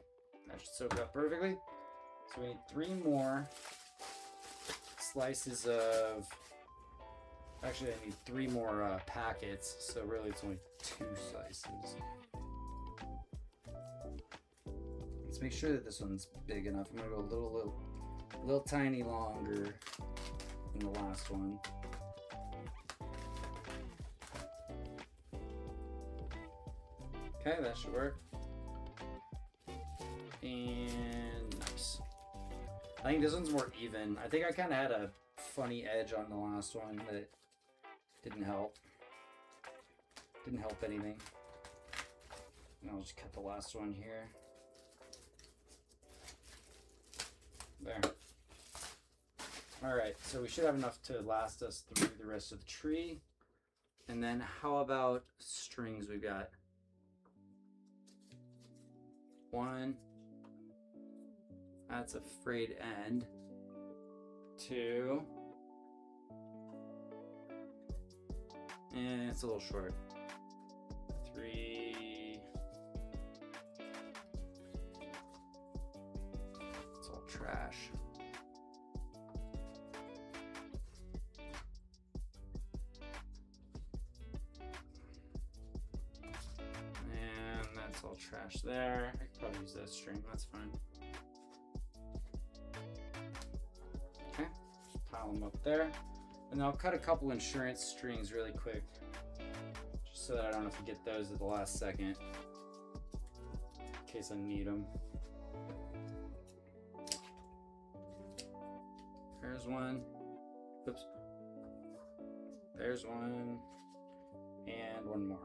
that should soak up perfectly. So we need 3 more slices of. Actually, I need 3 more packets. So really, it's only 2 slices. Let's make sure that this one's big enough. I'm gonna go a little tiny longer than the last one. Okay, that should work. And nice. I think this one's more even. I think I kind of had a funny edge on the last one that didn't help. Didn't help anything. And I'll just cut the last one here. There. Alright, so we should have enough to last us through the rest of the tree. And then how about strings? We've got 1. That's a frayed end. 2. And it's a little short. 3. It's all trash. And that's all trash there. I could probably use that string, that's fine. Okay, just pile them up there. And I'll cut a couple insurance strings really quick, just so that I don't have to get those at the last second, in case I need them. There's one. Oops. There's one. And one more.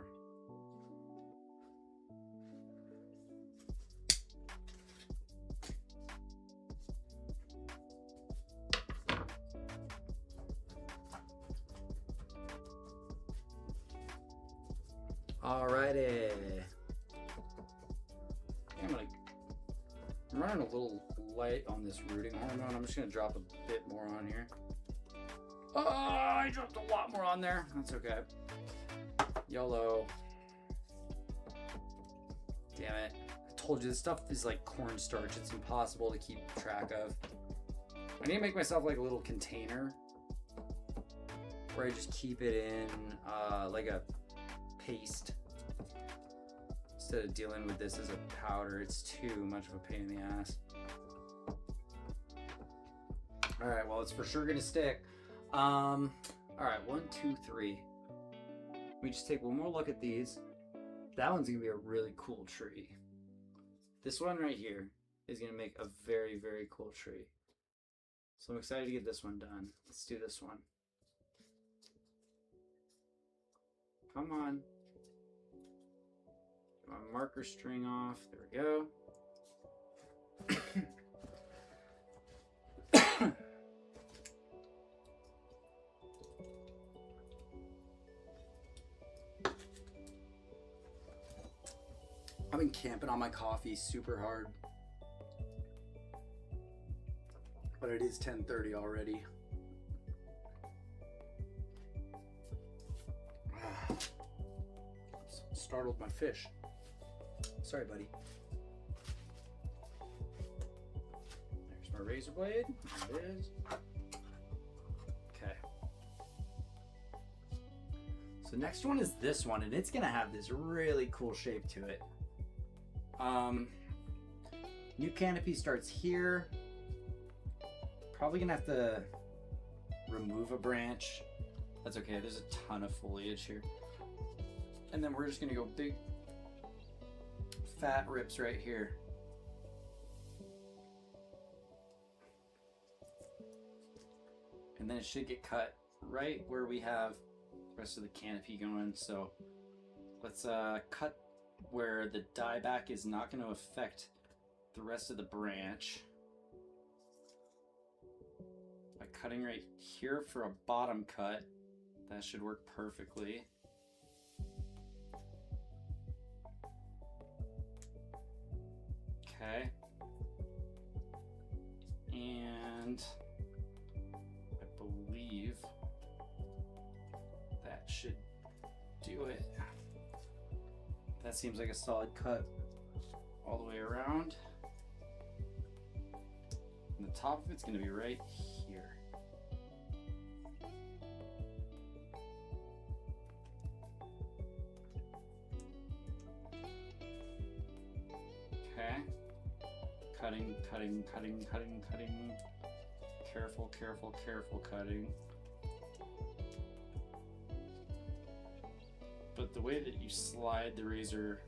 Alrighty. I'm running a little light on this rooting hormone. I'm just gonna drop a bit more on here. Oh, I dropped a lot more on there. That's okay. YOLO. Damn it. I told you this stuff is like cornstarch. It's impossible to keep track of. I need to make myself like a little container where I just keep it in like a paste instead of dealing with this as a powder. It's too much of a pain in the ass. All right, well, it's for sure gonna stick. All right, 1, 2, 3. We just take one more look at these. That one's gonna be a really cool tree. This one right here is gonna make a very, very cool tree. So I'm excited to get this one done. Let's do this one. Come on. Get my marker string off. There we go. I've been camping on my coffee super hard. But it is 10:30 already. startled my fish. Sorry, buddy. There's my razor blade. There it is. Okay. So next one is this one, and it's gonna have this really cool shape to it. New canopy starts here. Probably gonna have to remove a branch. That's okay, there's a ton of foliage here. And then we're just gonna go big fat rips right here. And then it should get cut right where we have the rest of the canopy going. So let's cut where the dieback is not going to affect the rest of the branch by cutting right here for a bottom cut. That should work perfectly. Okay. And I believe that should do it. That seems like a solid cut all the way around. And the top of it's going to be right here. Okay. Cutting, cutting, cutting, cutting, cutting. Careful, careful, careful cutting. But the way that you slide the razor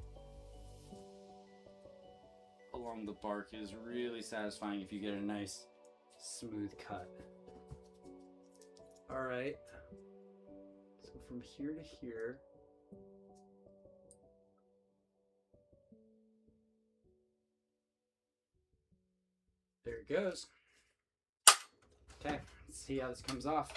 along the bark is really satisfying if you get a nice smooth cut. All right. So from here to here. There it goes. Okay, let's see how this comes off.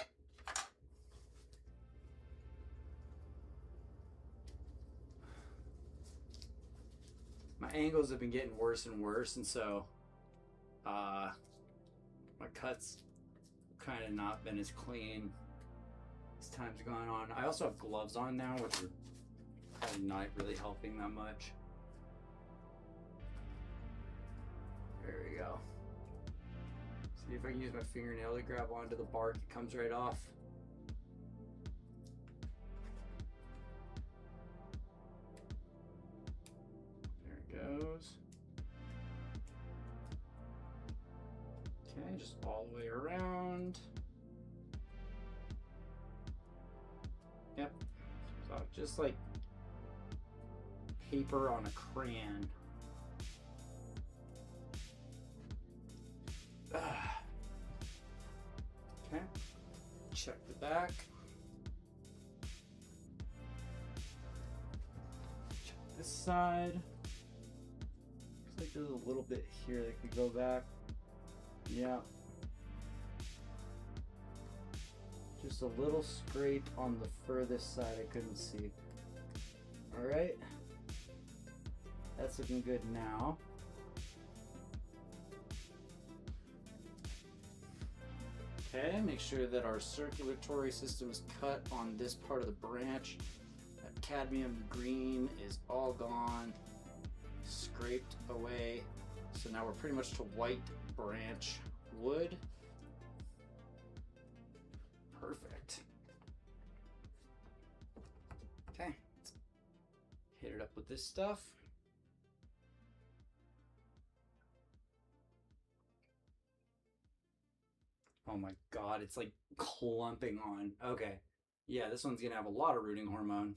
My angles have been getting worse and worse, and so my cuts kind of not been as clean as time's gone on. I also have gloves on now, which are probably not really helping that much. There we go. See if I can use my fingernail to grab onto the bark. It comes right off. There it goes. Okay, just all the way around. Yep. So just like paper on a crayon. Okay, check the back. Check this side. Looks like there's a little bit here that could go back. Yeah. Just a little scrape on the furthest side I couldn't see. Alright. That's looking good now. Okay, make sure that our circulatory system is cut on this part of the branch. That cadmium green is all gone, scraped away. So now we're pretty much to white branch wood. Perfect. Okay, let's hit it up with this stuff. Oh my god, it's like clumping on. Okay. Yeah, this one's gonna have a lot of rooting hormone.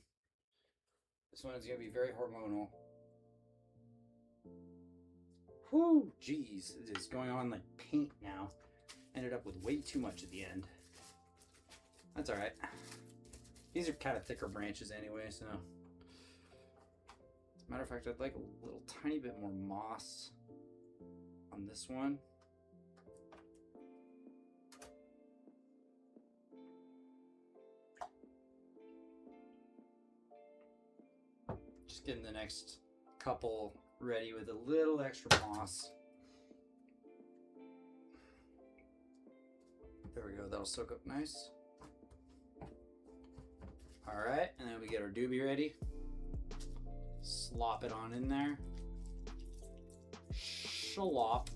This one is gonna be very hormonal. Whew, jeez, it is going on like paint now. Ended up with way too much at the end. That's alright. These are kind of thicker branches anyway, so. As a matter of fact, I'd like a little tiny bit more moss on this one. Just getting the next couple ready with a little extra moss. There we go, that'll soak up nice. All right, and then we get our doobie ready. Slop it on in there. Shalop.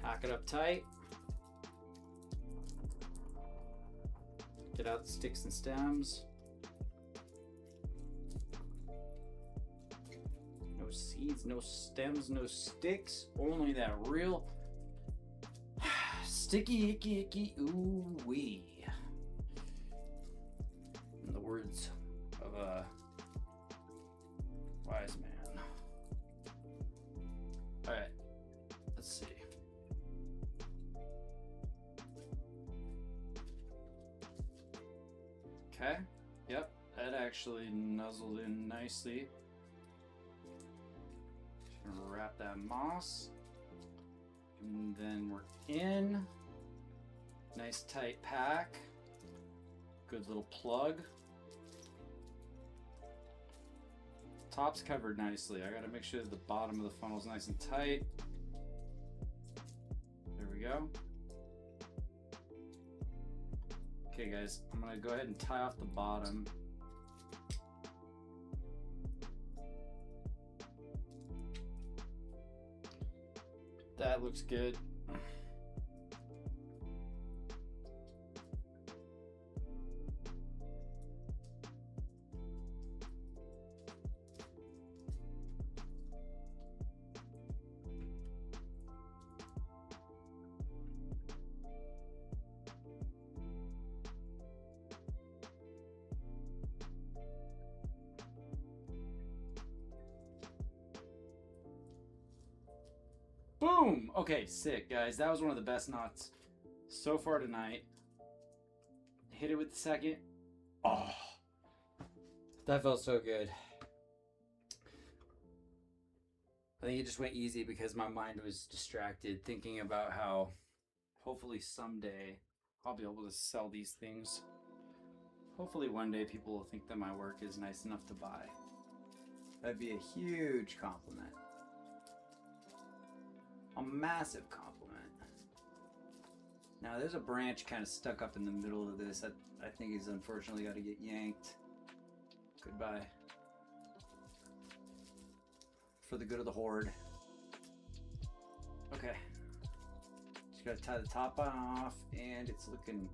Pack it up tight. Get out the sticks and stems. No seeds, no stems, no sticks. Only that real sticky, icky, ooh wee. In the words of a wise man. All right, let's see. Okay, yep, that actually nuzzled in nicely. Just gonna wrap that moss. And then we're in. Nice tight pack. Good little plug. Top's covered nicely. I gotta make sure that the bottom of the funnel is nice and tight. There we go. Okay guys, I'm gonna go ahead and tie off the bottom. That looks good. Boom! Okay, sick, guys. That was one of the best knots so far tonight. Hit it with the second. Oh, that felt so good. I think it just went easy because my mind was distracted thinking about how hopefully someday I'll be able to sell these things. Hopefully one day people will think that my work is nice enough to buy. That'd be a huge compliment. A massive compliment. Now there's a branch kind of stuck up in the middle of this that I think is unfortunately got to get yanked. Goodbye. For the good of the horde. Okay. Just gotta tie the top off and it's looking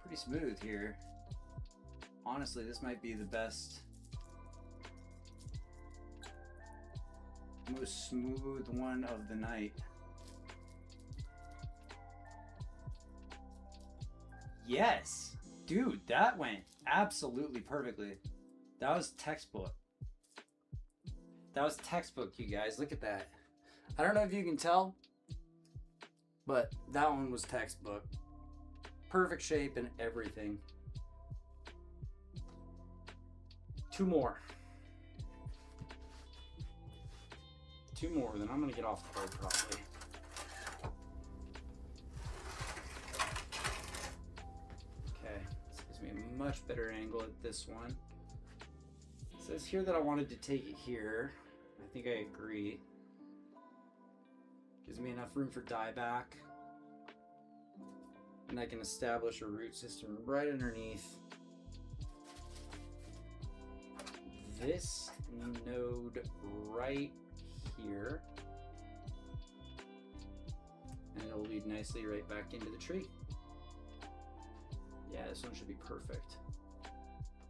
pretty smooth here. Honestly, this might be the best, most smooth one of the night. Yes, dude, that went absolutely perfectly. That was textbook. That was textbook, you guys. Look at that. I don't know if you can tell, but that one was textbook. Perfect shape and everything. Two more. Two more, then I'm gonna get off the boat probably. Okay, this gives me a much better angle at this one. It says here that I wanted to take it here. I think I agree. Gives me enough room for dieback. And I can establish a root system right underneath this node right here. And it'll lead nicely right back into the tree. Yeah, this one should be perfect.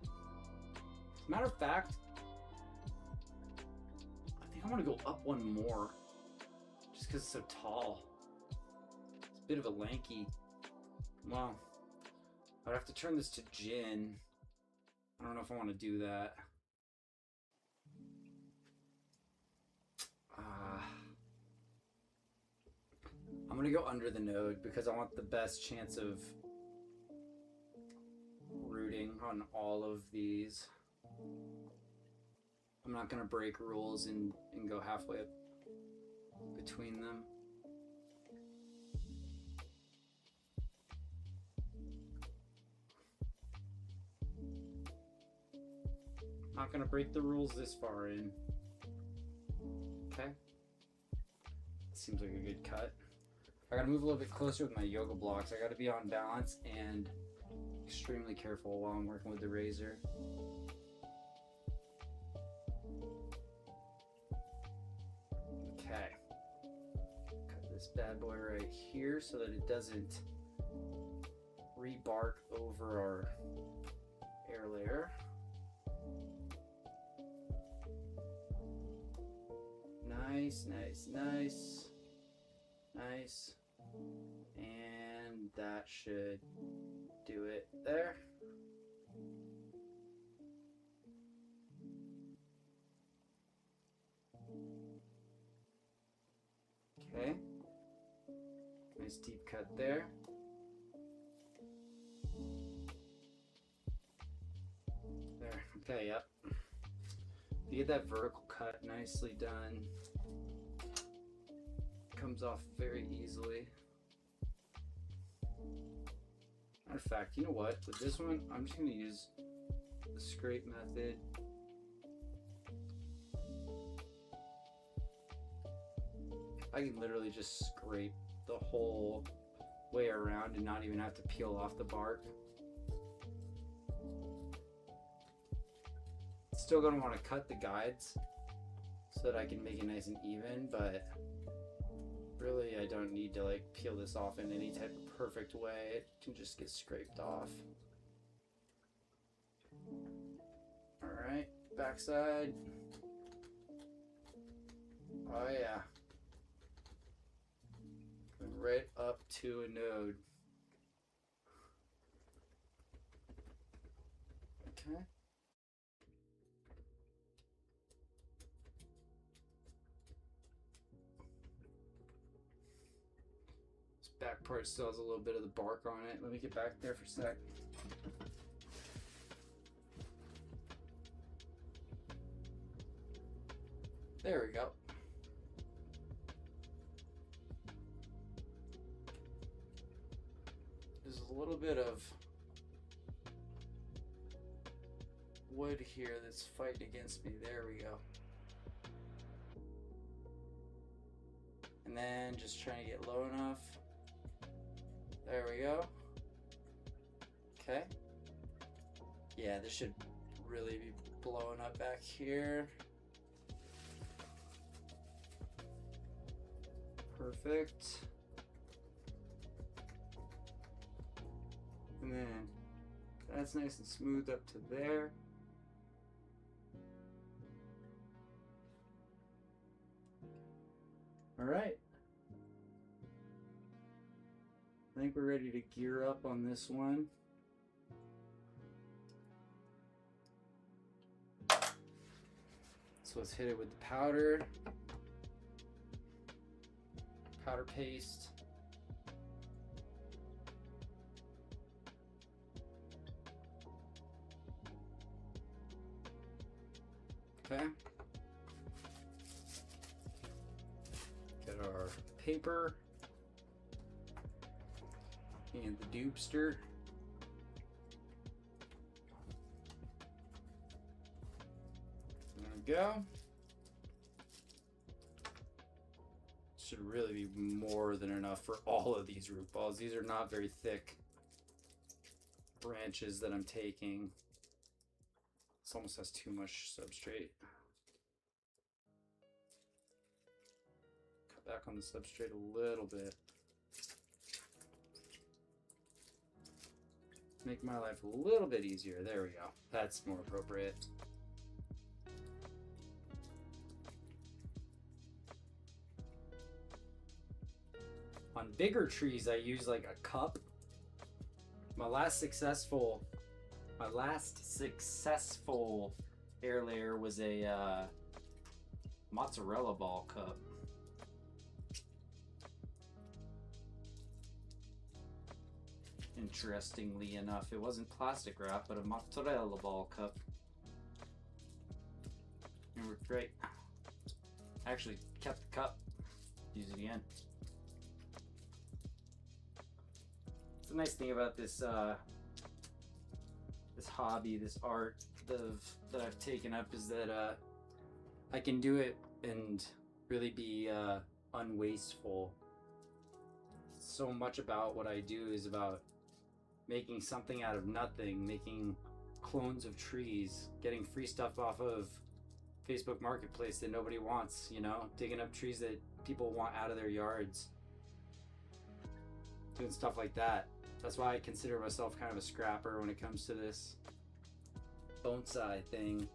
As a matter of fact, I think I want to go up one more just because it's so tall. It's a bit of a lanky. Well, I'd have to turn this to gin. I don't know if I want to do that. I'm gonna go under the node because I want the best chance of rooting on all of these. I'm not gonna break rules and go halfway up between them. Not gonna break the rules this far in. Okay. Seems like a good cut. I gotta move a little bit closer with my yoga blocks. I gotta be on balance and extremely careful while I'm working with the razor. bad boy right here so that it doesn't rebark over our air layer. Nice, nice, nice, nice. And that should do it there. Okay. Nice deep cut there. There. Okay, yep. You get that vertical cut nicely done. Comes off very easily. Matter of fact, you know what? With this one, I'm just going to use the scrape method. I can literally just scrape the whole way around and not even have to peel off the bark. Still going to want to cut the guides so that I can make it nice and even, but really I don't need to like peel this off in any type of perfect way. It can just get scraped off. Alright, backside. Oh yeah. Going right up to a node. Okay. This back part still has a little bit of the bark on it. Let me get back there for a sec. There we go. There's a little bit of wood here that's fighting against me. There we go. And then just trying to get low enough. There we go. Okay. Yeah, this should really be blowing up back here. Perfect. And then that's nice and smooth up to there. All right. I think we're ready to gear up on this one. So let's hit it with the powder paste. Okay. Get our paper and the dupster. There we go. Should really be more than enough for all of these root balls. These are not very thick branches that I'm taking. This almost has too much substrate. Cut back on the substrate a little bit. Make my life a little bit easier. There we go. That's more appropriate. On bigger trees, I use like a cup. My last successful air layer was a mozzarella ball cup. Interestingly enough, it wasn't plastic wrap, but a mozzarella ball cup. It worked great. I actually kept the cup. Use it again. It's a nice thing about this this hobby, this art that I've taken up, is that I can do it and really be unwasteful. So much about what I do is about making something out of nothing, making clones of trees, getting free stuff off of Facebook Marketplace that nobody wants, you know, digging up trees that people want out of their yards doing stuff like that. That's why I consider myself kind of a scrapper when it comes to this bonsai thing.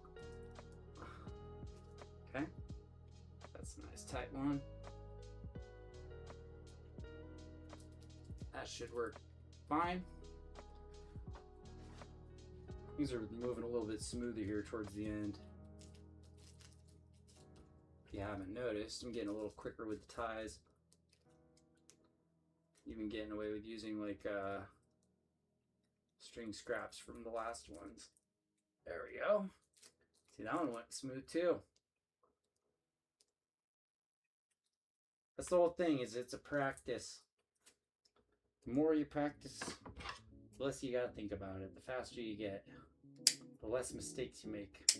Okay, that's a nice tight one. That should work fine. Things are moving a little bit smoother here towards the end. If you haven't noticed, I'm getting a little quicker with the ties. Even getting away with using like string scraps from the last ones. There we go. See, that one went smooth too. That's the whole thing, is it's a practice. The more you practice, the less you gotta think about it. The faster you get, the less mistakes you make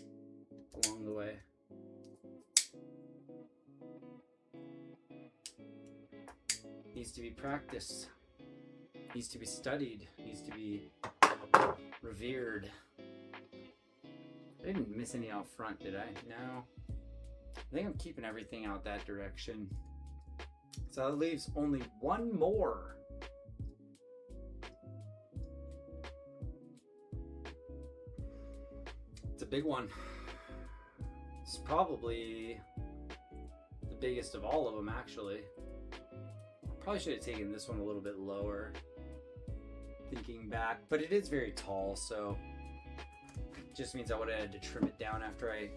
along the way. Needs to be practiced, needs to be studied, needs to be revered. I didn't miss any out front, did I? No. I think I'm keeping everything out that direction. So that leaves only one more. It's a big one. It's probably the biggest of all of them, actually. Probably should have taken this one a little bit lower, thinking back, but it is very tall, so it just means I would have had to trim it down after I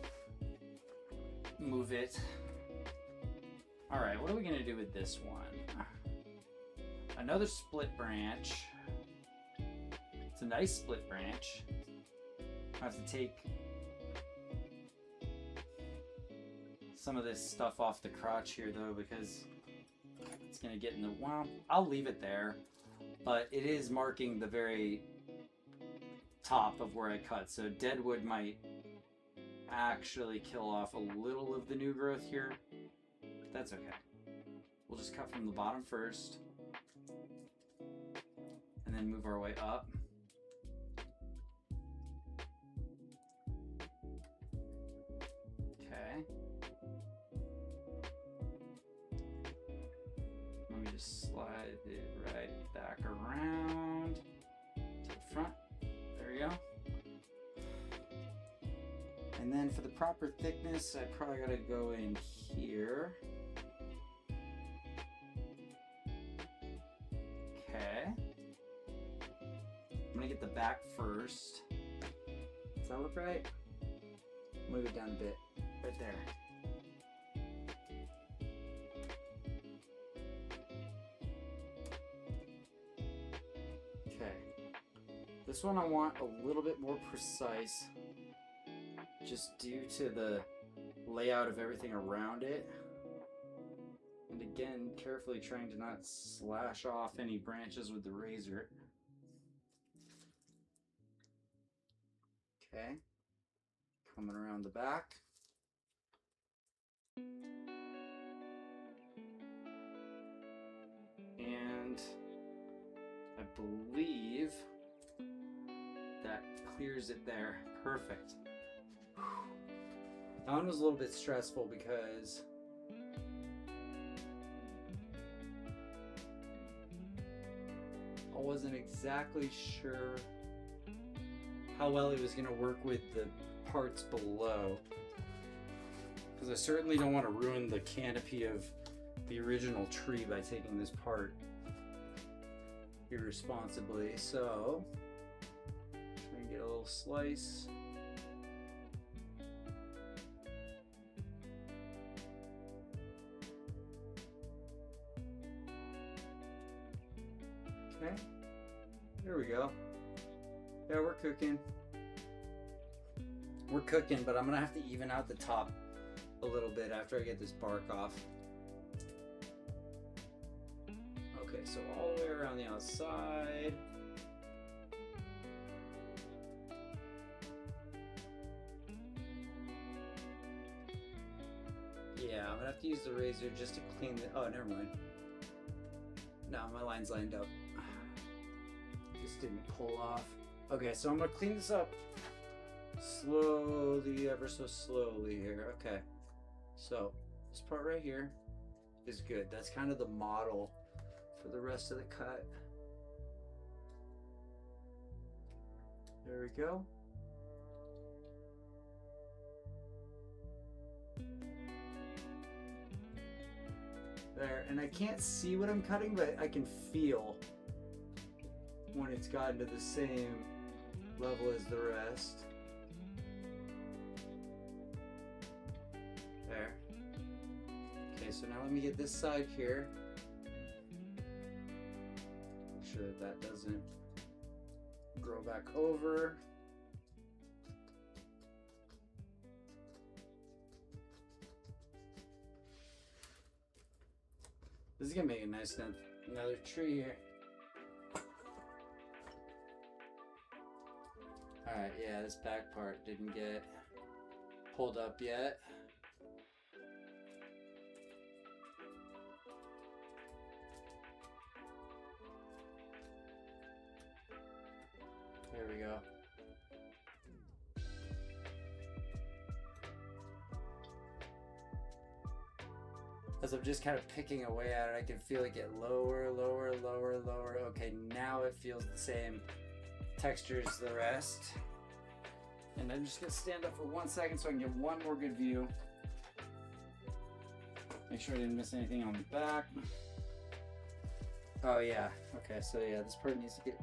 move it. All right, what are we gonna do with this one? Another split branch. It's a nice split branch. I have to take some of this stuff off the crotch here though, because it's gonna get in the, well, I'll leave it there, but it is marking the very top of where I cut, so dead wood might actually kill off a little of the new growth here. That's okay. We'll just cut from the bottom first and then move our way up. Okay. Let me just slide it right back around to the front. There we go. And then for the proper thickness, I probably gotta go in here. Okay. I'm gonna get the back first. Does that look right? Move it down a bit. Right there. Okay. This one I want a little bit more precise, just due to the layout of everything around it. And again, carefully trying to not slash off any branches with the razor. Okay, coming around the back. And I believe that clears it there. Perfect. That one was a little bit stressful because I wasn't exactly sure how well it was going to work with the parts below, because I certainly don't want to ruin the canopy of the original tree by taking this part irresponsibly. So try and get a little slice. Okay, there we go. Yeah, we're cooking. We're cooking, but I'm gonna have to even out the top a little bit after I get this bark off. Okay, so all the way around the outside. Yeah, I'm gonna have to use the razor just to clean the, oh, never mind. No, my line's lined up. Just didn't pull off. Okay, so I'm gonna clean this up slowly, ever so slowly here. Okay, so this part right here is good. That's kind of the model for the rest of the cut. There we go. There, and I can't see what I'm cutting, but I can feel when it's gotten to the same level as the rest. There. Okay, so now let me get this side here. Make sure that that doesn't grow back over. This is gonna make a nice another tree here. Alright, yeah, this back part didn't get pulled up yet. There we go. As I'm just kind of picking away at it, I can feel it get lower, lower, lower, lower. Okay, now it feels the same texture as the rest. And I'm just gonna stand up for 1 second so I can get one more good view. Make sure I didn't miss anything on the back. Oh yeah, okay, so yeah, this part needs to get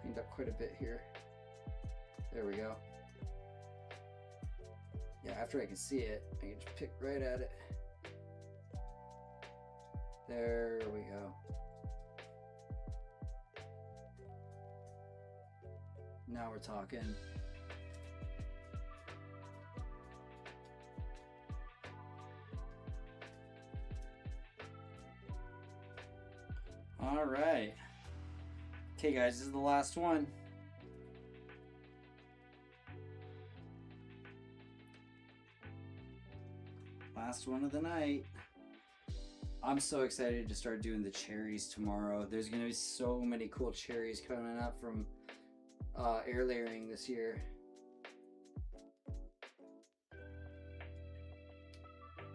cleaned up quite a bit here. There we go. Yeah, after I can see it, I can just pick right at it. There we go. Now we're talking. All right. Okay, guys, this is the last one. Last one of the night. I'm so excited to start doing the cherries tomorrow. There's gonna be so many cool cherries coming up from air layering this year.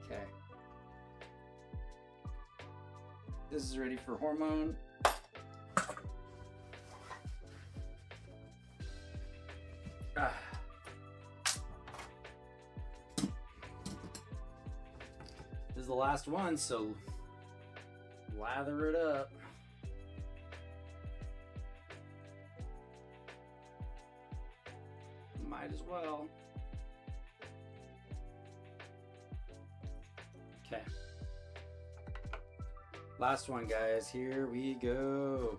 Okay. This is ready for hormone. Ah. This is the last one, so lather it up. Might as well. Okay. Last one, guys. Here we go.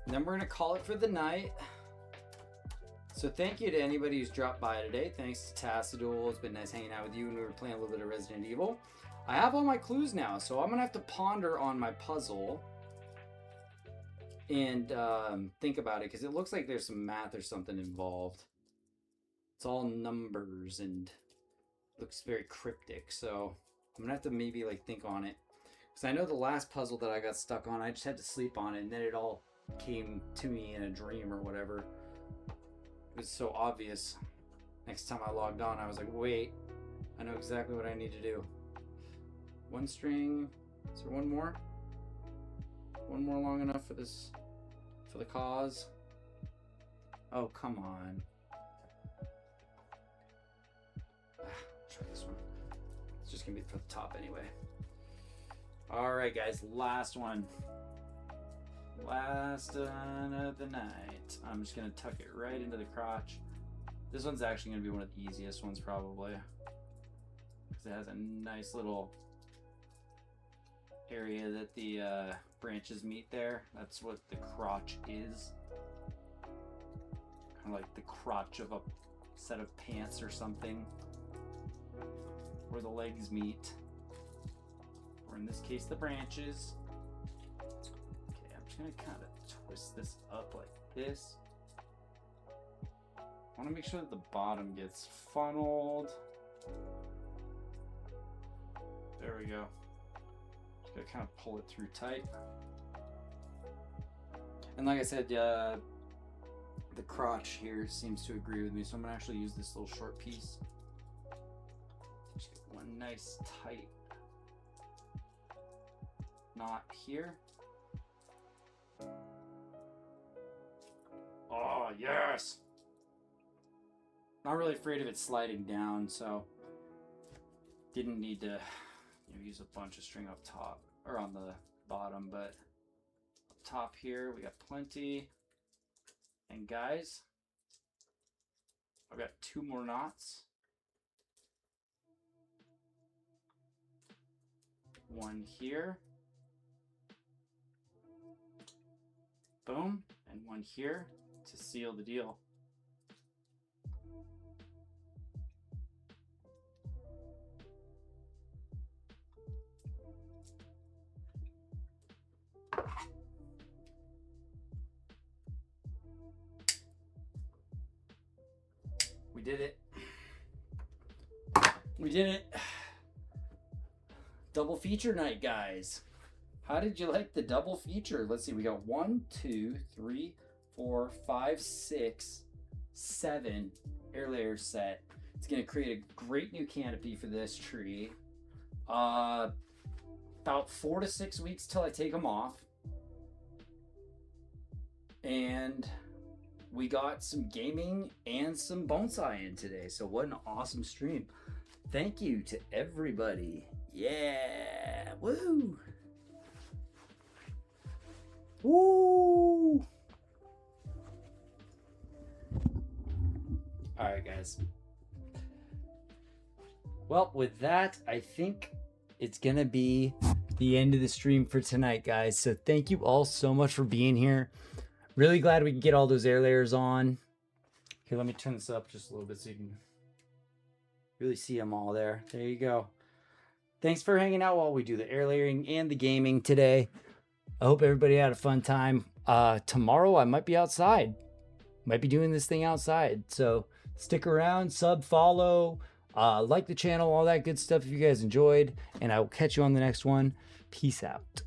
And then we're gonna call it for the night. So thank you to anybody who's dropped by today. Thanks to Tassadul. It's been nice hanging out with you, and we were playing a little bit of Resident Evil. I have all my clues now, so I'm gonna have to ponder on my puzzle and think about it, because it looks like there's some math or something involved. It's all numbers and looks very cryptic, so I'm gonna have to maybe like think on it, because I know the last puzzle that I got stuck on, I just had to sleep on it, and then it all came to me in a dream or whatever. It was so obvious. Next time I logged on, I was like, wait, I know exactly what I need to do. One string. Is there one more? One more long enough for this, for the cause? Oh, come on. Try this one. It's just gonna be for the top anyway. All right, guys, last one. Last one of the night. I'm just gonna tuck it right into the crotch. This one's actually gonna be one of the easiest ones probably, because it has a nice little area that the branches meet there. That's what the crotch is. Kind of like the crotch of a set of pants or something, where the legs meet, or in this case the branches. Okay, I'm just gonna kind of twist this up like this. I want to make sure that the bottom gets funneled. There we go. Just gotta kind of pull it through tight. And like I said, the crotch here seems to agree with me, so I'm gonna actually use this little short piece. Just get one nice tight knot here. Oh, yes! Not really afraid of it sliding down, so didn't need to use a bunch of string up top or on the bottom, but up top here we got plenty. And guys, I've got 2 more knots. One here. Boom. And one here to seal the deal. We did it. We did it. Double feature night, guys. How did you like the double feature? Let's see. We got 1, 2, 3, 4, 5, 6, 7 air layers set. It's going to create a great new canopy for this tree. About 4 to 6 weeks till I take them off. And we got some gaming and some bonsai in today. So what an awesome stream. Thank you to everybody. Yeah. Woo. Woo. All right, guys. Well, with that, I think it's going to be the end of the stream for tonight, guys. So thank you all so much for being here. Really glad we can get all those air layers on. Okay, let me turn this up just a little bit so you can really see them all there. There you go. Thanks for hanging out while we do the air layering and the gaming today. I hope everybody had a fun time. Tomorrow I might be outside. Might be doing this thing outside. So stick around, sub, follow, like the channel, all that good stuff if you guys enjoyed. And I will catch you on the next one. Peace out.